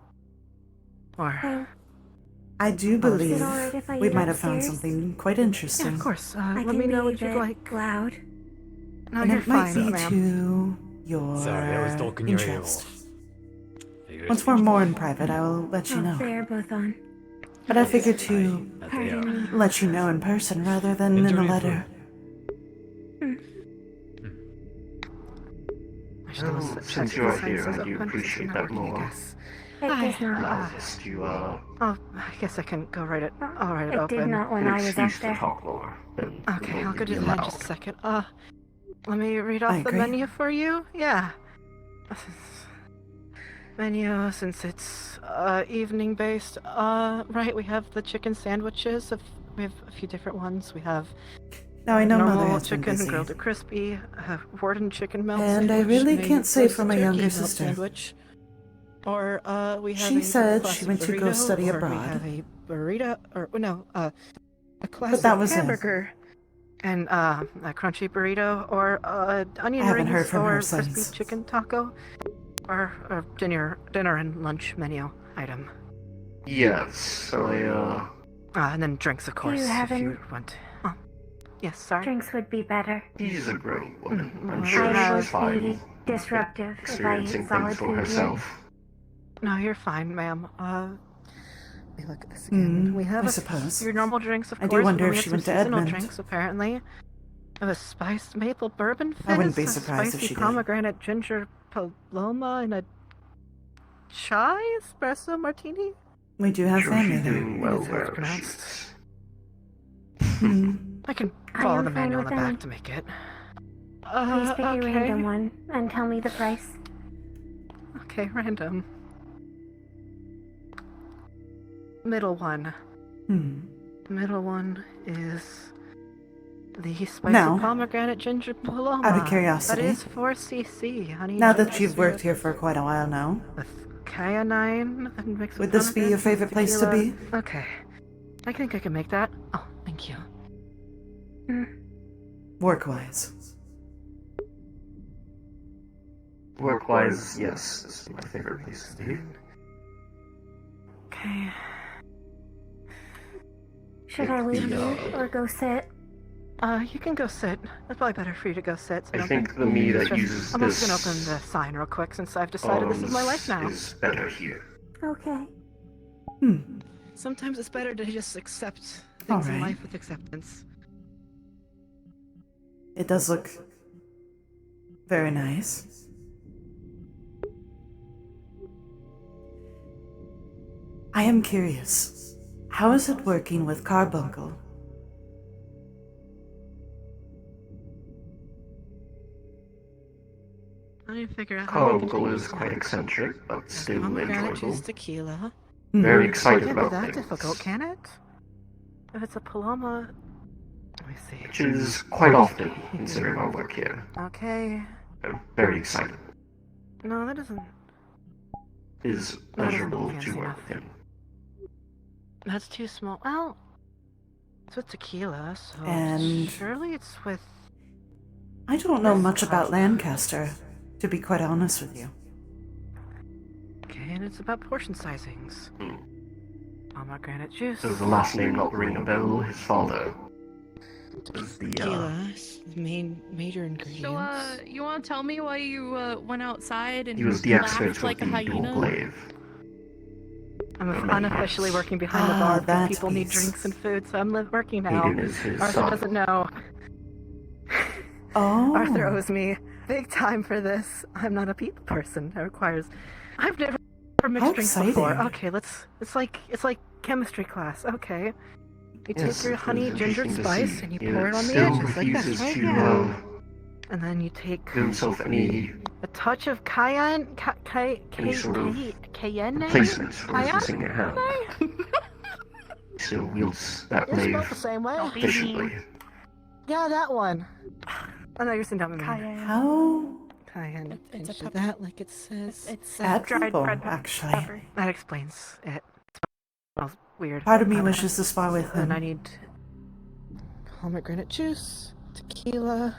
Or I do believe Is it alright if I we eat might have found upstairs? something quite interesting. yeah, of course. I Let can me know be what a you'd bit like. loud. No, And you're it might fine, be ma'am. to your Sorry, I was talking your ear interest. off. Figured Once we're more in private, I will let you know. They are both on. But I figured to Pardon me. let you know in person rather than in a letter. Well, since you're here, I do appreciate that more. It does not. Allows us to, Oh, I guess I can go write it. I'll write it It open. did not when an I was excuse up to there. talk more. Then Okay, will I'll go be do that in allowed. just a second. Let me read off I the agree. menu for you. Yeah. Menu, since it's evening based. Right, we have the chicken sandwiches. We have a few different ones. We have Now I know Mother normal has been chicken, busy. grilled or crispy, warden chicken melt And sandwich. I really a can't say for my roasted younger turkey melt sister. Sandwich. Or we have She a said classic she went to go burrito, study or abroad. we have a burrito, or no, a classic that was it. hamburger. And a crunchy burrito, or onion I haven't rings, heard from or her crispy since. chicken taco, or a dinner and lunch menu item. Yes, so And then drinks, of course, you if have you want. Oh, yes, sorry. Drinks would be better. she's a grown woman. I'm I sure would she's be fine disruptive if I experiencing ate things solid for food here. herself. No, you're fine, ma'am. Let me look at this again. We have I suppose. your normal drinks, of I course. do wonder but if we have she some went to seasonal Edmond. drinks, apparently. We have a spiced maple bourbon fizz, I wouldn't be a surprised if spicy she did. pomegranate ginger paloma, and a chai espresso martini. We do have Sure family she's there. doing well That's how it's wherever she pronounced. is. I can I follow am the fine manual on with the any. back to make it. Please pick a Okay. random one and tell me the price. Okay, random. Middle one. Middle one is the spicy Now, pomegranate ginger paloma. out of curiosity, That is 4 cc, honey. now ginger that you've worked syrup here for quite a while now, with cayenne and mixed with would this be your pomegranate favorite place to tequila. be? Okay. I think I can make that. Oh, thank you. Work-wise. Work-wise, yes, this is my favorite place to be. Okay. Should I leave you or go sit? You can go sit. It's probably better for you to go sit. So I don't think get the me that stressed. uses I'm also gonna this open the sign real quick since I've decided this is my life now. is better here. Okay. Sometimes it's better to just accept things All in right. life with acceptance. It does look very nice. I am curious. How is it working with Carbuncle? Let me figure out how we can Carbuncle do is this. quite eccentric, but still Pomegranate enjoyable. juice tequila. Very excited Can't be about that things. difficult, can it? If it's a paloma, let me see. Which is quite often, considering our work here. Okay. I'm very excited. No, that doesn't. It is That doesn't pleasurable fancy to work enough. with him. That's too small. Well, it's with tequila, so And- surely it's with. I don't know much about Lancaster, to be quite honest with you. Okay, and it's about portion sizings. Pomegranate juice. Does the last name not ring a bell? His father was the, Tequila, the main major ingredients. So, you want to tell me why you went outside and he was the laughed expert like a with the dual hyena? glaive. I'm unofficially working behind the bar because that people need piece. drinks and food, so I'm working now. Hayden is his Arthur son. doesn't know. Oh. Arthur owes me big time for this. I'm not a people person. It requires. I've never mixed How drinks before. exciting. Okay, let's. It's like chemistry class. Okay. You Yes, take your it honey was ginger interesting to spice see. and you He pour it on the still edges like this, refuses right? to, Yeah. And then you take give himself any a touch of cayenne, Any sort of cayenne. replacement for his Cayenne? missing hand. He still wields that You're spelled blade the same way. efficiently. Yeah, that one. Oh no, you're sitting down with me. How Cayenne. It's a that like it says. It's admirable, actually. That explains it. It smells weird. Part of me wishes to spar with him. And I need pomegranate juice, tequila.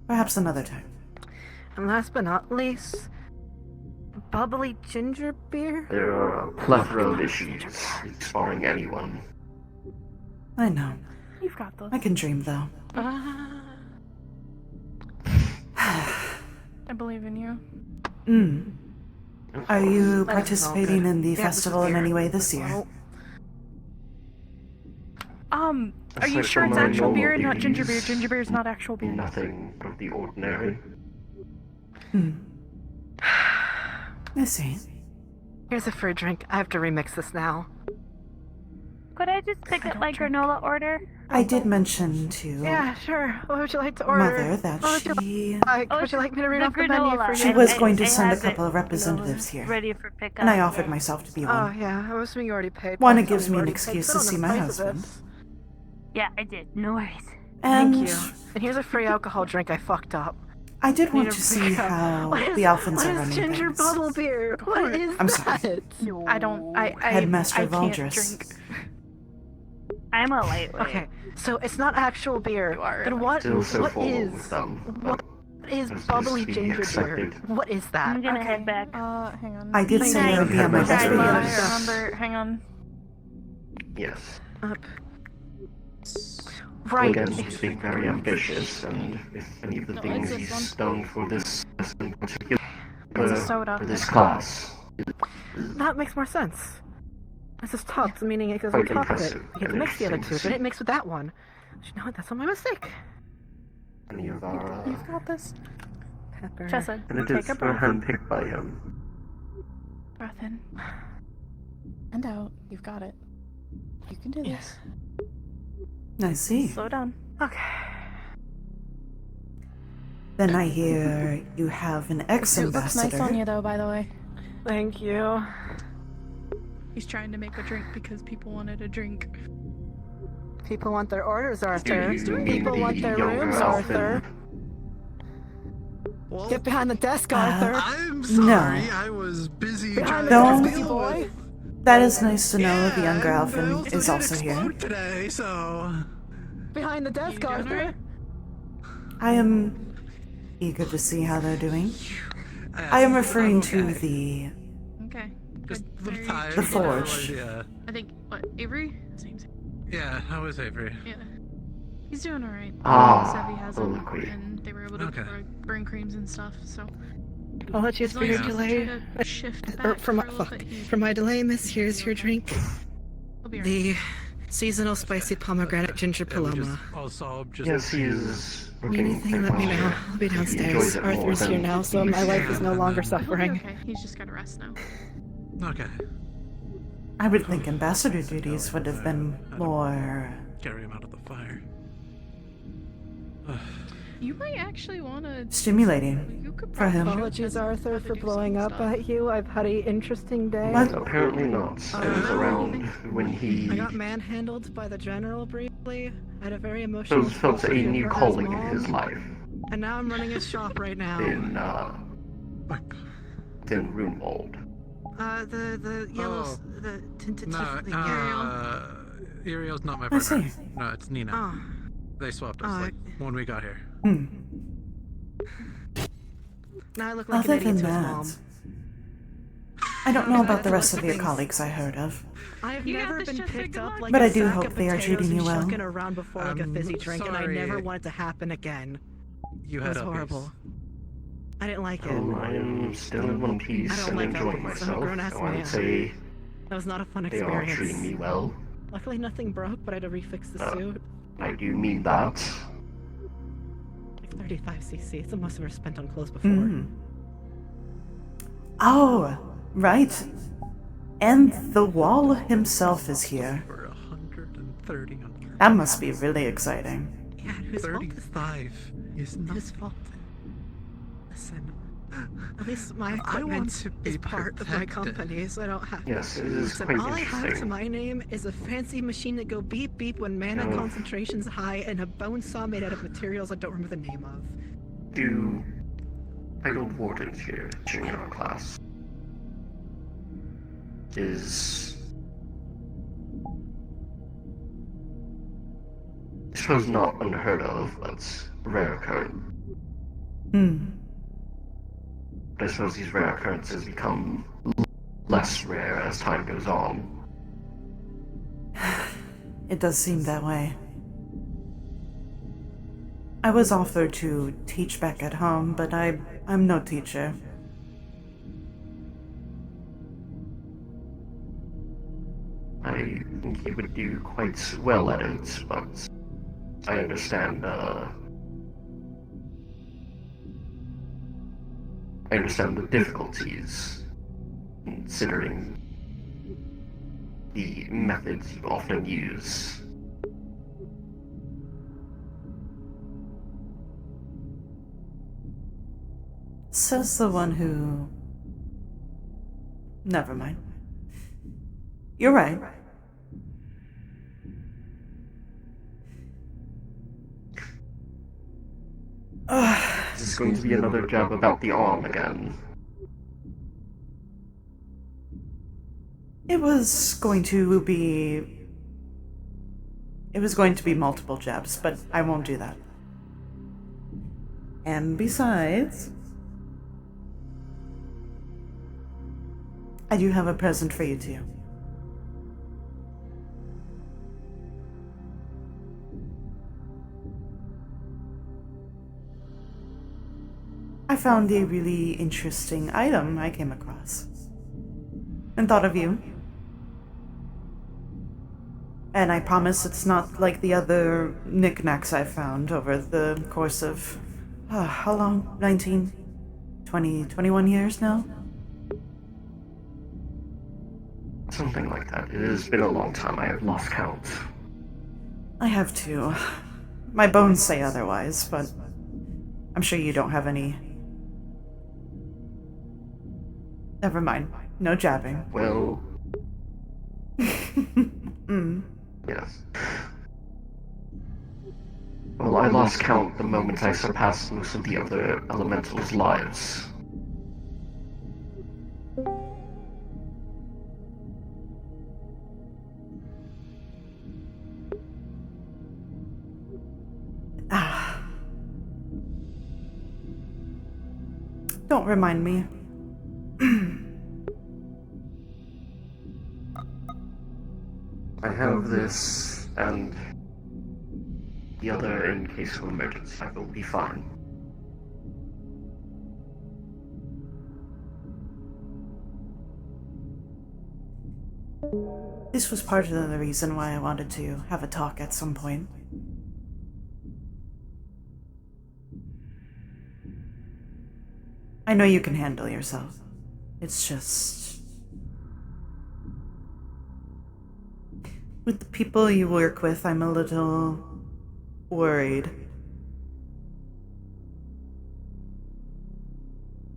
Perhaps another time. And last but not least, bubbly ginger beer? There are a plethora of issues exploring anyone. I know. You've got those. I can dream, though. I believe in you. Are you participating in the festival in any way this year? Are you sure it's actual beer and not ginger beer? Ginger beer is not actual beer. Nothing of the ordinary. I see. Here's a free drink. I have to remix this now. Could I just pick up my granola order? I did mention to Yeah, sure. What would you like to order? Mother that she Would you like me to read off the menu for you? she was going to send a couple of representatives here, Ready for pickup. and I offered myself to be Oh, one. yeah. I was assuming you already paid. One, Well, it gives you me an already excuse paid. to Put see on the my price of it. husband. Yeah, I did. No worries. And Thank you. And here's a free alcohol drink I fucked up. I did want Need to a see pickup. how What is- the Alphans what are is running ginger things. bubble beer? What is I'm that? sorry. I don't. I Headmaster I can't Valdris. drink. I'm a lightweight. Okay, so it's not actual beer. Then what? Still so What full is? with them. What is As bubbly is to be ginger beer? expected. What is that? I'm gonna head back. Hang on. I did say I would be on my best Nice. behavior. Hang on. Yes. Up. Right. Again, he's being very ambitious, and if any of the things it's this one. he's done for this in particular, It's a soda. for this class, That makes more sense. This is tops, meaning it goes Quite on top of it. impressive, You get to and mix the other it two, but it mixed with that one. You know what? That's not my mistake. any of our, You've got this. Pepper. Chessa, and it take is a breath. handpicked by him. Breath in. And out. You've got it. You can do this. I see. Slow down. Okay. Then I hear you have an It looks nice ex-ambassador. on you, though, by the way. Thank you. He's trying to make a drink because people wanted a drink. People want their orders, Arthur. He's doing People the want their younger rooms, Alvin. Arthur. Get behind the desk, Arthur. I'm sorry, No. I was busy Behind trying the to desk, deal boy. with... That is nice to know the younger I Alphen also is did also here. explode today, so... Behind the desk, Arthur. I am eager to see how they're doing. I am referring to the Okay. Just Good. a little Very- tired. The but otherwise, forge. Yeah. I think, what, Avery? His name's Yeah, how is Avery? Yeah. He's doing alright. Ah, Sevi has him, okay. and they were able to Okay. burn creams and stuff, so. Apologies As for long your as he doesn't delay. try to shift Or back for my a little bit, he- For my delay, miss, here's your drink. he'll be alright. The seasonal spicy pomegranate ginger paloma. Also, just... Yes, he is working Anything, very let me much know. here. I'll be He downstairs. enjoys it more Arthur's than here now, so my life is no longer He'll be suffering. okay. He's just gotta rest now. Okay. I would think ambassador duties would have been more Carry him out of the fire. You might actually wanna. stimulating You could for him. Apologies, Arthur, for blowing up at you. I've had an interesting day. What? Apparently not. It was around when he I got manhandled by the general briefly. I had a very emotional. felt a conversation new with her calling in mom, his life And now I'm running his shop right now. in Runewald. The yellow, Oh. the tinted No, Ariel's not my I partner. see. No, it's Nina. Oh. They swapped us Oh, like when we got here. Hmm. Now I look like Other an idiot than to his that, mom. I don't know about the rest of your colleagues I heard of. I have never been picked up like But a I do sack hope of they are potatoes treating you and well. shucking around before like a fizzy drink, and I sorry. never want it to happen again. You It had was uppies. horrible. I didn't like it. Oh, I am still in one I piece don't and like enjoying uppies. I'm a myself, grown-ass so I man. would say That was not a fun they are experience. treating me well. Luckily, nothing broke, but I had to refix the suit. I do mean that. Like 35cc. It's the most I've ever spent on clothes before. Hmm. Oh, right. And the wall himself is here. For 130 on That must be really exciting. Yeah, whose fault is 35 is not Whose fault? Listen, at least my I want equipment to be is part of my protected. company, so I don't have. Yes, it is Listen, quite all I have to interesting. my name is a fancy machine that go beep beep when mana Oh. concentration's high, and a bone saw made out of materials I don't remember the name of. Do titled wardens here in our class is, I suppose, not unheard of, but rare occurrence. Hmm. I suppose these rare occurrences become less rare as time goes on. It does seem that way. I was offered to teach back at home, but I'm no teacher. I think you would do quite well at it, but I understand, I understand the difficulties, considering the methods you often use. Says the one who... Never mind. You're right. This is going to be another jab about the arm again. It was going to be... It was going to be multiple jabs, but I won't do that. And besides... I do have a present for you too. I found a really interesting item I came across. And thought of you. And I promise it's not like the other knickknacks I've found over the course of... how long? 19? 20, 21 years now? Something like that. It has been a long time. I have lost count. I have too. My bones say otherwise, but I'm sure you don't have any. Never mind. No jabbing. Well... Yes. Well, I lost count the moment I surpassed most of the other elementals' lives. Don't remind me. I have this, and the other in case of emergency. I will be fine. This was part of the reason why I wanted to have a talk at some point. I know you can handle yourself. It's just... with the people you work with, I'm a little... worried.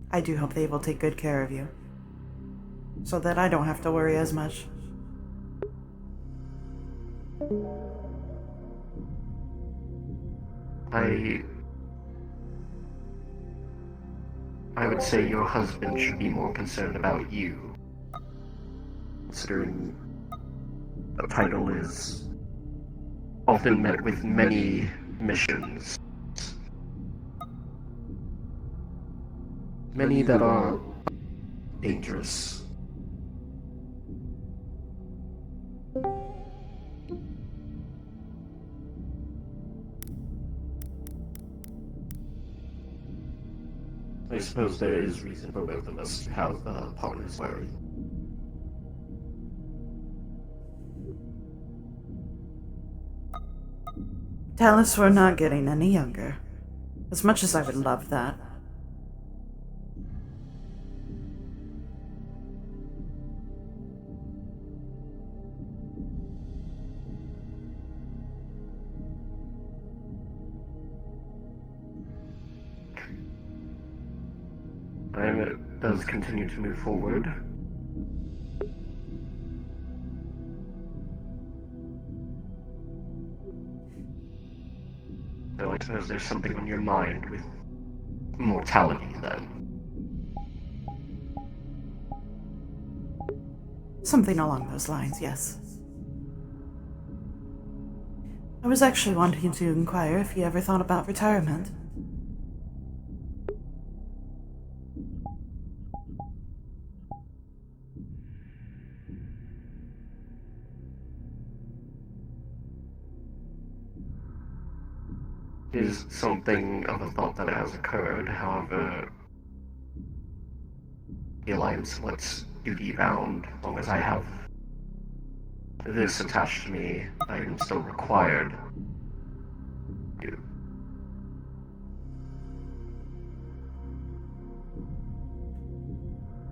I do hope they will take good care of you. So that I don't have to worry as much. I would say your husband should be more concerned about you, considering the title is often met with many missions. Many that are dangerous. I suppose there is reason for both of us to have partners worry. Tell us we're not getting any younger. As much as I would love that. It does continue to move forward. So I suppose there's something on your mind with mortality then. Something along those lines, yes. I was actually wanting to inquire if you ever thought about retirement. is something of a thought that has occurred. However, the Alliance lets duty bound. As long as I have this attached to me, I am still required to.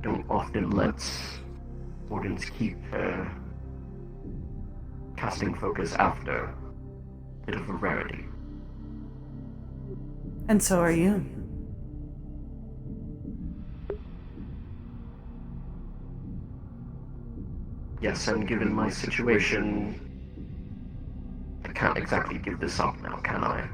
Don't often let Wardens keep casting focus after. Bit of a rarity. And so are you. Yes, and given my situation, I can't exactly give this up now, can I?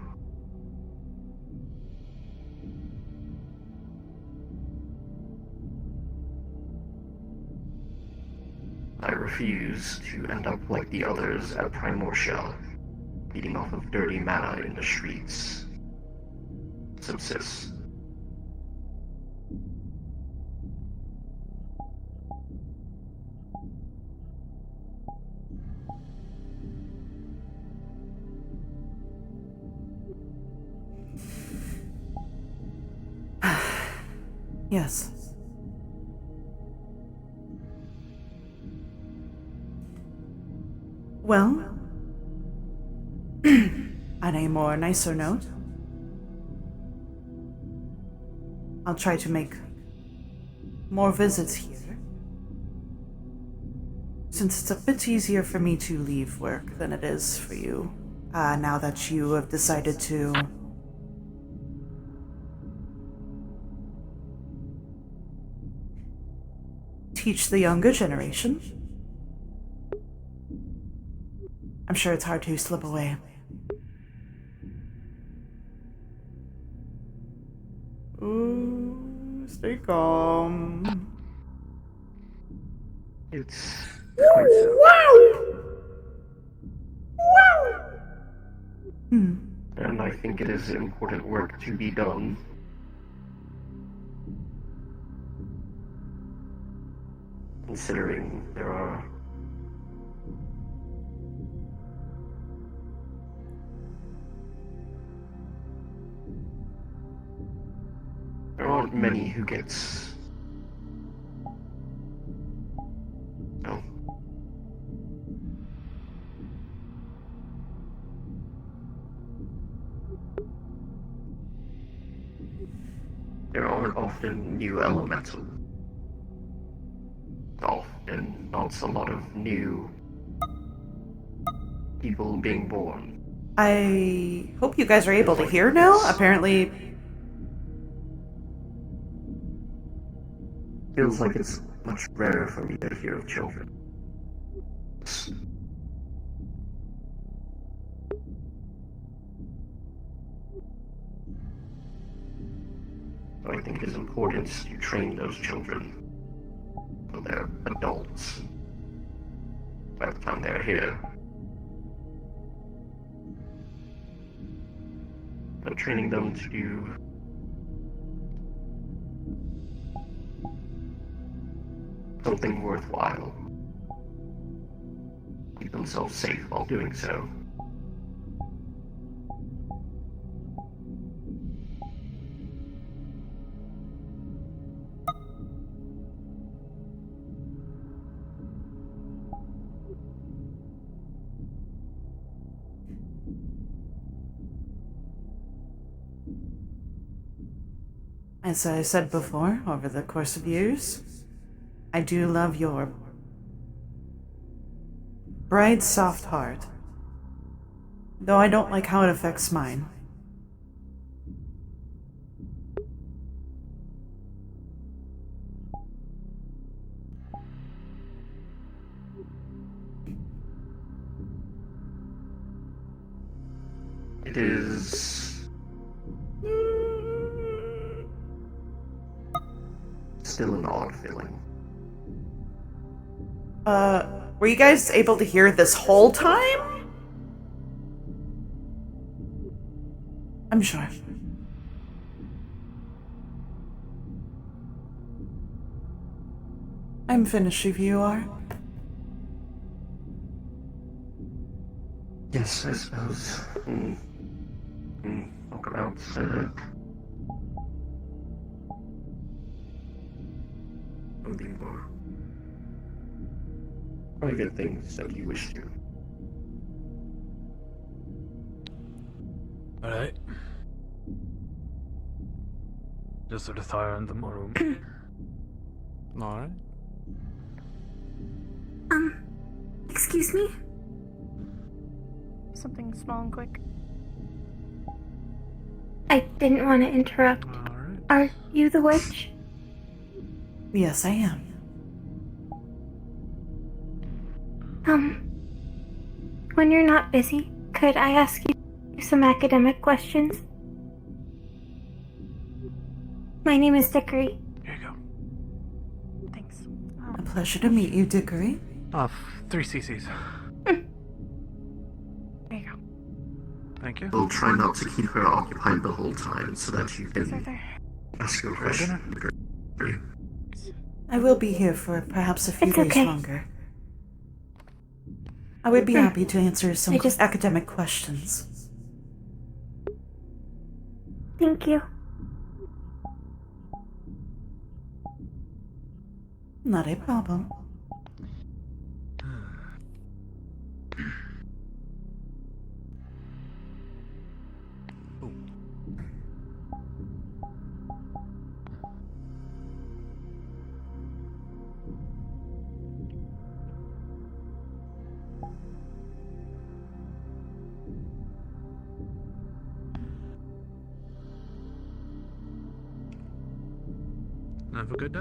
I refuse to end up like the others at Primordia, feeding off of dirty mana in the streets. Subsist. Yes. Well, on a more nicer note, I'll try to make more visits here. Since it's a bit easier for me to leave work than it is for you, now that you have decided to teach the younger generation. I'm sure it's hard to slip away. Ooh, stay calm. It's quite so. And I think it is important work to be done. Considering there aren't many who gets there aren't often new elementals. Often not a lot of new people being born. I hope you guys are able to hear now. Apparently, feels like it's much rarer for me to hear of children. I think it is important to train those children when they're adults. By the time they're here. But training them to do something worthwhile. Keep themselves safe while doing so. as I said before, over the course of years, I do love your bright, soft heart. Though I don't like how it affects mine. It is still an odd feeling. Were you guys able to hear this whole time? I'm sure. I'm finished if you are. Yes, I suppose. Talk about something more private things that you wish to. Alright. Just sort of fire in the room. Alright. Excuse me? Something small and quick. I didn't want to interrupt. Are you the witch? Yes, I am. When you're not busy, could I ask you some academic questions? My name is Dickory. Here you go. Thanks. A pleasure to meet you, Dickory. 3 cc's. There you go. Thank you. We'll try not to keep her occupied the whole time so that you can ask your question. I will be here for perhaps a few It's days okay. longer. I would be happy to answer some academic questions. Thank you. Not a problem. Have a good day.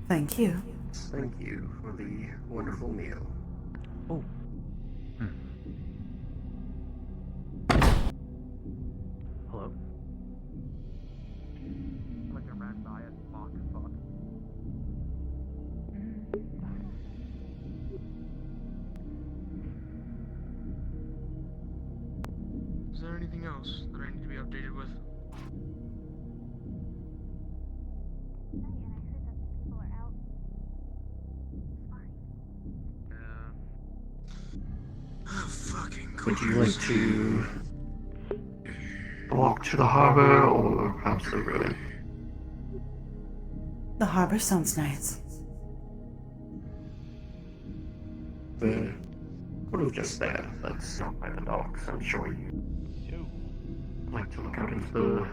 Thank you. Thank you for the wonderful meal. Oh. Hello? Like a rat diet, fuck. Is there anything else that I need to be updated with? Would you like to walk to the harbor or perhaps the ruin? The harbor sounds nice. The roof just there. That's not by the docks. I'm sure you like to look out into the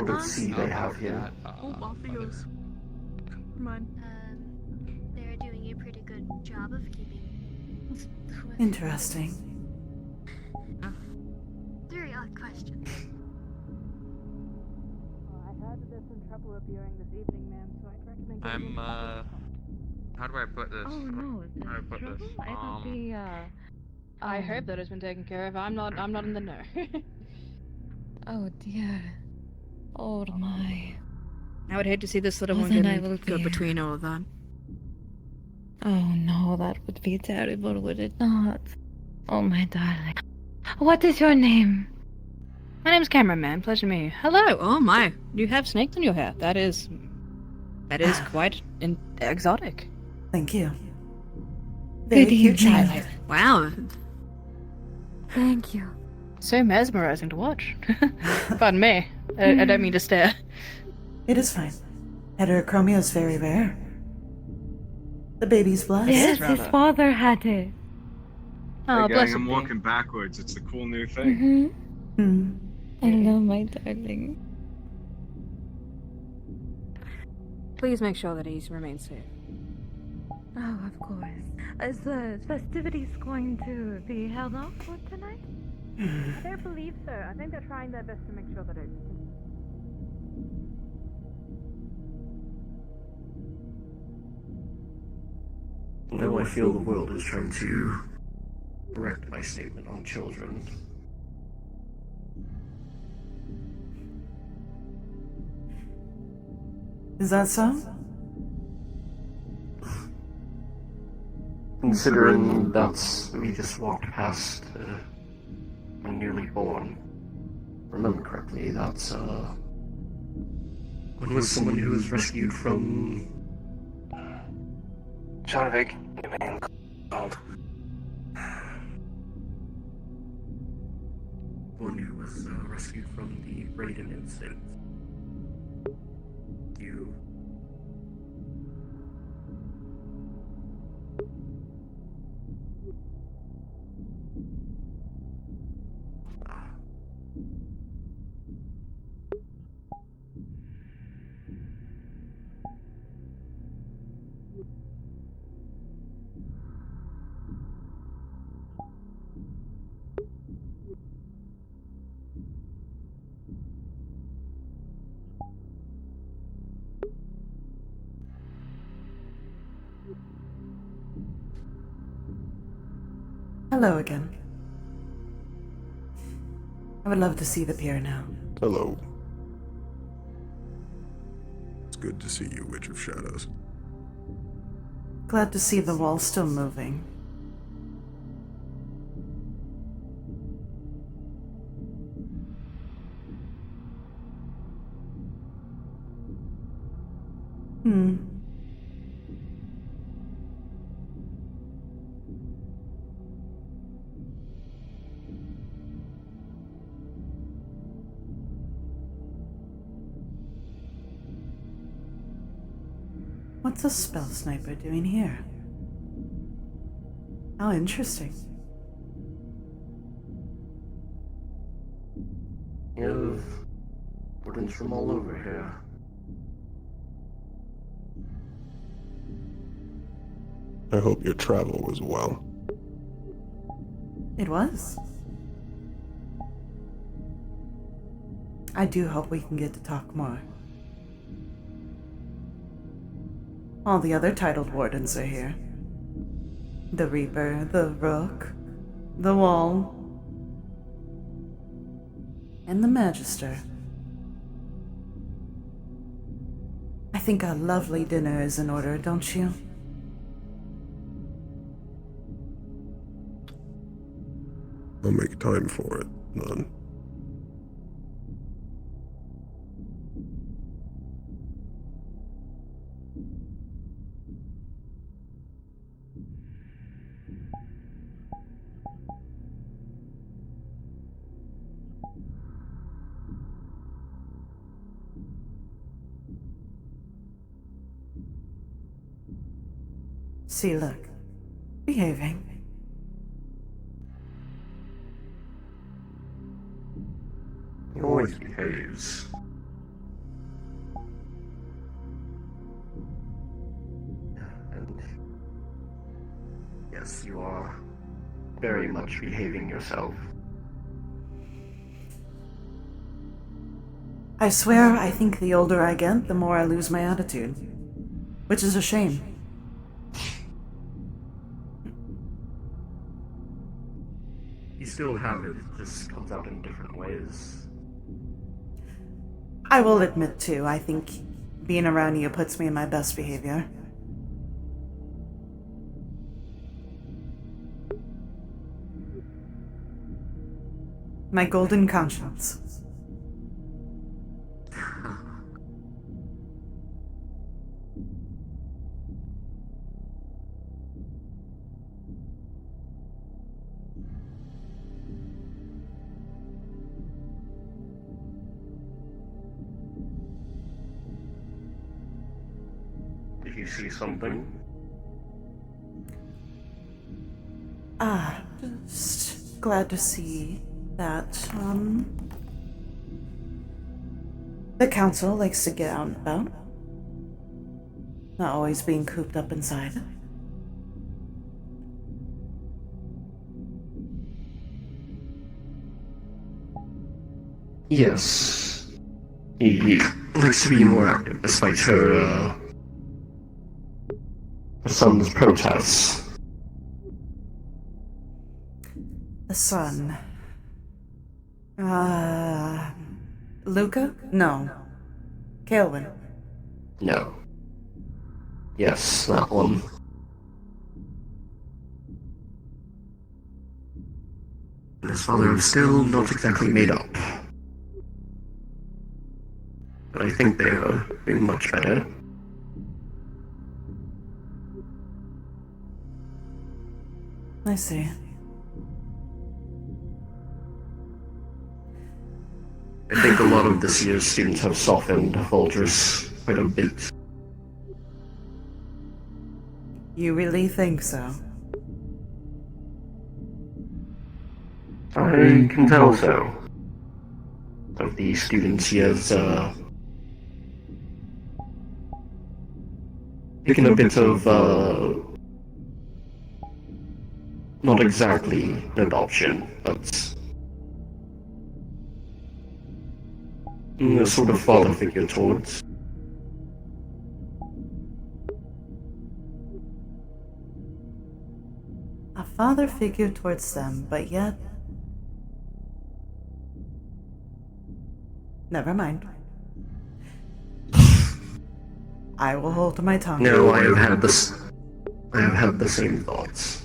the sea they have here. Oh, Waffles. Come on. They're doing a pretty good job of keeping. Interesting. Very odd question. I heard that there's some trouble appearing this evening, ma'am, so I'd recommend getting How do I put this? Oh no, How do I put this? I thought the I hope that has been taken care of. I'm not in the know. Oh dear. Oh my. I would hate to see this little Oh, one then I will go be- between all of that. Oh no, that would be terrible, would it not? Oh my darling. What is your name? My name's Cameron, man. Pleasure to meet you. Hello. Oh my. You have snakes in your hair. That is quite exotic. Thank you. Good Very cute evening. child. Wow. Thank you. So mesmerizing to watch. Pardon me. I don't mean to stare. It is fine. Heterochromia is very rare. The baby's blessed. Yes, his father had it. Oh, hey, bless gang, I'm him. walking backwards. It's the cool new thing. Hello, my darling. Please make sure that he remains safe. Oh, of course. Is the festivities going to be held off for tonight? I don't believe so. I think they're trying their best to make sure that it. Now I feel the world is trying to correct my statement on children. Is that so? Considering that we just walked past my newly born, remember correctly, that's one was someone who was rescued from Shanrock, you mean called? was rescued from the Raiden incident. You... Hello again. I would love to see the pier now. Hello. It's good to see you, Witch of Shadows. Glad to see the wall still moving. What's a spell sniper doing here? How interesting. You have wardens from all over here. I hope your travel was well. It was. I do hope we can get to talk more. All the other titled wardens are here. The Reaper, the Rook, the Wall, and the Magister. I think a lovely dinner is in order, don't you? I'll make time for it, none. See, look. Behaving. He always behaves. And yes, you are very much behaving yourself. I swear, I think the older I get, the more I lose my attitude. Which is a shame. You still have it, it just comes out in different ways. I will admit, too, I think being around you puts me in my best behavior. My golden conscience. Did you see something? Just glad to see that, the council likes to get out and about. Not always being cooped up inside. Yes. He likes to be more active despite her son's protests. The son. Luca? No. Kaelwyn. No. Yes, that one. His father is still not exactly made up. But I think they are doing much better. I see. I think a lot of this year's students have softened Vultures quite a bit. You really think so? I can tell so. Of the students he has, taken a bit of, not exactly an adoption, but a sort of father figure towards. A father figure towards them, but yet... Never mind. I will hold my tongue. No, I have had the same thoughts.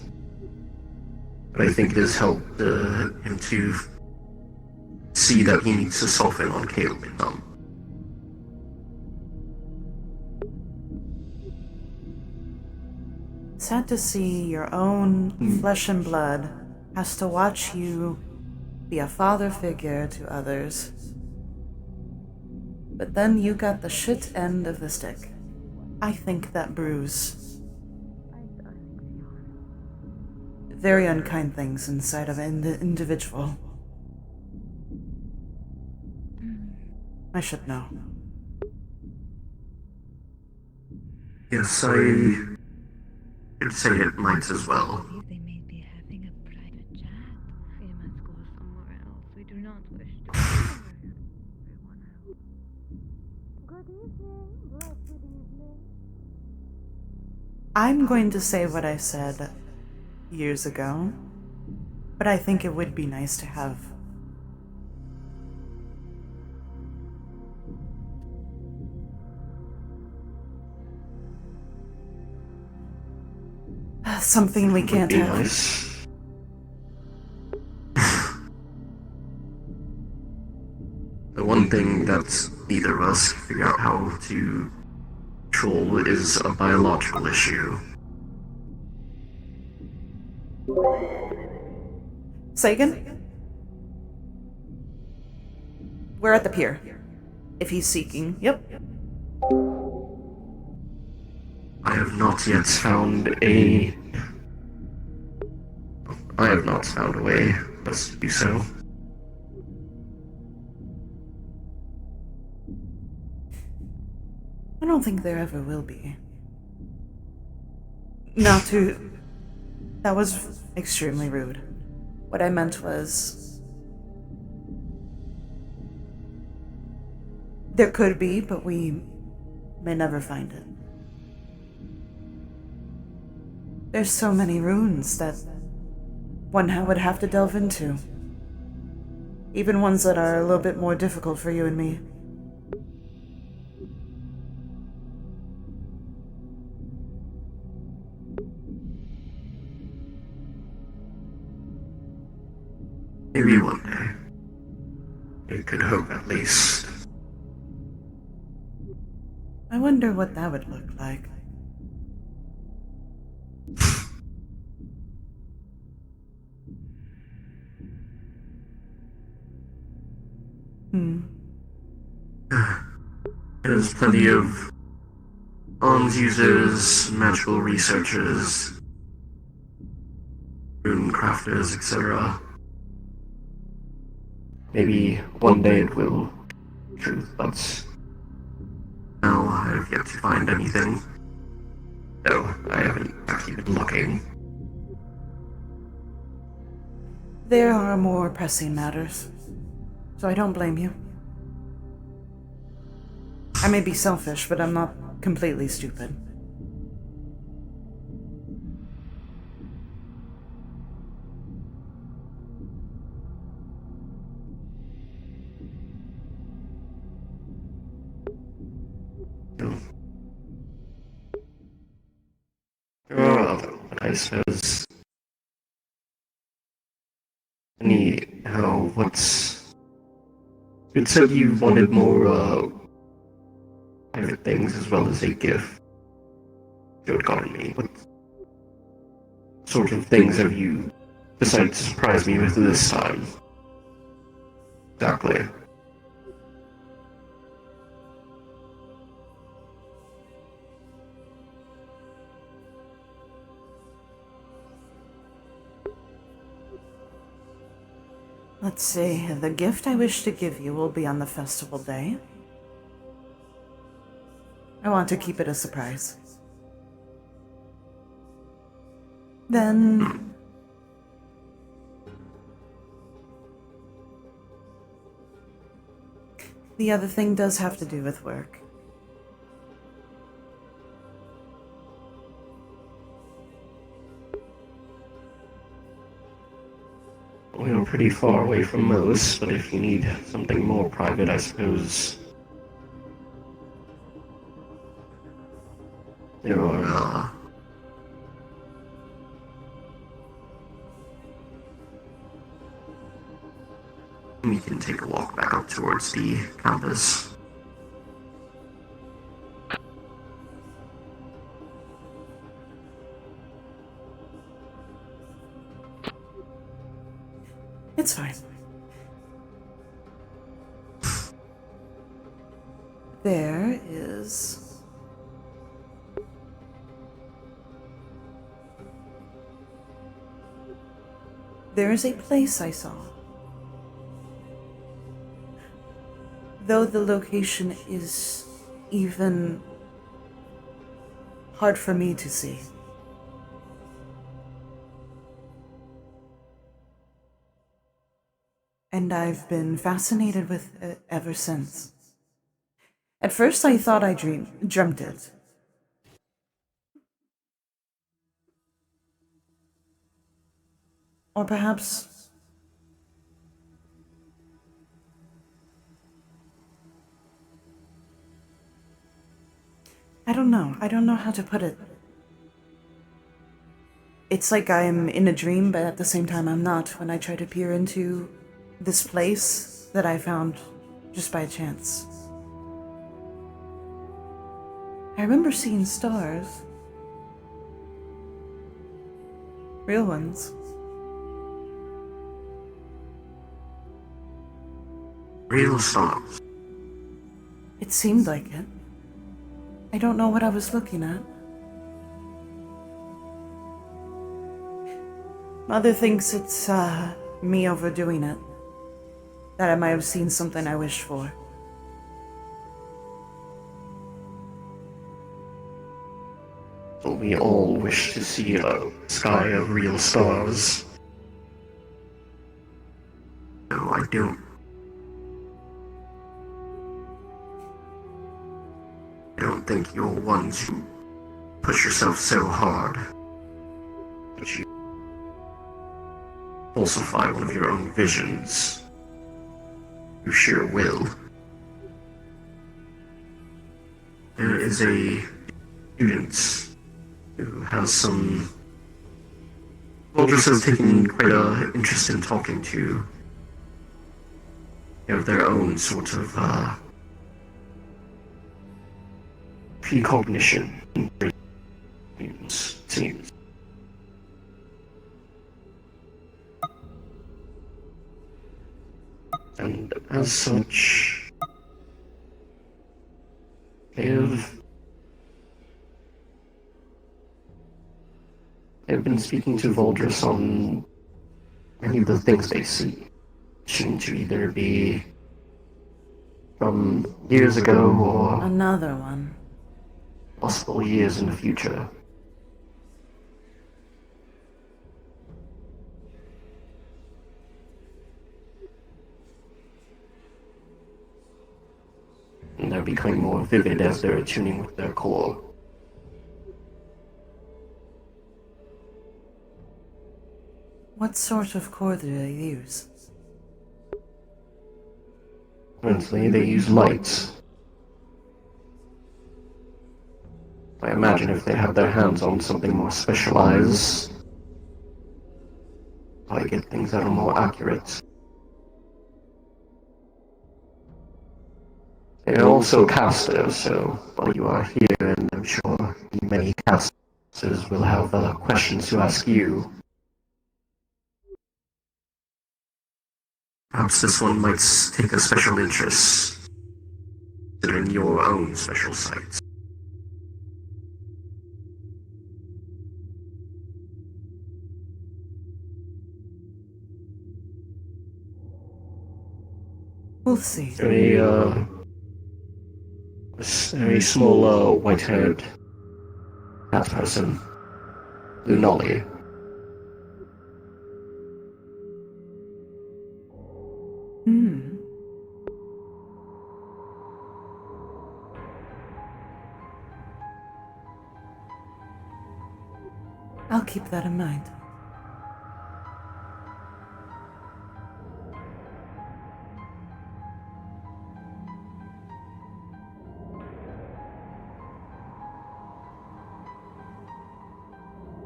But I think it has helped him to see that he needs to soften on Caleb and Num. Sad to see your own flesh and blood has to watch you be a father figure to others. But then you got the shit end of the stick. I think that bruise. Very unkind things inside of an individual. I should know. Yes, I should say it might as well. They may be having a private chat. We must go somewhere else. We do not wish to bother everyone else. Good evening, blessed evening. I'm going to say what I said years ago, but I think it would be nice to have something we can't have. Nice. The one thing that neither of us can figure out how to control is a biological issue. Sagan? We're at the pier. If he's seeking. Yep. I have not yet found a... I have not found a way for us to do so. I don't think there ever will be. Not to... That was extremely rude. What I meant was... There could be, but we may never find it. There's so many runes that one would have to delve into. Even ones that are a little bit more difficult for you and me. Maybe one day. We could hope at least. I wonder what that would look like. There's plenty of arms users, magical researchers, rune crafters, etc. Maybe one day it will be truth, but now I have yet to find anything. No, I haven't actually been looking. There are more pressing matters, so I don't blame you. I may be selfish, but I'm not completely stupid. Well, I suppose. Anyhow, what's... You said you wanted more, private things as well as a gift. You had gotten me. What sort of things have you decided to surprise me with this time? Exactly. Let's see, the gift I wish to give you will be on the festival day. I want to keep it a surprise. Then... the other thing does have to do with work. We're pretty far away from most, but if you need something more private, I suppose there are, we can take a walk back up towards the campus. It's fine. There is... there is a place I saw. Though the location is even hard for me to see. And I've been fascinated with it ever since. At first I thought I dreamt it. Or perhaps... I don't know. I don't know how to put it. It's like I'm in a dream, but at the same time I'm not when I try to peer into this place that I found just by chance. I remember seeing stars. Real ones. Real stars? It seemed like it. I don't know what I was looking at. Mother thinks it's, me overdoing it. That I might have seen something I wished for. Well, we all wish to see a sky of real stars. No, I don't. I don't think you're one to push yourself so hard. But you falsify one of your own visions. You sure will. There is a student who has some... Vultures has taken quite an interest in talking to. They have their own sort of, precognition. Seems. And as such, they've been speaking to Voldris on many of the things they see, seem to either be from years ago or another one. Possible years in the future. And they're becoming more vivid as they're attuning with their core. What sort of core do they use? Currently, they use lights. I imagine if they have their hands on something more specialized, I get things that are more accurate. They are also casters, so while you are here, and I'm sure many casters will have questions to ask you. Perhaps this one might take a special interest, considering your own special sights. We'll see. Very small, white-haired cat person. Lunoli. Hmm. I'll keep that in mind.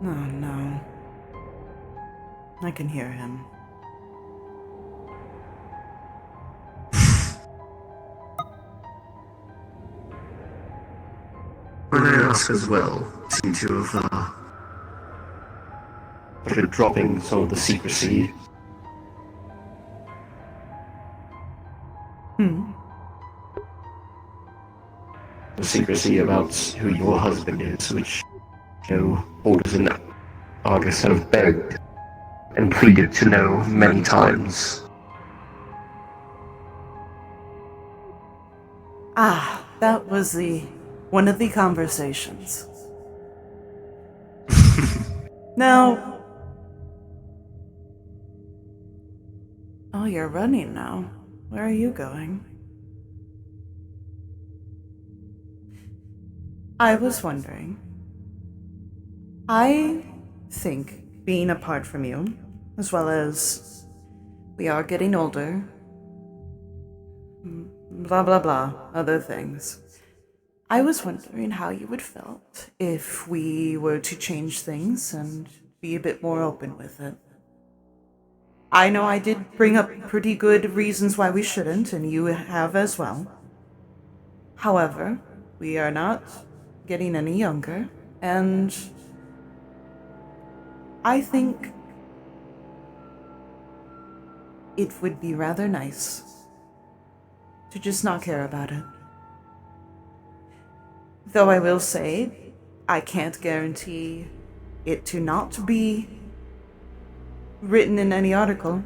Oh no. I can hear him. When I ask as well, seem to have started dropping some of the secrecy. The secrecy about who your husband is, which, orders in Argus have begged and pleaded to know many times. Ah, that was one of the conversations. Now... Oh, you're running now. Where are you going? I was wondering. I think being apart from you, as well as we are getting older, blah blah blah, other things. I was wondering how you would feel if we were to change things and be a bit more open with it. I know I did bring up pretty good reasons why we shouldn't, and you have as well. However, we are not getting any younger, and I think it would be rather nice to just not care about it. Though I will say, I can't guarantee it to not be written in any article.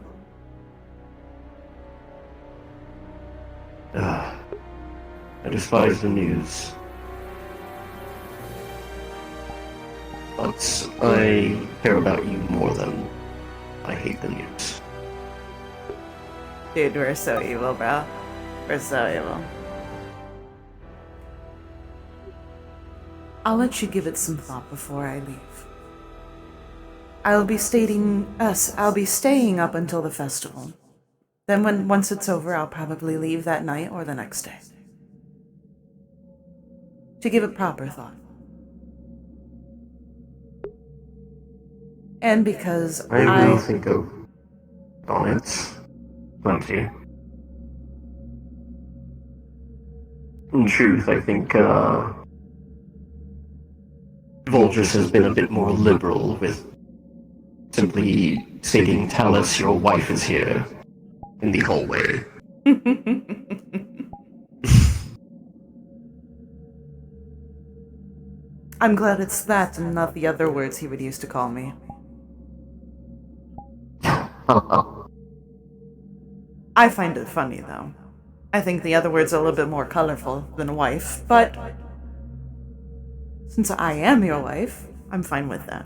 I despise the news. But I care about you more than I hate the news. Dude, we're so evil, bro. We're so evil. I'll let you give it some thought before I leave. I'll be staying up until the festival. Then once it's over, I'll probably leave that night or the next day. To give it proper thought. And because I will think on it. Plenty. In truth, I think, Volgers has been a bit more liberal with simply stating, "Tell us your wife is here," in the hallway. I'm glad it's that and not the other words he would use to call me. I find it funny, though. I think the other words are a little bit more colorful than wife, but since I am your wife, I'm fine with that.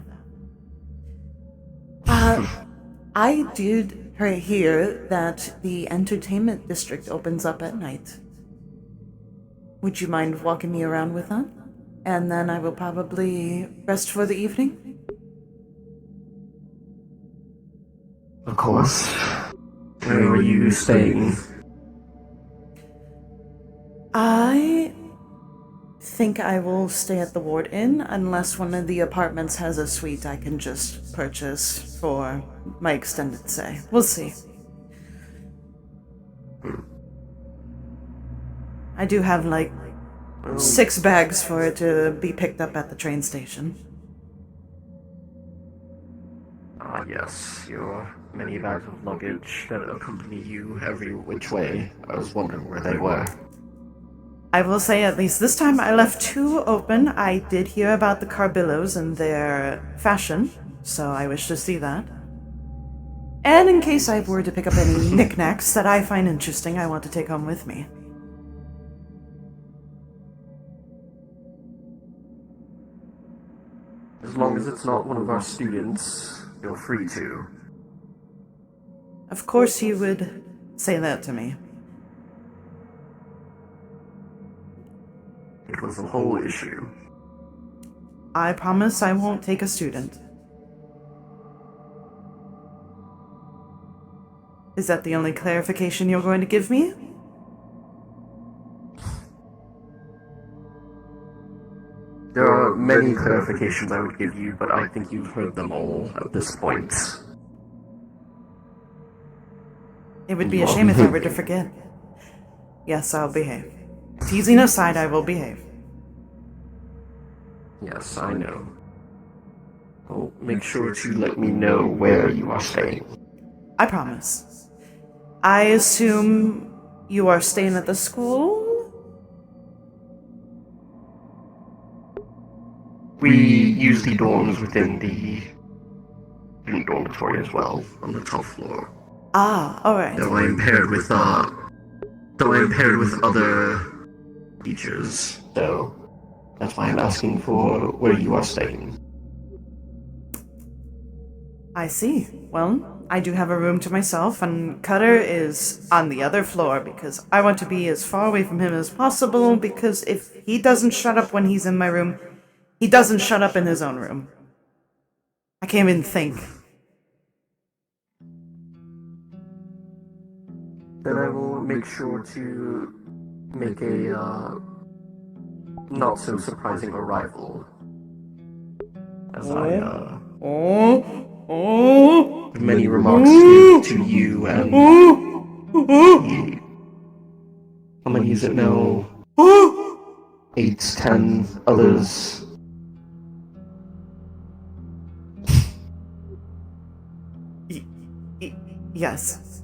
I did hear that the entertainment district opens up at night. Would you mind walking me around with that? And then I will probably rest for the evening? Of course. Where are you staying? I think I will stay at the Ward Inn unless one of the apartments has a suite I can just purchase for my extended stay. We'll see. I do have like 6 bags for it to be picked up at the train station. Ah, yes, your many bags of luggage that accompany you every which way. I was wondering where they were. I will say at least this time I left 2 open. I did hear about the Carbillos and their fashion, so I wish to see that. And in case I were to pick up any knickknacks that I find interesting, I want to take home with me. As long as it's not one of our students, feel free to. Of course you would say that to me. It was a whole issue. I promise I won't take a student. Is that the only clarification you're going to give me? There are many clarifications I would give you, but I think you've heard them all at this point. It would be a shame if I were to forget. Yes, I'll behave. Teasing aside, I will behave. Yes, I know. Oh, make sure to let me know where you are staying. I promise. I assume you are staying at the school? We use the dorms within the student dormitory as well, on the 12th floor. Ah, alright. Though I am paired with other teachers, though. That's why I'm asking for where you are staying. I see. Well, I do have a room to myself, and Cutter is on the other floor because I want to be as far away from him as possible, because if he doesn't shut up when he's in my room, he doesn't shut up in his own room. I can't even think. Then I will make sure to make a not so surprising arrival. As I have many remarks to you and how many is it now? 8, 10 others. Yes.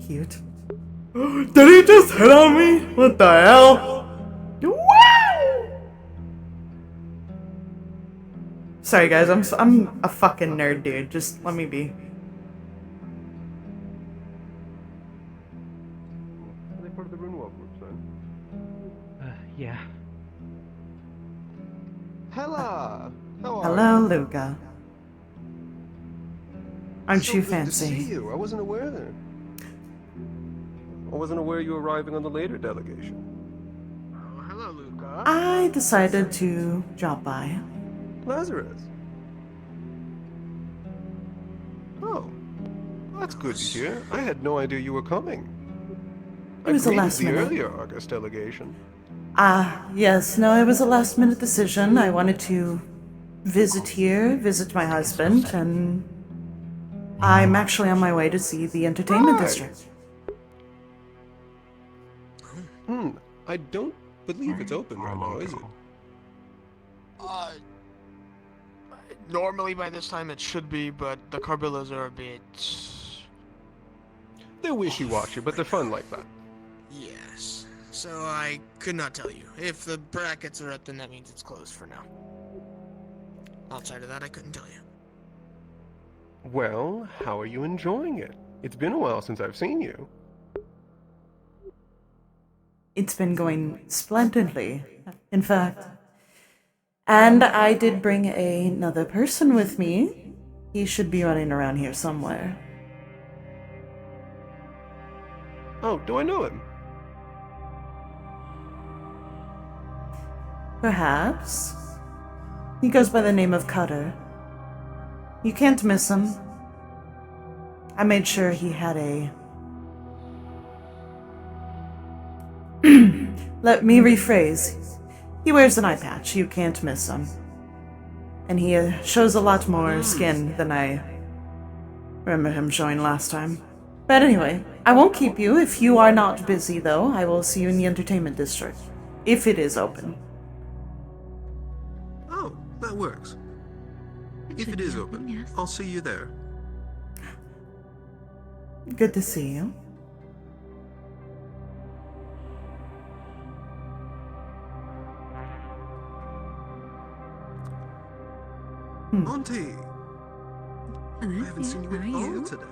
Cute. Did he just hit on me? What the hell? Wow! Sorry guys, I'm a fucking nerd, dude. Just let me be. Are they part of the Runewalk group, then? Yeah. Hella! How are Hello, you? Luca. Aren't So you good to fancy? see you. I wasn't aware. I wasn't aware you were arriving on the later delegation. Oh, hello, Luca. I decided to drop by. Lazarus. Oh, that's good to hear. I had no idea you were coming. It was a greeted last the minute. earlier August delegation. Yes, no, it was a last minute decision. I wanted to visit here, visit my husband, and I'm actually on my way to see the entertainment district. I don't believe it's open right now, is it? Normally by this time it should be, but the Carbillas are a bit... They're wishy-washy, but they're fun like that. Yes. So I could not tell you. If the brackets are up, then that means it's closed for now. Outside of that, I couldn't tell you. Well, how are you enjoying it? It's been a while since I've seen you. It's been going splendidly, in fact. And I did bring another person with me. He should be running around here somewhere. Oh, do I know him? Perhaps. He goes by the name of Cutter. You can't miss him. I made sure he had a... Let me rephrase. He wears an eye patch. You can't miss him. And he shows a lot more skin than I remember him showing last time. But anyway, I won't keep you. If you are not busy, though, I will see you in the entertainment district. If it is open. Oh, that works. If it is open, I'll see you there. Good to see you. Auntie! I haven't seen you at all today.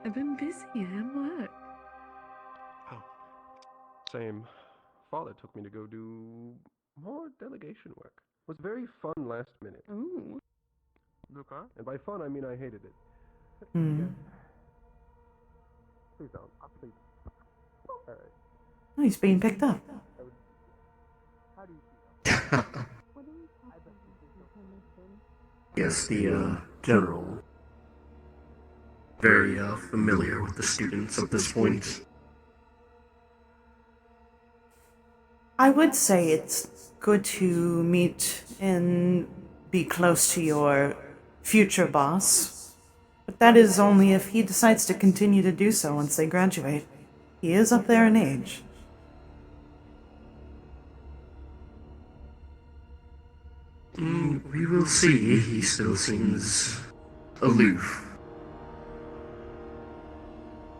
I've been busy at work. Same. Father took me to go do more delegation work. It was very fun last minute. Ooh. Okay. And by fun, I mean I hated it. Hmm. Please don't. Please. Alright. Oh, he's being picked up. Yes, the general. Very familiar with the students at this point. I would say it's good to meet and be close to your future boss, but that is only if he decides to continue to do so once they graduate. He is up there in age. We will see. He still seems aloof.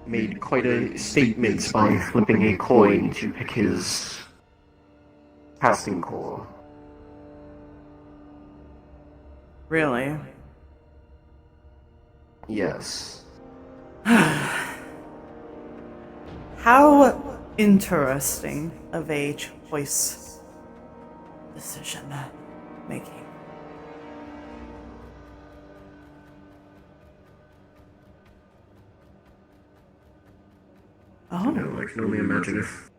Made quite a statement by flipping a coin to pick his casting core. Really? Yes. How interesting of a choice decision making. You know, I can only imagine if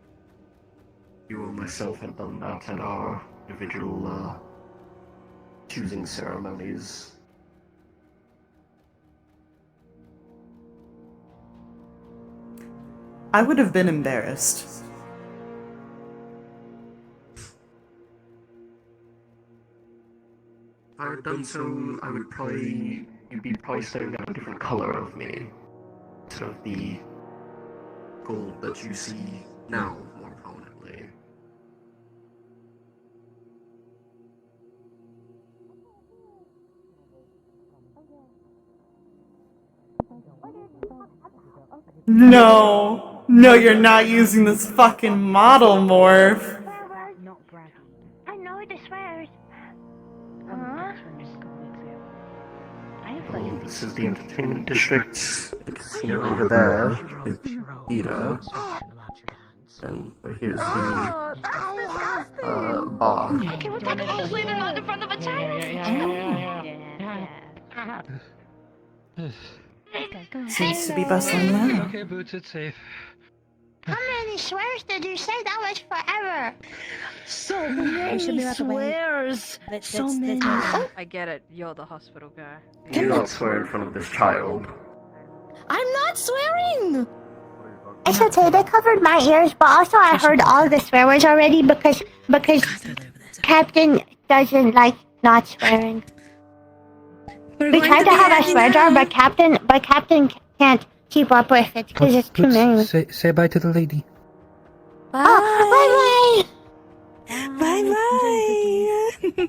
you or myself had done that at our individual choosing ceremonies. I would have been embarrassed. If I had done so, you'd be probably staring at a different color of me. Instead of the gold that you see now more prominently. No! No, you're not using this fucking model morph. I know the swears. This is the entertainment district. The casino over there is Ida. And here's the bar. Can we talk about this later on in front of a child? Seems to be bustling now. Okay, Boots, it's safe. How many swears did you say? That was forever. So many swears. So many. I get it. You're the hospital guy. Do not swear in front of this child. I'm not swearing. It's okay. They covered my ears, but also I heard all the swear words already because Captain doesn't like not swearing. We tried to have a swear jar, but Captain can't keep up with it because it's too many. Say bye to the lady. Bye. Oh, Bye bye.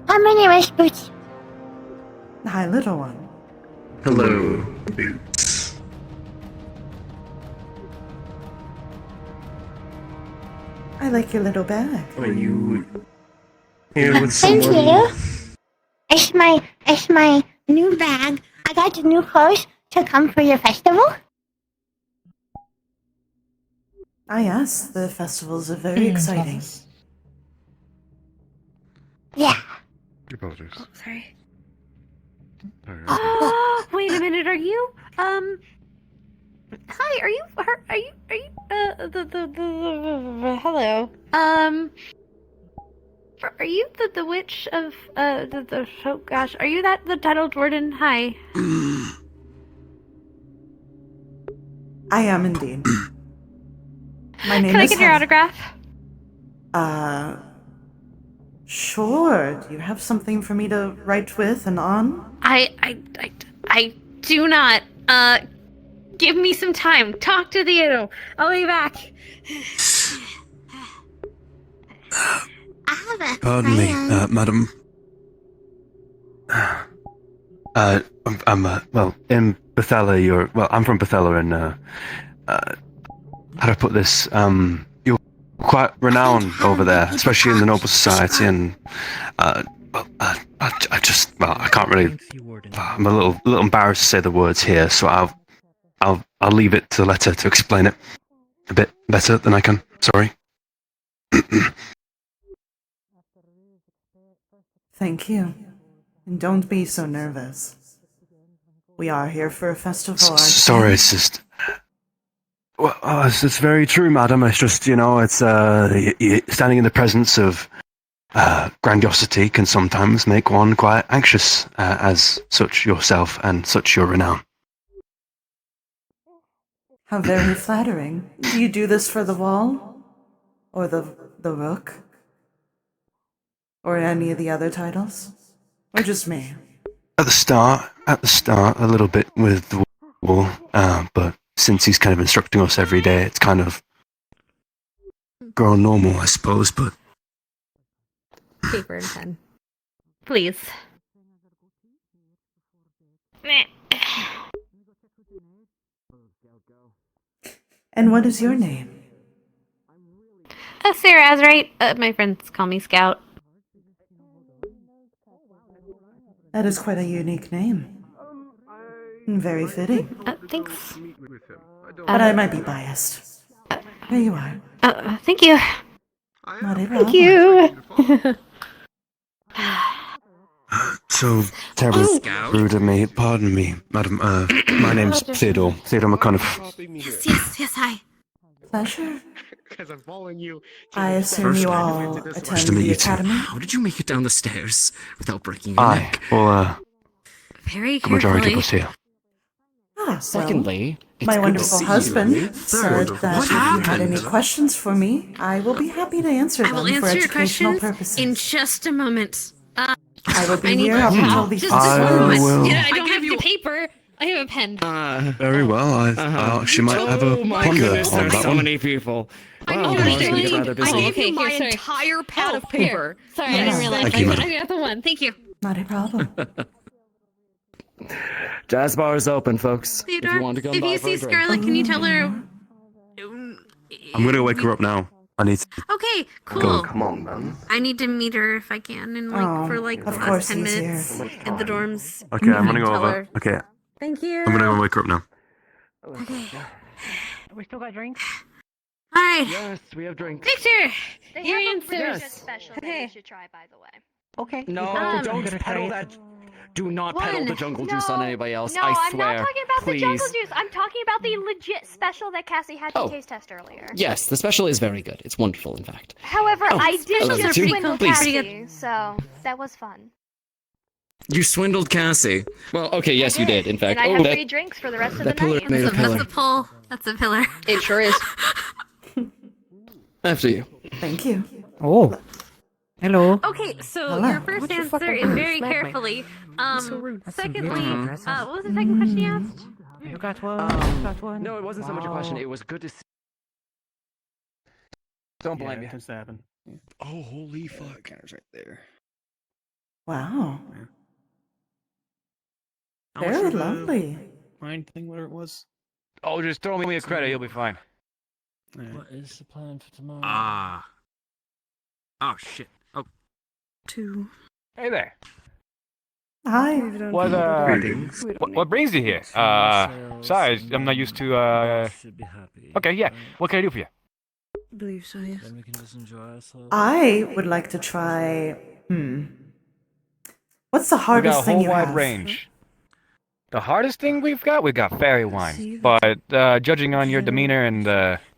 How many wrist boots? Hi, little one. Hello, Boots. I like your little bag. Are you here with someone? Thank you. It's my new bag. I got new clothes to come for your festival. Ah, yes, the festivals are very exciting. Yeah. Apologies. Oh, sorry. Alright. Wait a minute. Are you Hi. Are you? Hello. Are you the witch of oh gosh? Are you the titled warden? Hi. I am indeed. My name Can I is get your Heather. autograph? Sure. Do you have something for me to write with and on? I do not. Give me some time. Talk to Theodore. I'll be back. Pardon me, madam. I'm well, in Bethella, I'm from Bethella, and, how to put this, quite renowned over there, especially in the noble society, and I just, well, I can't really. I'm a little embarrassed to say the words here, so I'll leave it to the letter to explain it a bit better than I can. Sorry. Thank you. And don't be so nervous. We are here for a festival. Sorry, it's just. Well, it's very true, madam. It's just, it's standing in the presence of grandiosity can sometimes make one quite anxious, as such yourself and such your renown. How very flattering. Do you do this for the wall? Or the rook? Or any of the other titles? Or just me? At the start, a little bit with the wall, but since he's kind of instructing us every day, it's kind of grown normal, I suppose, but... Paper and pen. Please. And what is your name? Sarah Azrite. My friends call me Scout. That is quite a unique name. Very fitting. Thanks. But I might be biased. Here you are. Thank you. Not a problem. Thank you. So terribly rude of me. Pardon me, madam. My name's Theodore. Theodore McConaughey. Yes, hi. Pleasure. Because I'm following you. I assume you all attend the academy? How did you make it down the stairs without breaking your Aye, neck? well, Very the majority of carefully. us here. Ah, Secondly, it's my good to wonderful see husband you. said Third, that what if you had happened? any questions for me, I will be happy to answer I them will for answer your educational questions purposes. in just a moment. I will be I need here up to- until the just I one moment. will- Yeah, I don't have the paper. I have a pen. Very well. I actually might have a ponder on that one. people. Oh, gosh, really? we get rather busy. Oh, okay, my here, sorry. entire pad of Here. paper. Sorry, I didn't realize. Thank you, madam. I got the one. Thank you. Not a problem. Jazz bar is open, folks. Theodore, if you want to come if by you for a see drink. Scarlett, can you tell her? I'm gonna wake her up now. I need to Okay, cool. go. Come on, man. I need to meet her if I can, and for the of last course 10 he's minutes here. at the dorms. Okay, I'm running Tell over. her. Okay, Thank you. I'm gonna go wake her up now. Okay. We still got drinks? All right. Yes, we have drinks. Victor, They your have a answers. really good special that Okay. you should try, by the way. Okay. No, Um, don't Gonna peddle try that. Do not peddle the jungle juice on anybody else. No, I I'm swear. not talking about Please. the jungle juice. I'm talking about the legit special that Cassie had to Oh. taste test earlier. Yes, the special is very good. It's wonderful, in fact. However, Oh, I did specials are just pretty swindle cool. Please. Cassie, so that was fun. You swindled Cassie. Well, okay, yes, you did, in fact. And I have that, free drinks for the rest of the that pillar night. made a pillar. That's a pull. That's a pillar. It sure is. After you. Thank you. Oh. Hello. Okay, so Hello. your first What'd you answer fucking is do? very Smack me. carefully. so rude. Secondly, Mm. what was the second question you asked? You got one. got one. No, it wasn't so much a question. It was good to see. Don't blame me. Tends to happen. Oh, holy fuck! Counter's right there. Wow. How much Very for the lovely. Wine thing, whatever it was. Oh, just throw me a credit. You'll be fine. What is the plan for tomorrow? Ah. Oh shit. Oh. 2. Hey there. Hi. What brings you here? Sorry, I'm not used to. Okay, yeah. What can I do for you? I believe so, yes. Then we can just enjoy ourselves. I would like to try. What's the We hardest got a thing whole you wide have? range. The hardest thing we've got fairy wine. But judging on your demeanor and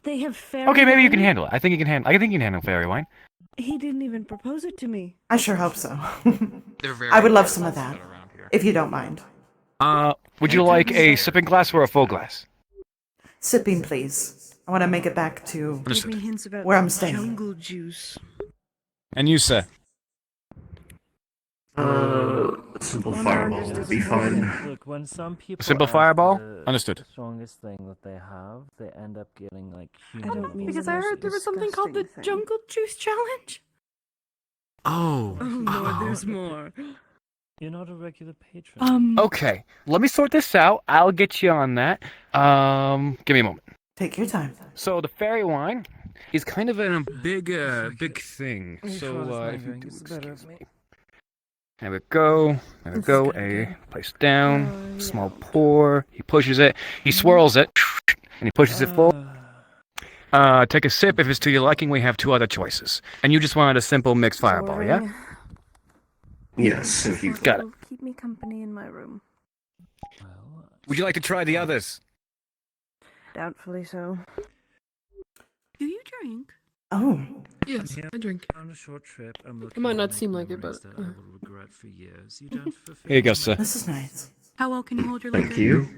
They have fairy okay, maybe you wine? can handle it. I think you can handle. I think you can handle fairy wine. He didn't even propose it to me. I sure hope so. They're very I would love rare some of that, around here. if you don't mind. Would you like a sipping glass or a full glass? Sipping, please. I want to make it back to Give me hints about where I'm staying. jungle juice. And you, sir. Simple fireball will be fine. Look, when some people Simple ask fireball? the Understood. strongest thing that they have, they end up getting like I human. don't mean Because the I most heard there was something called the disgusting thing. Jungle Juice Challenge. Oh. Oh Lord, there's more. You're not a regular patron. Okay, let me sort this out. I'll get you on that. Give me a moment. Take your time. So the fairy wine He's kind of in a big thing. So, if you do It's better excuse me. There we go. There we go. Place down. Small pour. He pushes it. He swirls it. And he pushes it full. Take a sip. If it's to your liking, we have two other choices. And you just wanted a simple mixed fireball, yeah? Yes, if you got it. Keep me company in my room. Would you like to try the others? Doubtfully so. Do you drink? Oh. Yes, I drink. On a short trip, I'm It might not seem like it, but. that I will regret for years. You don't fulfill Here you go, sir. This is nice. How well can you hold your liquor? Thank you.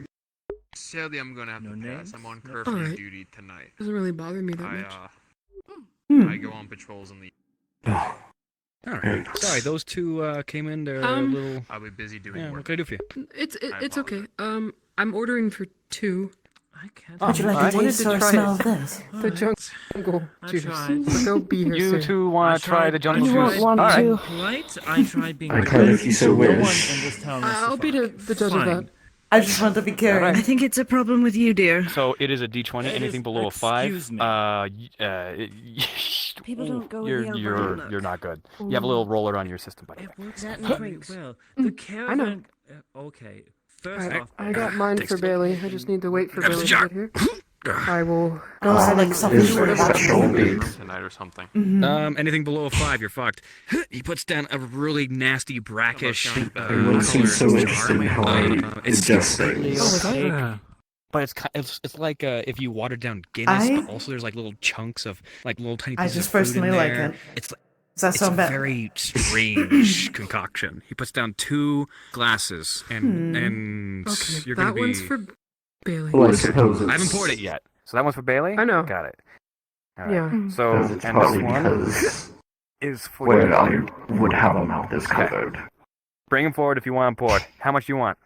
Sadly, I'm gonna have to pass. I'm on curfew Alright. duty tonight. Doesn't really bother me that much. Hmm. I go on patrols in the. Alright. Sorry, those two came in. They're a little. I'll be busy doing Yeah, work. what can I do for you? It's okay. I'm ordering for 2. I can't. Would you like to taste or smell of this? The jungle juice. tried. They'll be here You soon. two want to try the jungle You juice? won't want to. Polite. I tried being. I can if you so No one in wish. this town is I'll be the judge of that. I just want to be curious. I think it's a problem with you, dear. So it is a D20. Anything below a 5. Excuse me. People don't go you're with the you're umbrella. you're not good. You have a little roller on your system, by the way. It works That very drinks. well. The caravan. Okay. First off, I got mine for Bailey. I just need to wait for Grab the Bailey to jar. get here. I will go Oh, ahead like and something Is you were about to special do. needs. Tonight or something. Anything below a 5, you're fucked. He puts down a really nasty, brackish. Everyone seems so interested in how I ingest things. But it's like if you watered down Guinness, I- but also there's like little chunks of like little tiny I pieces just of food in personally like there. it. It's Does that it's sound a bad? very strange concoction. He puts down 2 glasses and Okay, you're gonna that be. one's for Bailey. Well, I suppose I haven't poured it yet. So that one's for Bailey? I know. Got it. All right. Yeah. So, Because it's and partly this one because is for where you. I would have a mouth is covered. Bring him forward if you want him poured. How much do you want?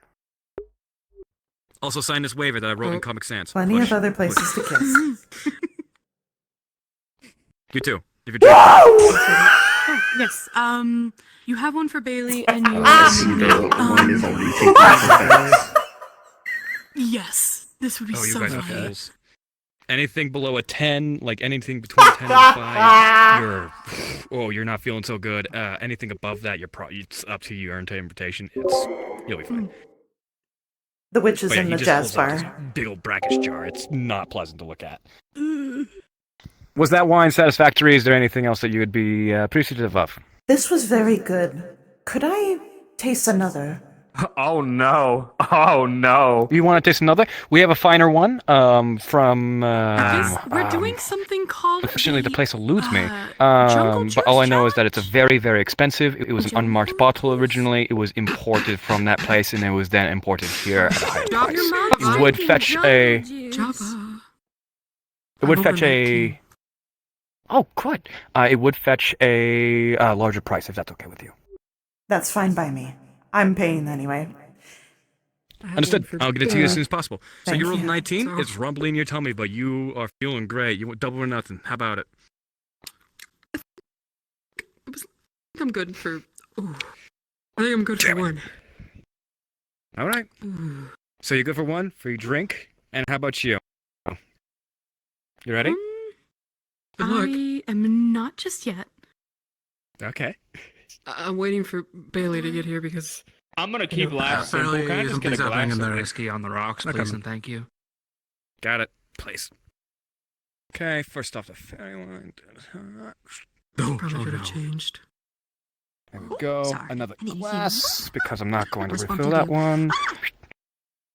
Also sign this waiver that I wrote in Comic Sans. Plenty Push. of other places to kiss. You too. If you're drinking. Yes. You have one for Bailey and you. Mine is already taken effect. Yes. This would be Oh, you so guys are fun. fools. Anything below a 10, like anything between 10 and 5, you're not feeling so good. Anything above that, it's up to your interpretation. You'll be fine. The witch is But yeah, in he the just jazz holds up bar. this big old brackish jar. It's not pleasant to look at. Was that wine satisfactory? Is there anything else that you would be appreciative of? This was very good. Could I taste another? Oh no! Oh no! You want to taste another? We have a finer one. From. We're doing something called. Unfortunately, the place eludes me. Jungle But all I know is that it's a very, very expensive. It was an unmarked bottle originally. It was imported from that place, and it was then imported here at a higher Drop price. your mouth. It would fetch a. Java. It would I'm fetch over a. Oh, good. It would fetch a larger price if that's okay with you. That's fine by me. I'm paying anyway. Understood. I'll get it to you as soon as possible. So Thank you rolled you. 19. It's rumbling in your tummy, but you are feeling great. You want double or nothing. How about it? I'm good for. Ooh. I think I'm good for one. All right. Ooh. So you're good for one, free drink. And how about you? You ready? Good luck. I am not just yet. Okay. I'm waiting for Bailey to get here because. I'm gonna keep life simple. Can I just get a glass of whiskey on the rocks, please, and thank you. Got it. Please. Okay, first off the fairy wine. Probably could have changed. There we go. Sorry. Another I need to hear glass, because I'm not going to Respond refill to that you. one.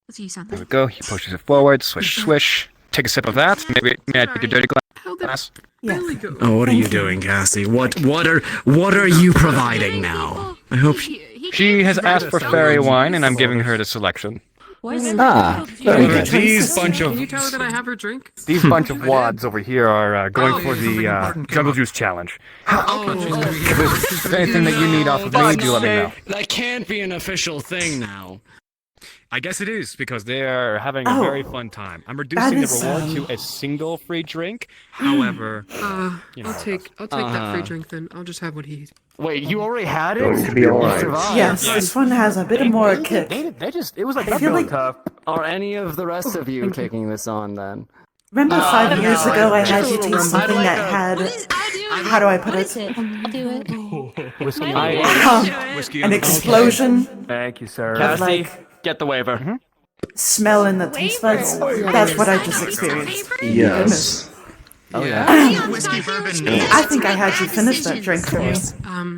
Let's use There something. we go. He pushes it forward. Swish, swish. Take a sip of that. Maybe may I take a dirty glass? Bailey go. Oh, what are you doing, Cassie? What are you providing now? I hope She has asked for fairy wine, and I'm giving her the selection. very good. These bunch Can you of tell her that I have her drink? these bunch of wads over here are going for the Jungle Juice Challenge. If there's anything that you need off of me, do let me know. That can't be an official thing now. I guess it is, because they are having a Oh, very fun time. I'm reducing the is, reward to a single free drink. However, you know I'll how it take goes. that free drink then. I'll just have what he. Wait, you already had it? Going to be alright. Yes, this one has a bit more kick. They just, it was like I feel like Are any of the rest of you taking this on then? Remember 5 years no, ago I it's had just you a little taste something rumble. that had... How do I put What it? is it? I'll do it. Whiskey My on the name wall. is- Whiskey An on the wall. explosion Thank you, sir. of Cassie, like get the waiver. smell in the taste buds. That's what I just experienced. Yes. Oh yeah. Whiskey bourbon. I think I had you finish that drink for me.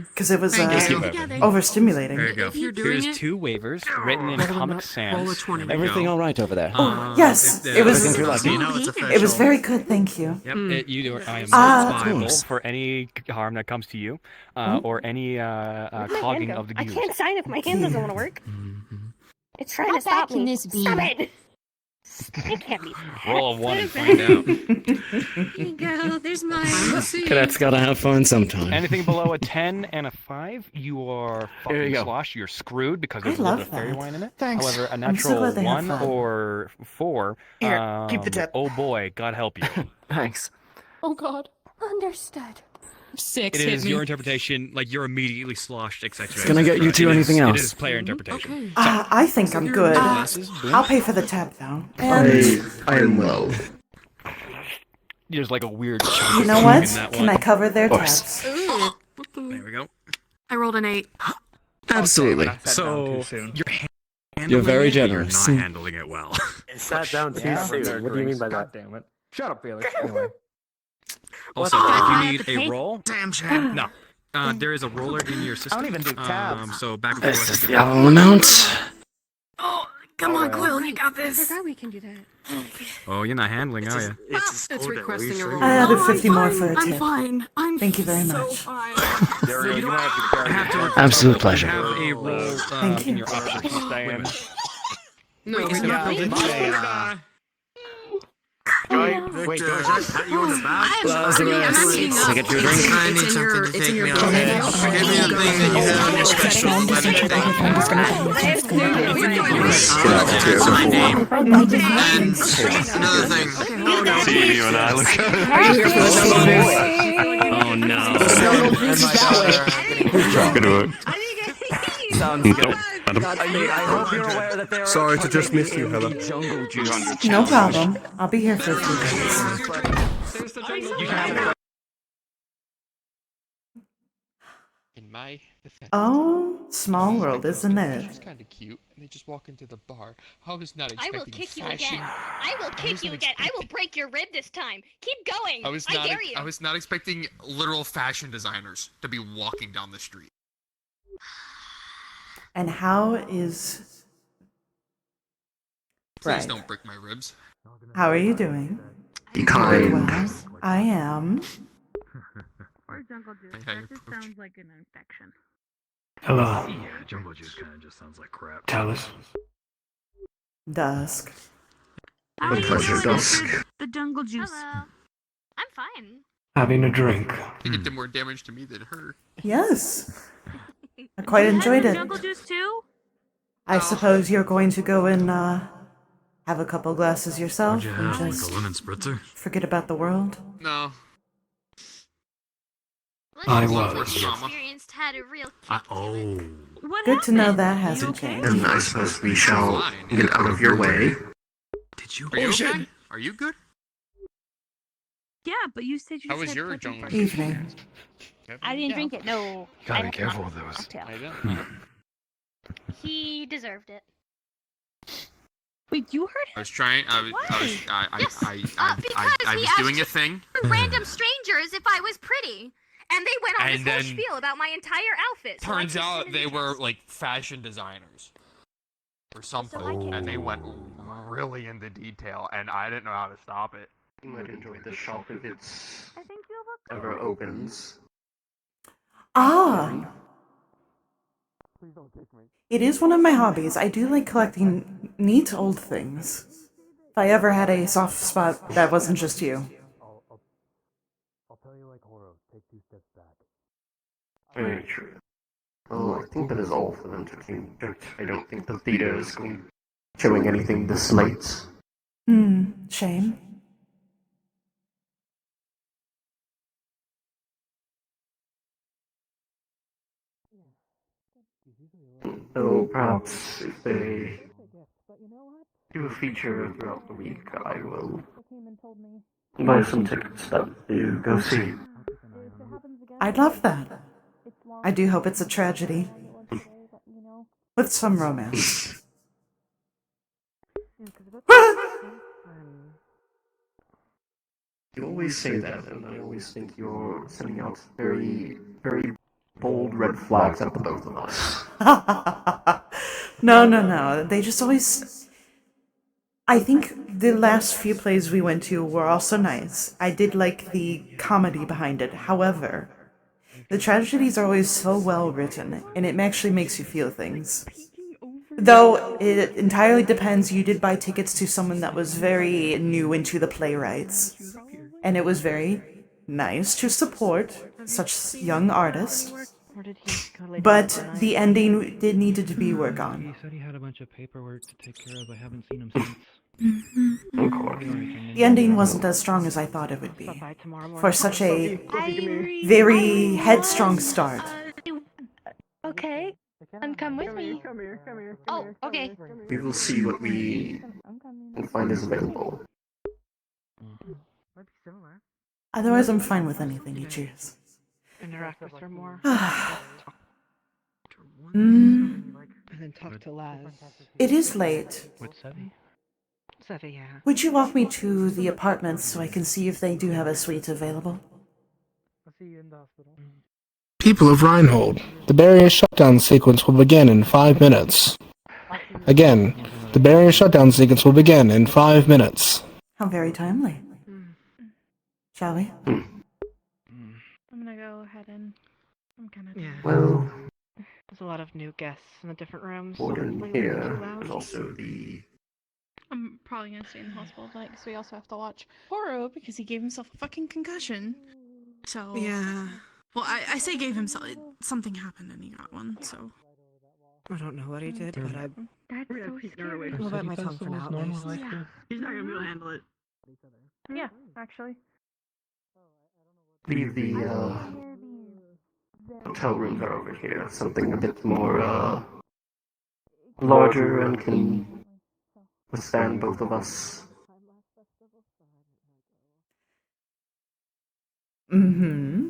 Because it was Thank you. overstimulating. There you go. If you're doing Here's it, 2 waivers written in Comic Sans. roll a 20. Everything all right over there? Oh, yes, it was. So you know it's official. It was very good, thank you. Yep. I am Ah. not liable for any harm that comes to you, or any clogging of the I gears. can't sign if my hand doesn't want to work. It's trying to How stop bad can me. this be? Stop it! It can't be. Roll a 1 and find out. Here you go. There's mine. Cadet's gotta have fun sometime. Anything below a 10 and a 5, you are Here you fucking go. slosh. You're screwed because there's I a little love bit of fairy that. wine in it. Thanks. However, a I'm so natural glad they have 1 fun. or 4. Here, keep the tip. Oh boy, God help you. Thanks. Oh God. Understood. 6 It hit is me. your interpretation, like you're immediately sloshed, etc. It's gonna get you to anything It else. is player interpretation. I think I'm good. Glasses, boom. I'll pay for the tab though. And I am well. There's like a weird chunk you of know food what? in that Can one. I cover their course. tabs? There we go. I rolled an 8. Absolutely. So you're handling You're very it, but generous. You're not handling it well. It sat down too soon. What do you mean by that? Damn it. Shut up, Felix. Anyway. Also, What? if I you have to need a pay? roll, Damn shame. no. There is a roller in your system. even do tabs. So back and This is forth. the amount. Oh, come on, Quill, you got this. I forgot we can do that. Oh, you're not handling, are you? It's requesting a roll. I added No, 50 I'm more fine. for a I'm tip. fine. I'm Thank you very so much. fine. Dario, you have to Absolute pleasure. Have a roll Thank in you. your options. Stay in. No, Wait, it's yeah, not. didn't say, Wait, George, I pat you on the back? Lazarus, can I get you a drink? I need something to take me out. Give me the thing that you had on your special lemon thing. My name. And another thing. See you and I look Oh no. Good work. Sounds good. I hope you're aware that there Sorry to just miss you, Hella. jungle juice. No problem. I'll be here for a few days. In my defense, Oh, small world, isn't it? she's kind of cute, and they just walk into the bar. I was not I expecting will kick you fashion. again. I will kick you again. I will break your rib this time. Keep going. I was I not. dare you. I was not expecting literal fashion designers to be walking down the street. And how is... Please Right. don't break my ribs. How are you doing? Be kind. Well, I am. Or jungle juice. That That just just sounds like an infection. Hello. Yeah, jumbo juice kind of just sounds like crap. Talus. Dusk. How are you pleasure, doing Dusk. after the jungle juice? Hello. I'm fine. Having a drink. It did more damage to me than her. Yes. I quite enjoyed You had it. jungle juice too? I suppose you're going to go and have a couple glasses yourself What'd you and have? Like just a lemon spritzer? forget about the world. No. I Love was. horse trauma. Experienced had a real Oh. What Good to know happened? that You hasn't okay? changed. And I suppose we shall get out of your way. Did you? Are you okay? Are you good? Yeah, but you said you How just was had your fucking jungle party. Evening. I didn't drink it. No. Gotta I be don't careful want with those. cocktail. I don't. He deserved it. Wait, you heard I was trying. I was. I was he doing a asked thing. Random strangers if I was pretty. And they went on And this whole then spiel about my entire outfit. So I Turns just out didn't they even- were like fashion designers or something, and they went really into detail, and I didn't know how to stop it. You might enjoy the shop if it's I think you look ever opens. Ah! It is one of my hobbies. I do like collecting neat old things. If I ever had a soft spot, that wasn't just you. I'll tell you like Oro. Take 2 steps back. Very true. Well, I think that is all for them to conduct. I don't think the theater is going showing anything this late. Shame. So perhaps if they do a feature throughout the week, I will Buy some tickets then. You go see. I'd love that. I do hope it's a tragedy. With some romance. You always say that, and I always think you're sending out very, very bold red flags at the both of us. No. They just always... I think the last few plays we went to were also nice. I did like the comedy behind it. However, the tragedies are always so well written, and it actually makes you feel things. Though it entirely depends, you did buy tickets to someone that was very new into the playwrights. And it was very nice to support such young artists. But the ending did need to be worked on. He said he had a bunch of paperwork to take care of. I haven't seen him since. Of course. The ending wasn't as strong as I thought it would be. For such a very headstrong start. Okay. And come with me. Come here. Oh, okay. We will see what we can find is available. Might be similar. Otherwise, I'm fine with anything you choose. Interact with her more. Mm. And then talk to Laz. It is late. What's Sevi? Sevi, yeah. Would you walk me to the apartments so I can see if they do have a suite available? I'll see you in the hospital. People of Reinhold, the barrier shutdown sequence will begin in 5 minutes. Again, the barrier shutdown sequence will begin in 5 minutes. How very timely. Shall we? I'm gonna go ahead and... I'm kind of... Yeah. Well... There's a lot of new guests in the different rooms. Warden Hopefully here it won't be too loud. is also the... I'm probably gonna stay in the hospital tonight because we also have to watch Horo because he gave himself a fucking concussion. So Yeah. Well, I say gave himself something happened and he got one. So I don't know what he did, but I. That's so scary. I'll bite my tongue for now. At least. yeah. He's not gonna be able to handle it. Yeah, actually. Leave the, hotel rooms are over here. Something a bit more, larger and can withstand both of us. Mm-hmm.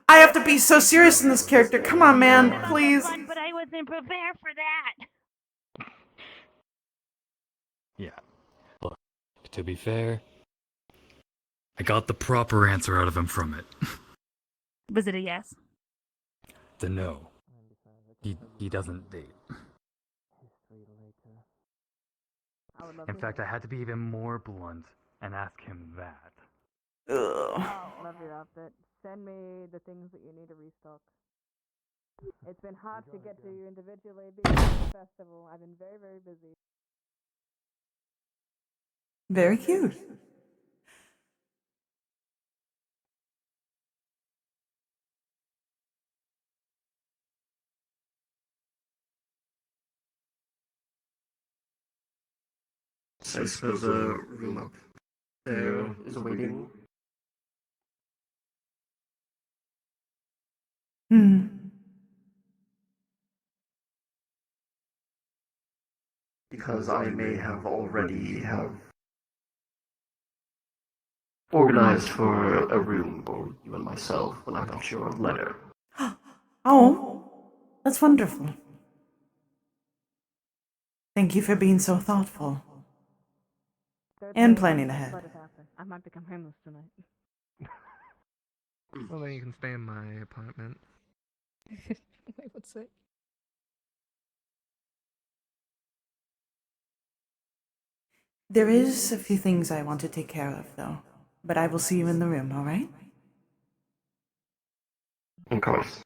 I have to be so serious in this character. Come on, man, please. But I wasn't prepared for that. Yeah. Look, to be fair, I got the proper answer out of him from it. Was it a yes? The no. He doesn't date. In fact, I had to be even more blunt and ask him that. Ugh. Love your outfit. Send me the things that you need to restock. It's been hard to get to you individually because of the festival. I've been very, very busy. Very cute. So I suppose a room up there is awaiting. Hmm. Because I may have already organized for a room for you and myself when I got your letter. Oh, that's wonderful. Thank you for being so thoughtful. And planning ahead. Let it happen. I might become homeless tonight. Well, then you can stay in my apartment. Wait, what's it? There is a few things I want to take care of, though. But I will see you in the room, alright? Of course.